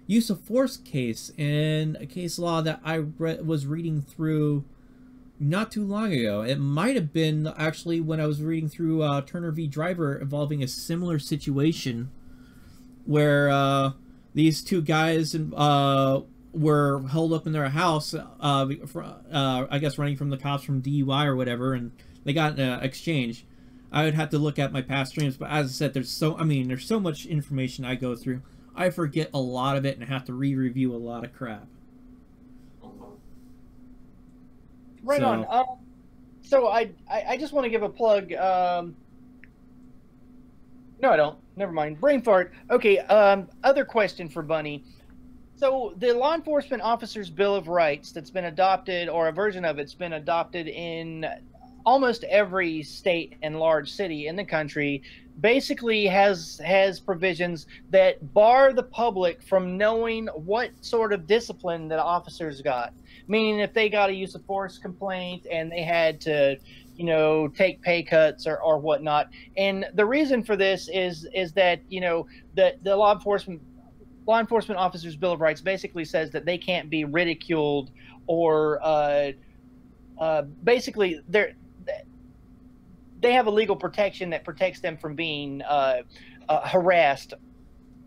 Speaker 2: use of force case in a case law that I was reading through not too long ago. It might have been actually when I was reading through Turner v. Driver, involving a similar situation where these two guys were held up in their house, I guess running from the cops from DUI or whatever, and they got in an exchange. I would have to look at my past streams, but as I said, there's so much information I go through. I forget a lot of it and have to re-review a lot of crap.
Speaker 3: Right on. So I just want to give a plug. No, I don't. Never mind. Brain fart. Okay. Other question for Bunny. So the Law Enforcement Officers Bill of Rights that's been adopted, or a version of it's been adopted in almost every state and large city in the country, basically has provisions that bar the public from knowing what sort of discipline that officers got. Meaning if they got a use of force complaint and they had to, you know, take pay cuts or whatnot. And the reason for this is that, you know, the law enforcement officers' Bill of Rights basically says that they can't be ridiculed or basically they have a legal protection that protects them from being harassed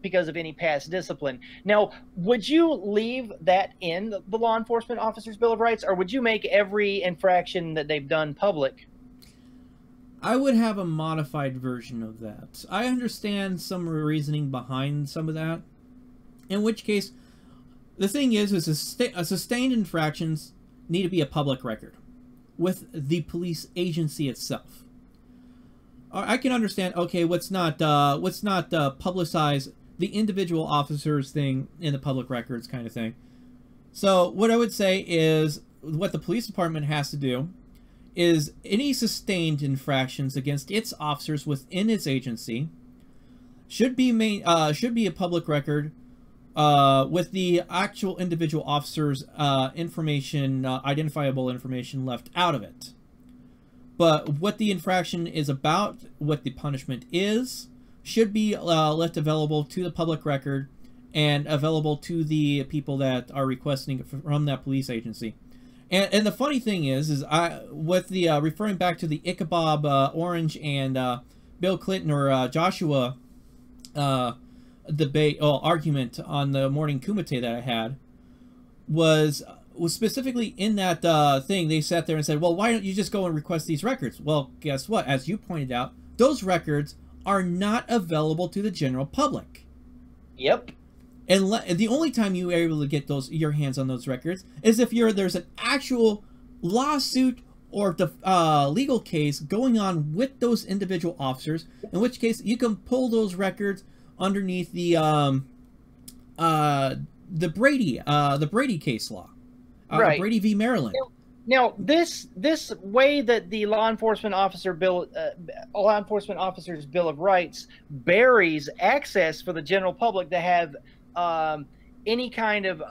Speaker 3: because of any past discipline. Now, would you leave that in the law enforcement officers' Bill of Rights, or would you make every infraction that they've done public?
Speaker 2: I would have a modified version of that. I understand some reasoning behind some of that. In which case, the thing is sustained infractions need to be a public record with the police agency itself. I can understand, okay, let's not publicize the individual officers thing in the public records kind of thing. So what I would say is what the police department has to do is any sustained infractions against its officers within its agency should be a public record with the actual individual officers' information, identifiable information left out of it. But what the infraction is about, what the punishment is, should be left available to the public record and available to the people that are requesting it from that police agency. And the funny thing is with the referring back to the Ichabod Orange and Bill Clinton or Joshua debate or argument on the morning Kumite that I had was specifically in that thing. They sat there and said, well, why don't you just go and request these records? Well, guess what? As you pointed out, those records are not available to the general public.
Speaker 3: Yep.
Speaker 2: And the only time you are able to get your hands on those records is if there's an actual lawsuit or legal case going on with those individual officers, in which case you can pull those records underneath the Brady case law,
Speaker 3: right.
Speaker 2: Brady v. Maryland.
Speaker 3: Now, this way that the law enforcement officers' Bill of Rights buries access for the general public to have any kind of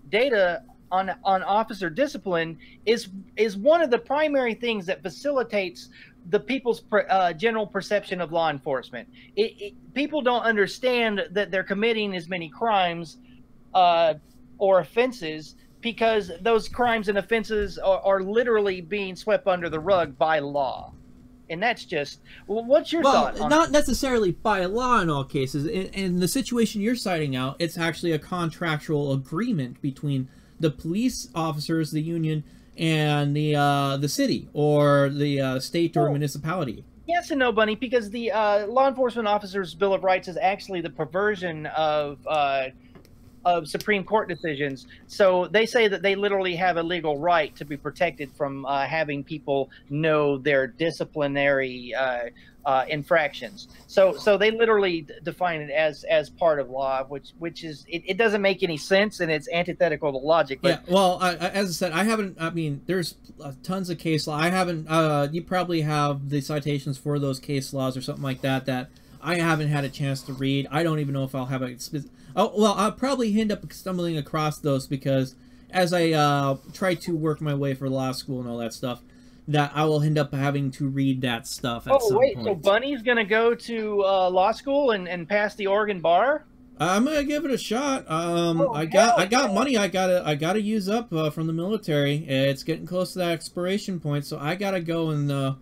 Speaker 3: data on officer discipline is one of the primary things that facilitates the people's general perception of law enforcement. People don't understand that they're committing as many crimes or offenses because those crimes and offenses are literally being swept under the rug by law. And that's just, what's your thought on
Speaker 2: not necessarily by law in all cases. In the situation you're citing out, it's actually a contractual agreement between the police officers, the union, and the city or the state or municipality.
Speaker 3: Yes and no, Bunny, because the law enforcement officers' Bill of Rights is actually the perversion of Supreme Court decisions. So they say that they literally have a legal right to be protected from having people know their disciplinary infractions. So they literally define it as part of law, which is it doesn't make any sense and it's antithetical to logic. But
Speaker 2: yeah, well, as I said, I haven't. I mean, there's tons of case law. I haven't. You probably have the citations for those case laws or something like that I haven't had a chance to read. I don't even know if I'll have a. Oh, well, I'll probably end up stumbling across those because as I try to work my way for law school and all that stuff, that I will end up having to read that stuff at some point.
Speaker 3: So Bunny's going to go to law school and pass the Oregon bar?
Speaker 2: I'm going to give it a shot. I got money I gotta use up from the military. It's getting close to that expiration point, so I got to go and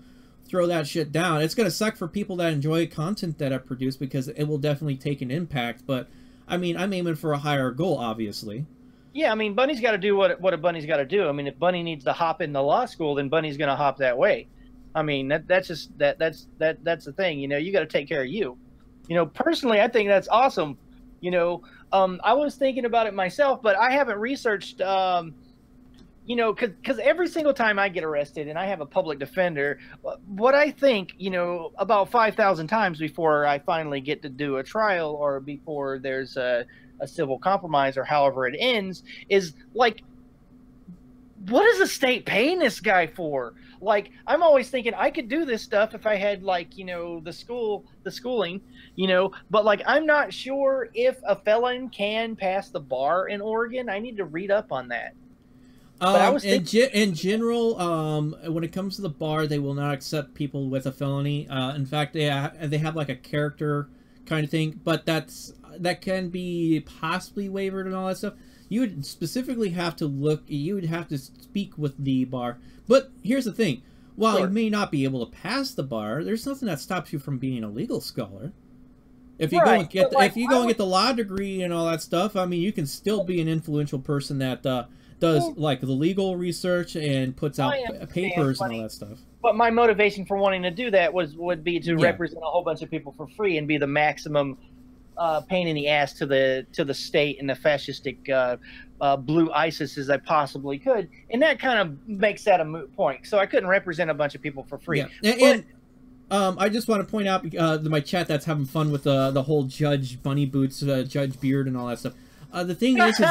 Speaker 2: throw that shit down. It's going to suck for people that enjoy content that I produce because it will definitely take an impact, but I mean, I'm aiming for a higher goal, obviously.
Speaker 3: Yeah, I mean, Bunny's got to do what a Bunny's got to do. I mean, if Bunny needs to hop into law school, then Bunny's going to hop that way. I mean, that's the thing. You know, you got to take care of you. You know, personally, I think that's awesome. You know, I was thinking about it myself, but I haven't researched. You know, because every single time I get arrested and I have a public defender, what I think, you know, about 5,000 times before I finally get to do a trial or before there's a civil compromise or however it ends is like, what is the state paying this guy for? Like, I'm always thinking I could do this stuff if I had, like, you know, the schooling, you know, but like, I'm not sure if a felon can pass the bar in Oregon. I need to read up on that. But I was thinking,
Speaker 2: in general, when it comes to the bar, they will not accept people with a felony. In fact, they have like a character kind of thing, but that can be possibly waived and all that stuff. You would specifically have to look. You would have to speak with the bar. But here's the thing: while you may not be able to pass the bar, there's nothing that stops you from being a legal scholar. If you go and get the law degree and all that stuff, I mean, you can still be an influential person that does like the legal research and puts out papers and all that stuff.
Speaker 3: But my motivation for wanting to do that would be to represent a whole bunch of people for free and be the maximum pain in the ass to the state and the fascistic blue ISIS as I possibly could, and that kind of makes that a moot point. So I couldn't represent a bunch of people for free.
Speaker 2: Yeah. I just want to point out my chat that's having fun with the whole Judge Bunny Boots, Judge Beard, and all that stuff. The thing is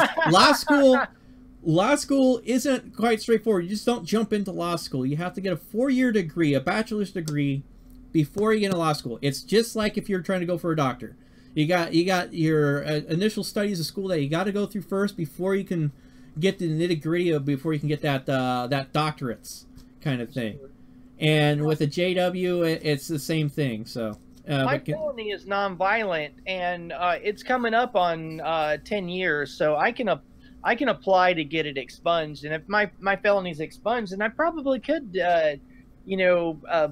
Speaker 2: law school isn't quite straightforward. You just don't jump into law school. You have to get a 4-year degree, a bachelor's degree, before you get into law school. It's just like if you're trying to go for a doctor. You got your initial studies of school that you got to go through first before you can get the nitty-gritty of before you can get that doctorates kind of thing. And with a JW, it's the same thing. So
Speaker 3: my felony is nonviolent, and it's coming up on 10 years, so I can apply to get it expunged. And if my felony's expunged, then I probably could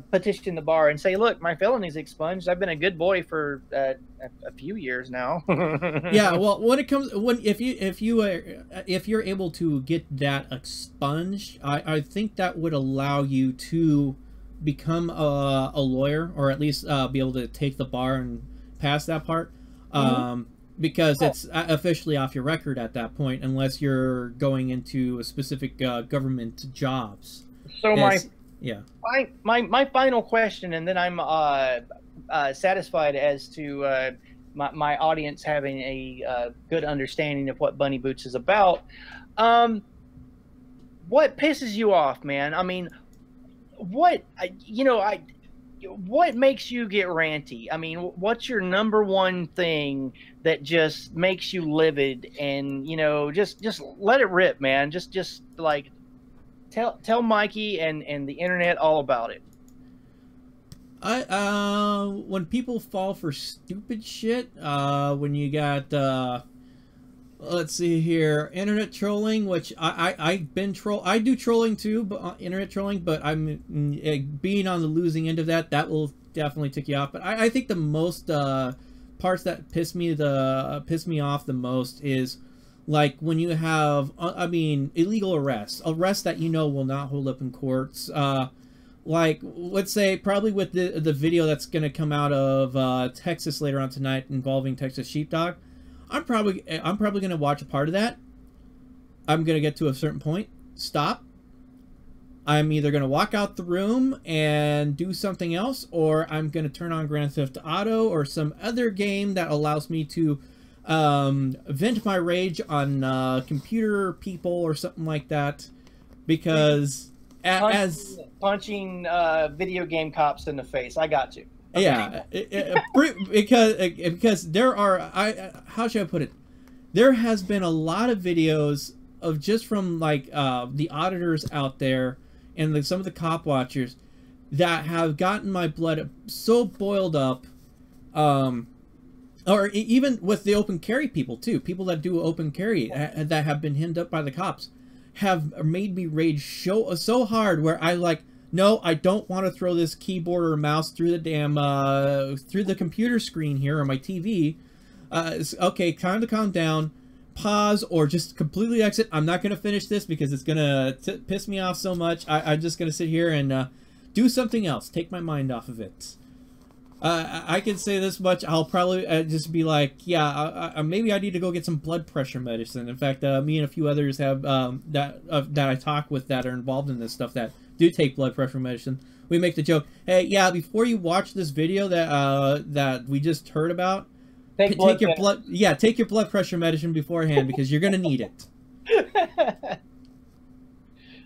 Speaker 3: petition the bar and say, look, my felony's expunged. I've been a good boy for a few years now.
Speaker 2: Yeah, well, if you're able to get that expunged, I think that would allow you to become a lawyer, or at least be able to take the bar and pass that part. Because it's officially off your record at that point, unless you're going into a specific government jobs.
Speaker 3: So my final question, and then I'm satisfied as to my audience having a good understanding of what Bunny Boots is about. What pisses you off, man? I mean, what makes you get ranty? I mean, what's your number one thing that just makes you livid? And just let it rip, man. Just like tell Mikey and the internet all about it.
Speaker 2: When people fall for stupid shit, when you got let's see here, internet trolling, which I do trolling too, but internet trolling, but I'm being on the losing end of that will definitely tick you off. But I think the most parts that piss me off the most is like when you have illegal arrests that will not hold up in courts. Like, let's say, probably with the video that's going to come out of Texas later on tonight involving Texas Sheepdog, I'm probably going to watch a part of that. I'm going to get to a certain point, stop. I'm either going to walk out the room and do something else, or I'm going to turn on Grand Theft Auto or some other game that allows me to vent my rage on computer people or something like that, because
Speaker 3: punching video game cops in the face. I got you. Okay.
Speaker 2: Yeah, because there are, how should I put it? There has been a lot of videos of just from like the auditors out there and some of the cop watchers that have gotten my blood so boiled up, or even with the open carry people too. People that do open carry that have been hemmed up by the cops have made me rage so hard where I like, no, I don't want to throw this keyboard or mouse through the damn through the computer screen here on my TV. Okay, time to calm down, pause, or just completely exit. I'm not going to finish this because it's going to piss me off so much. I'm just going to sit here and do something else, take my mind off of it. I can say this much. I'll probably just be like, yeah, maybe I need to go get some blood pressure medicine. In fact, me and a few others have that I talk with that are involved in this stuff that do take blood pressure medicine. We make the joke, hey, yeah, before you watch this video that we just heard about, take your blood pressure medicine beforehand because you're gonna need it.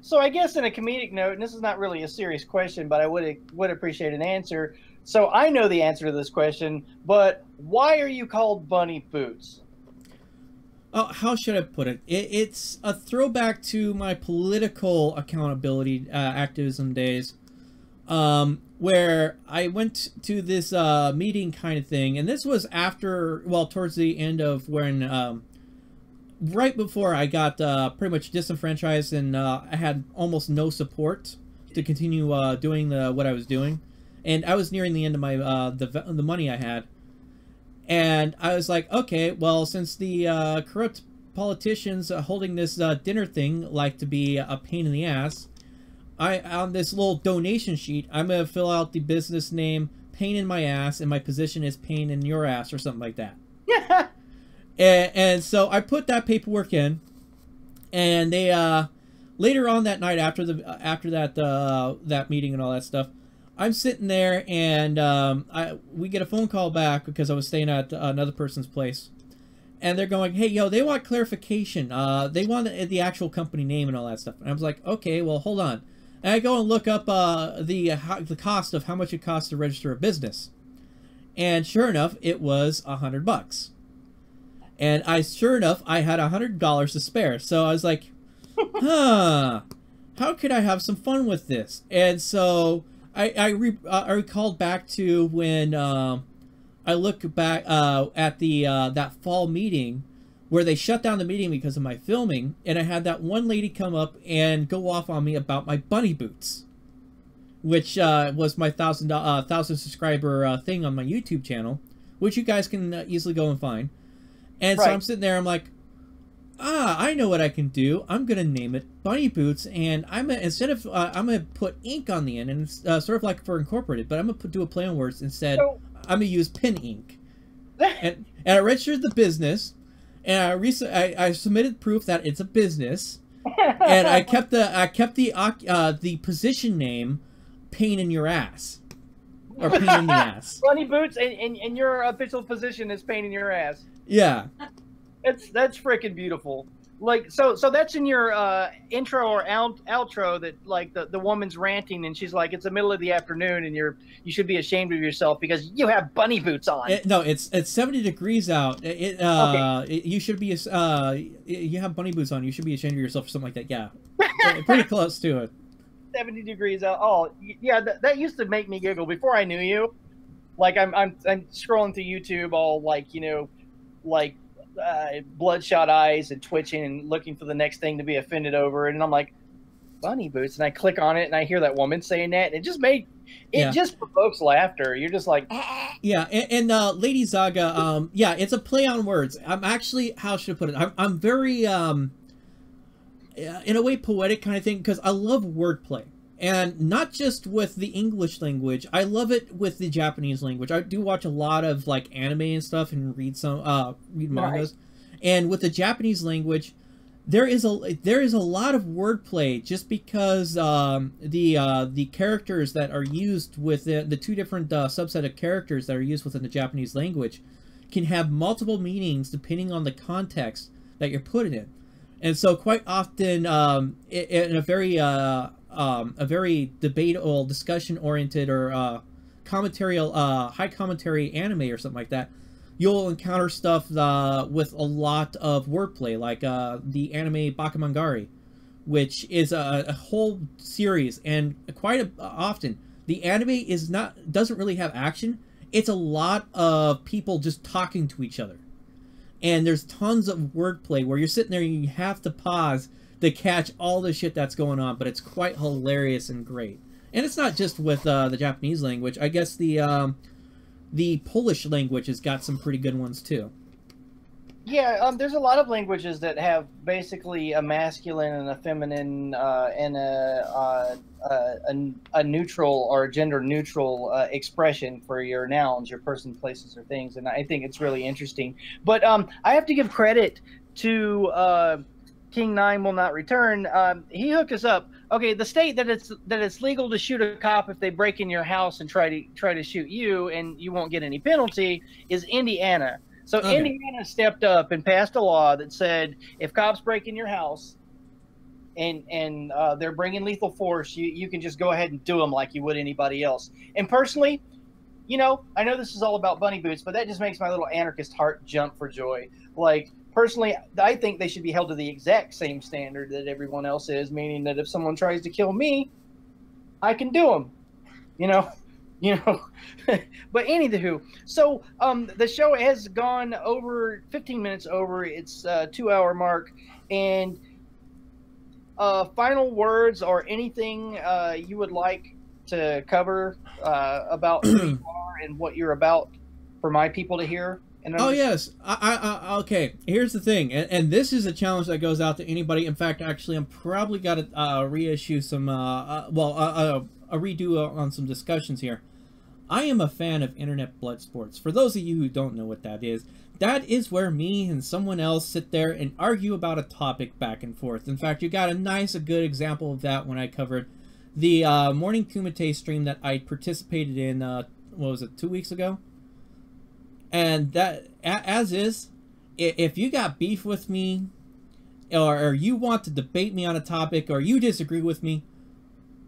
Speaker 3: So I guess in a comedic note, and this is not really a serious question, but I would appreciate an answer. So I know the answer to this question, but why are you called Bunny Boots?
Speaker 2: how should I put it? It's a throwback to my political accountability activism days, where I went to this meeting kind of thing, and this was after, well, towards the end of when, right before I got pretty much disenfranchised, and I had almost no support to continue doing what I was doing, and I was nearing the end of my the money I had. And I was like, okay, well, since the corrupt politicians holding this dinner thing like to be a pain in the ass, on this little donation sheet, I'm going to fill out the business name, pain in my ass, and my position is pain in your ass, or something like that. Yeah. And so I put that paperwork in, and they, later on that night after that meeting and all that stuff, I'm sitting there, and we get a phone call back because I was staying at another person's place. And they're going, hey, yo, they want clarification. They want the actual company name and all that stuff. And I was like, okay, well, hold on. And I go and look up the cost of how much it costs to register a business. And sure enough, it was $100. And sure enough, I had $100 to spare. So I was like, huh, how could I have some fun with this? And so I recalled back to when I look back at that fall meeting where they shut down the meeting because of my filming, and I had that one lady come up and go off on me about my bunny boots, which was my 1,000 subscriber thing on my YouTube channel, which you guys can easily go and find. And so I'm sitting there, I'm like, I know what I can do. I'm gonna name it Bunny Boots, and I'm gonna put ink on the end, and it's sort of like for incorporated, but I'm gonna do a play on words instead. I'm gonna use pen ink, and I registered the business, and I submitted proof that it's a business, and I kept the position name, pain in your ass, or pain in the ass.
Speaker 3: Bunny Boots, and your official position is pain in your ass.
Speaker 2: Yeah.
Speaker 3: That's freaking beautiful. Like, so that's in your intro or outro, that like the woman's ranting and she's like, it's the middle of the afternoon and you should be ashamed of yourself because you have bunny boots on.
Speaker 2: No, it's 70 degrees out. You should be you have bunny boots on. You should be ashamed of yourself or something like that. Yeah, pretty close to it.
Speaker 3: 70 degrees out. Oh yeah, that used to make me giggle before I knew you. Like I'm scrolling through YouTube, all like, you know, like bloodshot eyes and twitching and looking for the next thing to be offended over, and I'm like, bunny boots, and I click on it and I hear that woman saying that, and it just provokes laughter. You're just like,
Speaker 2: yeah. And Lady Zaga, yeah, it's a play on words. I'm actually, how should I put it, I'm very in a way poetic kind of thing, because I love wordplay. And not just with the English language, I love it with the Japanese language. I do watch a lot of like anime and stuff and read mangas. And with the Japanese language, there is a lot of wordplay, just because the characters that are used with the two different subset of characters that are used within the Japanese language can have multiple meanings depending on the context that you're put in. And so quite often in a very debatable, discussion-oriented, or high commentary anime or something like that, you'll encounter stuff with a lot of wordplay, like the anime Bakemonogatari, which is a whole series, and quite often the anime doesn't really have action. It's a lot of people just talking to each other, and there's tons of wordplay where you're sitting there and you have to pause to catch all the shit that's going on, but it's quite hilarious and great. And it's not just with the Japanese language. I guess the Polish language has got some pretty good ones too.
Speaker 3: Yeah, there's a lot of languages that have basically a masculine and a feminine and a neutral or gender neutral expression for your nouns, your person, places, or things, and I think it's really interesting. But I have to give credit to King 9 Will Not Return. He hooked us up. Okay, the state that it's legal to shoot a cop if they break in your house and try to shoot you, and you won't get any penalty, is Indiana. So okay. Indiana stepped up and passed a law that said if cops break in your house and they're bringing lethal force, you can just go ahead and do them like you would anybody else. And personally, you know, I know this is all about bunny boots, but that just makes my little anarchist heart jump for joy. Like, personally, I think they should be held to the exact same standard that everyone else is, meaning that if someone tries to kill me, I can do them. You know. But anywho, so the show has gone over 15 minutes over its 2-hour mark, and final words or anything you would like to cover about who you are and what you're about for my people to hear.
Speaker 2: Oh yes, okay. Here's the thing, and this is a challenge that goes out to anybody. In fact, actually, I'm probably got to reissue some, a redo on some discussions here. I am a fan of Internet Blood Sports. For those of you who don't know what that is where me and someone else sit there and argue about a topic back and forth. In fact, you got a good example of that when I covered the Morning Kumite stream that I participated in, what was it, 2 weeks ago? And that, as is, if you got beef with me, or you want to debate me on a topic, or you disagree with me,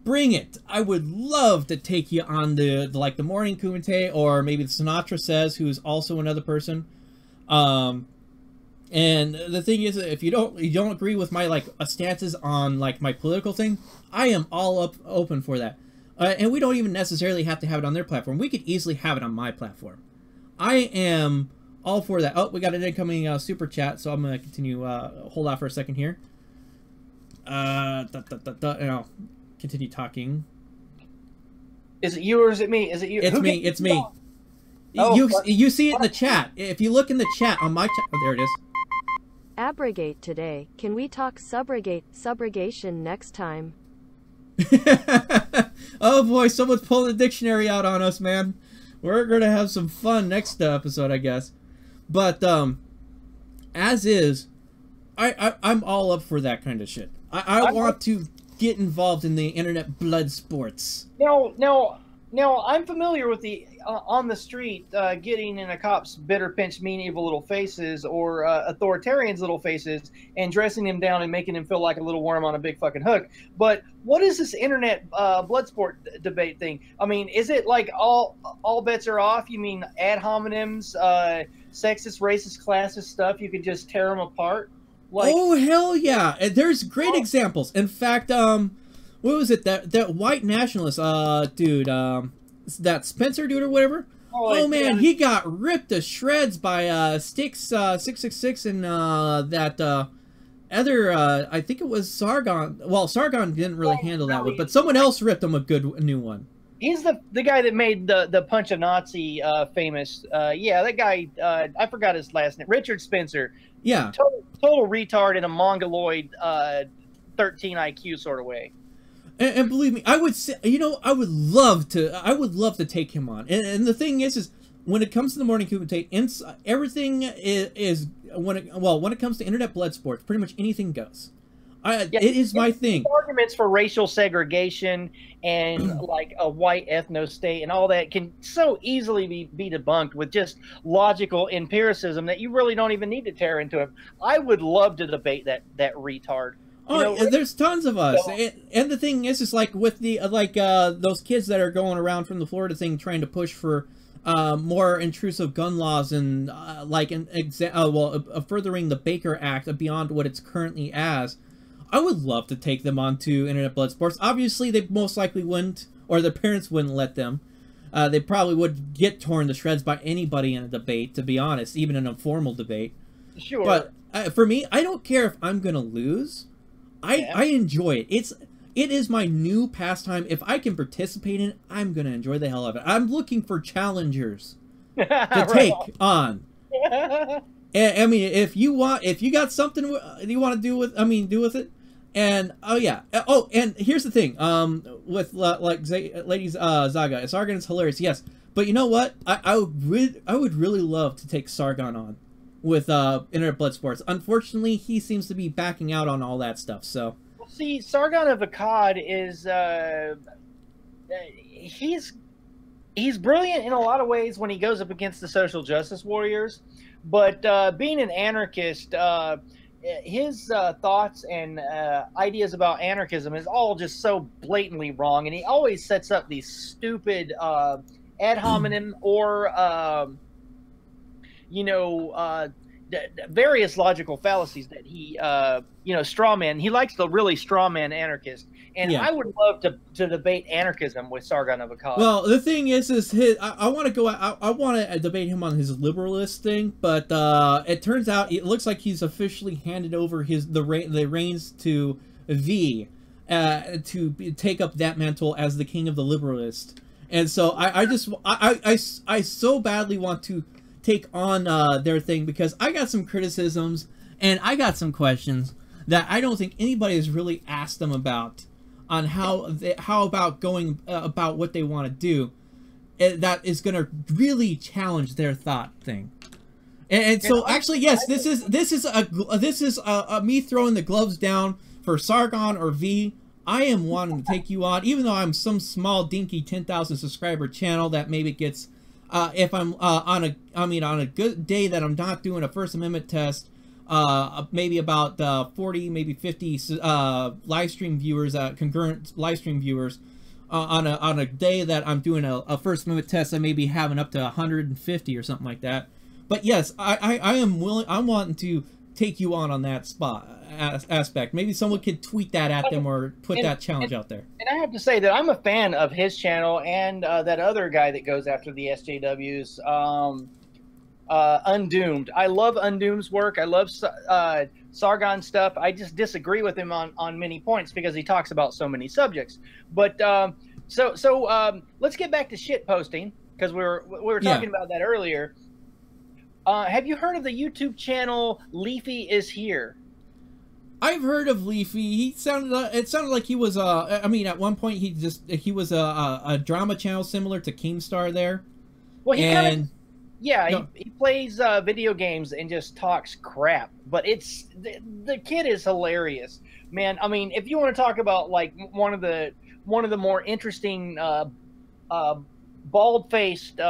Speaker 2: bring it. I would love to take you on the Morning Kumite, or maybe the Sinatra Says, who is also another person. And the thing is, if you don't agree with my stances on my political thing, I am all open for that. And we don't even necessarily have to have it on their platform. We could easily have it on my platform. I am all for that. Oh, we got an incoming super chat, so I'm going to continue, hold off for a second here. And I'll continue talking.
Speaker 3: Is it you or is it me? Is it you?
Speaker 2: It's me.
Speaker 3: Oh,
Speaker 2: you see it in the chat. If you look in the chat on my chat, oh, there it is.
Speaker 15: Abrogate today. Can we talk subrogation next time?
Speaker 2: Oh boy, someone's pulling the dictionary out on us, man. We're gonna have some fun next episode, I guess. But as is, I'm all up for that kind of shit. I want to get involved in the Internet Blood Sports.
Speaker 3: Now I'm familiar with the on the street getting in a cop's bitter pinched mean evil little faces or authoritarian's little faces and dressing him down and making him feel like a little worm on a big fucking hook. But what is this Internet blood sport debate thing? I mean, is it like all bets are off? You mean ad hominems, sexist, racist, classist stuff? You could just tear them apart?
Speaker 2: Oh hell yeah! There's great examples. In fact, what was it, that white nationalist dude, that Spencer dude or whatever? Oh man, he got ripped to shreds by Sticks 666 and that other I think it was Sargon. Well, Sargon didn't really handle that one, but someone else ripped him a new one.
Speaker 3: He's the guy that made the Punch a Nazi famous. Yeah, that guy. I forgot his last name. Richard Spencer.
Speaker 2: Yeah.
Speaker 3: Total retard in a mongoloid 13 IQ sort of way.
Speaker 2: And believe me, I would say, I would love to take him on. And the thing is when it comes to the Morning Kumite, everything is when it comes to Internet Blood Sports, pretty much anything goes. It is my thing.
Speaker 3: Arguments for racial segregation and like a white ethno state and all that can so easily be debunked with just logical empiricism that you really don't even need to tear into him. I would love to debate that retard.
Speaker 2: There's tons of us, and the thing is like with the those kids that are going around from the Florida thing trying to push for more intrusive gun laws and furthering the Baker Act beyond what it's currently as. I would love to take them onto Internet Blood Sports. Obviously, they most likely wouldn't, or their parents wouldn't let them. They probably would get torn to shreds by anybody in a debate, to be honest, even in a formal debate.
Speaker 3: Sure.
Speaker 2: But for me, I don't care if I'm gonna lose. I enjoy it. It is my new pastime. If I can participate in it, I'm gonna enjoy the hell of it. I'm looking for challengers to take on. I mean, if you got something you want to do with it. And and here's the thing, with ladies Zaga, Sargon is hilarious, yes, but you know what, I would really love to take Sargon on with Internet Blood Sports. Unfortunately, he seems to be backing out on all that stuff. So
Speaker 3: see, Sargon of Akkad is he's brilliant in a lot of ways when he goes up against the social justice warriors, but being an anarchist, his thoughts and ideas about anarchism is all just so blatantly wrong, and he always sets up these stupid ad hominem or various logical fallacies that he, straw man. He likes to really straw man anarchist, and
Speaker 2: Yeah.
Speaker 3: I would love to debate anarchism with Sargon of Akkad.
Speaker 2: Well, the thing is his. I want to go. I want to debate him on his liberalist thing, but it turns out it looks like he's officially handed over the reins to V, to take up that mantle as the king of the liberalist. And so I so badly want to take on their thing, because I got some criticisms and I got some questions that I don't think anybody has really asked them about, on how about going about what they want to do, that is going to really challenge their thought thing. And so actually, yes, this is me throwing the gloves down for Sargon or V. I am wanting to take you on, even though I'm some small dinky 10,000 subscriber channel that maybe gets, if I'm on a good day that I'm not doing a First Amendment test, maybe about 40, maybe 50 live stream viewers, concurrent live stream viewers, on a day that I'm doing a First Amendment test. I may be having up to 150 or something like that. But yes, I am willing. I'm wanting to take you on that aspect. Maybe someone could tweet that at them or put that challenge out there.
Speaker 3: And I have to say that I'm a fan of his channel and that other guy that goes after the SJWs, Undoomed. I love Undoomed's work. I love Sargon stuff. I just disagree with him on many points because he talks about so many subjects. But let's get back to shit posting, because we were talking about that earlier. Have you heard of the YouTube channel Leafy is Here?
Speaker 2: I've heard of Leafy. It sounded like he was I mean, at one point he was a drama channel similar to Keemstar there.
Speaker 3: Well, he plays video games and just talks crap. But the kid is hilarious, man. I mean, if you want to talk about like one of the more interesting bald-faced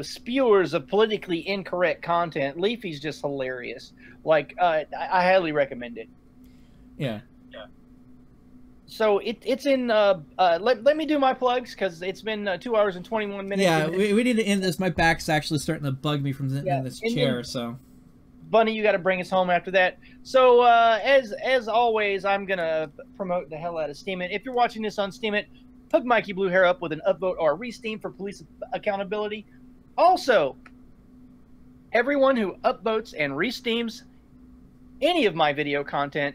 Speaker 3: spewers of politically incorrect content, Leafy's just hilarious. Like, I highly recommend it.
Speaker 2: Yeah.
Speaker 3: So it's in. Let me do my plugs, because it's been 2 hours and 21 minutes.
Speaker 2: Yeah, we need to end this. My back's actually starting to bug me from in this chair. So,
Speaker 3: Bunny, you got to bring us home after that. So as always, I'm gonna promote the hell out of Steemit. If you're watching this on Steemit, hook Mikey Blue Hair up with an upvote or a re-steam for police accountability. Also, everyone who upvotes and re-steams any of my video content,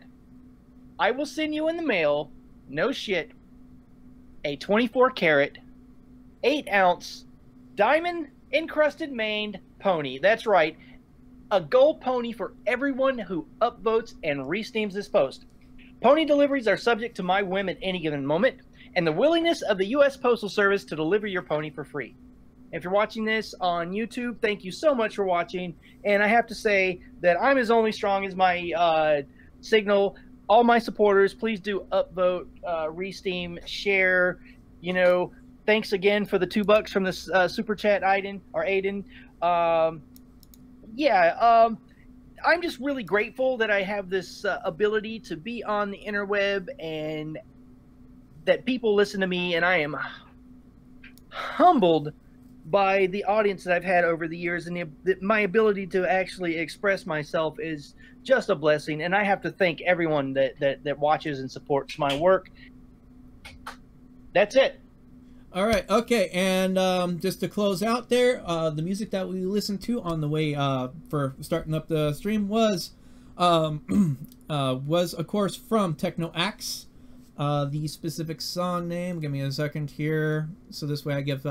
Speaker 3: I will send you in the mail, no shit, a 24-karat, 8-ounce, diamond-encrusted maned pony. That's right, a gold pony for everyone who upvotes and re-steams this post. Pony deliveries are subject to my whim at any given moment, and the willingness of the U.S. Postal Service to deliver your pony for free. If you're watching this on YouTube, thank you so much for watching. And I have to say that I'm as only strong as my signal. All my supporters, please do upvote, re-steam, share. Thanks again for the $2 from this super chat, Aiden. I'm just really grateful that I have this ability to be on the interweb and that people listen to me, and I am humbled by the audience that I've had over the years, and my ability to actually express myself is just a blessing. And I have to thank everyone that watches and supports my work. That's it.
Speaker 2: All right, okay, and just to close out there, the music that we listened to on the way for starting up the stream was of course from Techno Axe. The specific song name, give me a second here, so this way I give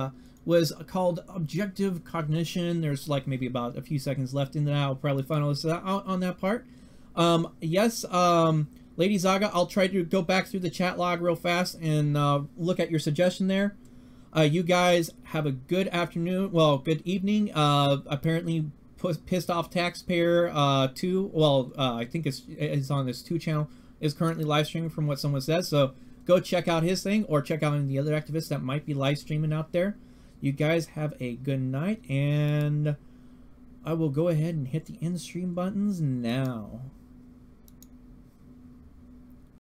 Speaker 2: was called Objective Cognition. There's like maybe about a few seconds left in that. I'll probably finalize that out on that part. Yes, Lady Zaga, I'll try to go back through the chat log real fast and look at your suggestion there. You guys have a good afternoon, well, good evening. Apparently Pissed Off Taxpayer 2, well, I think it's on this 2 channel, is currently live streaming from what someone says, so go check out his thing or check out any of the other activists that might be live streaming out there. You guys have a good night, and I will go ahead and hit the end stream buttons now.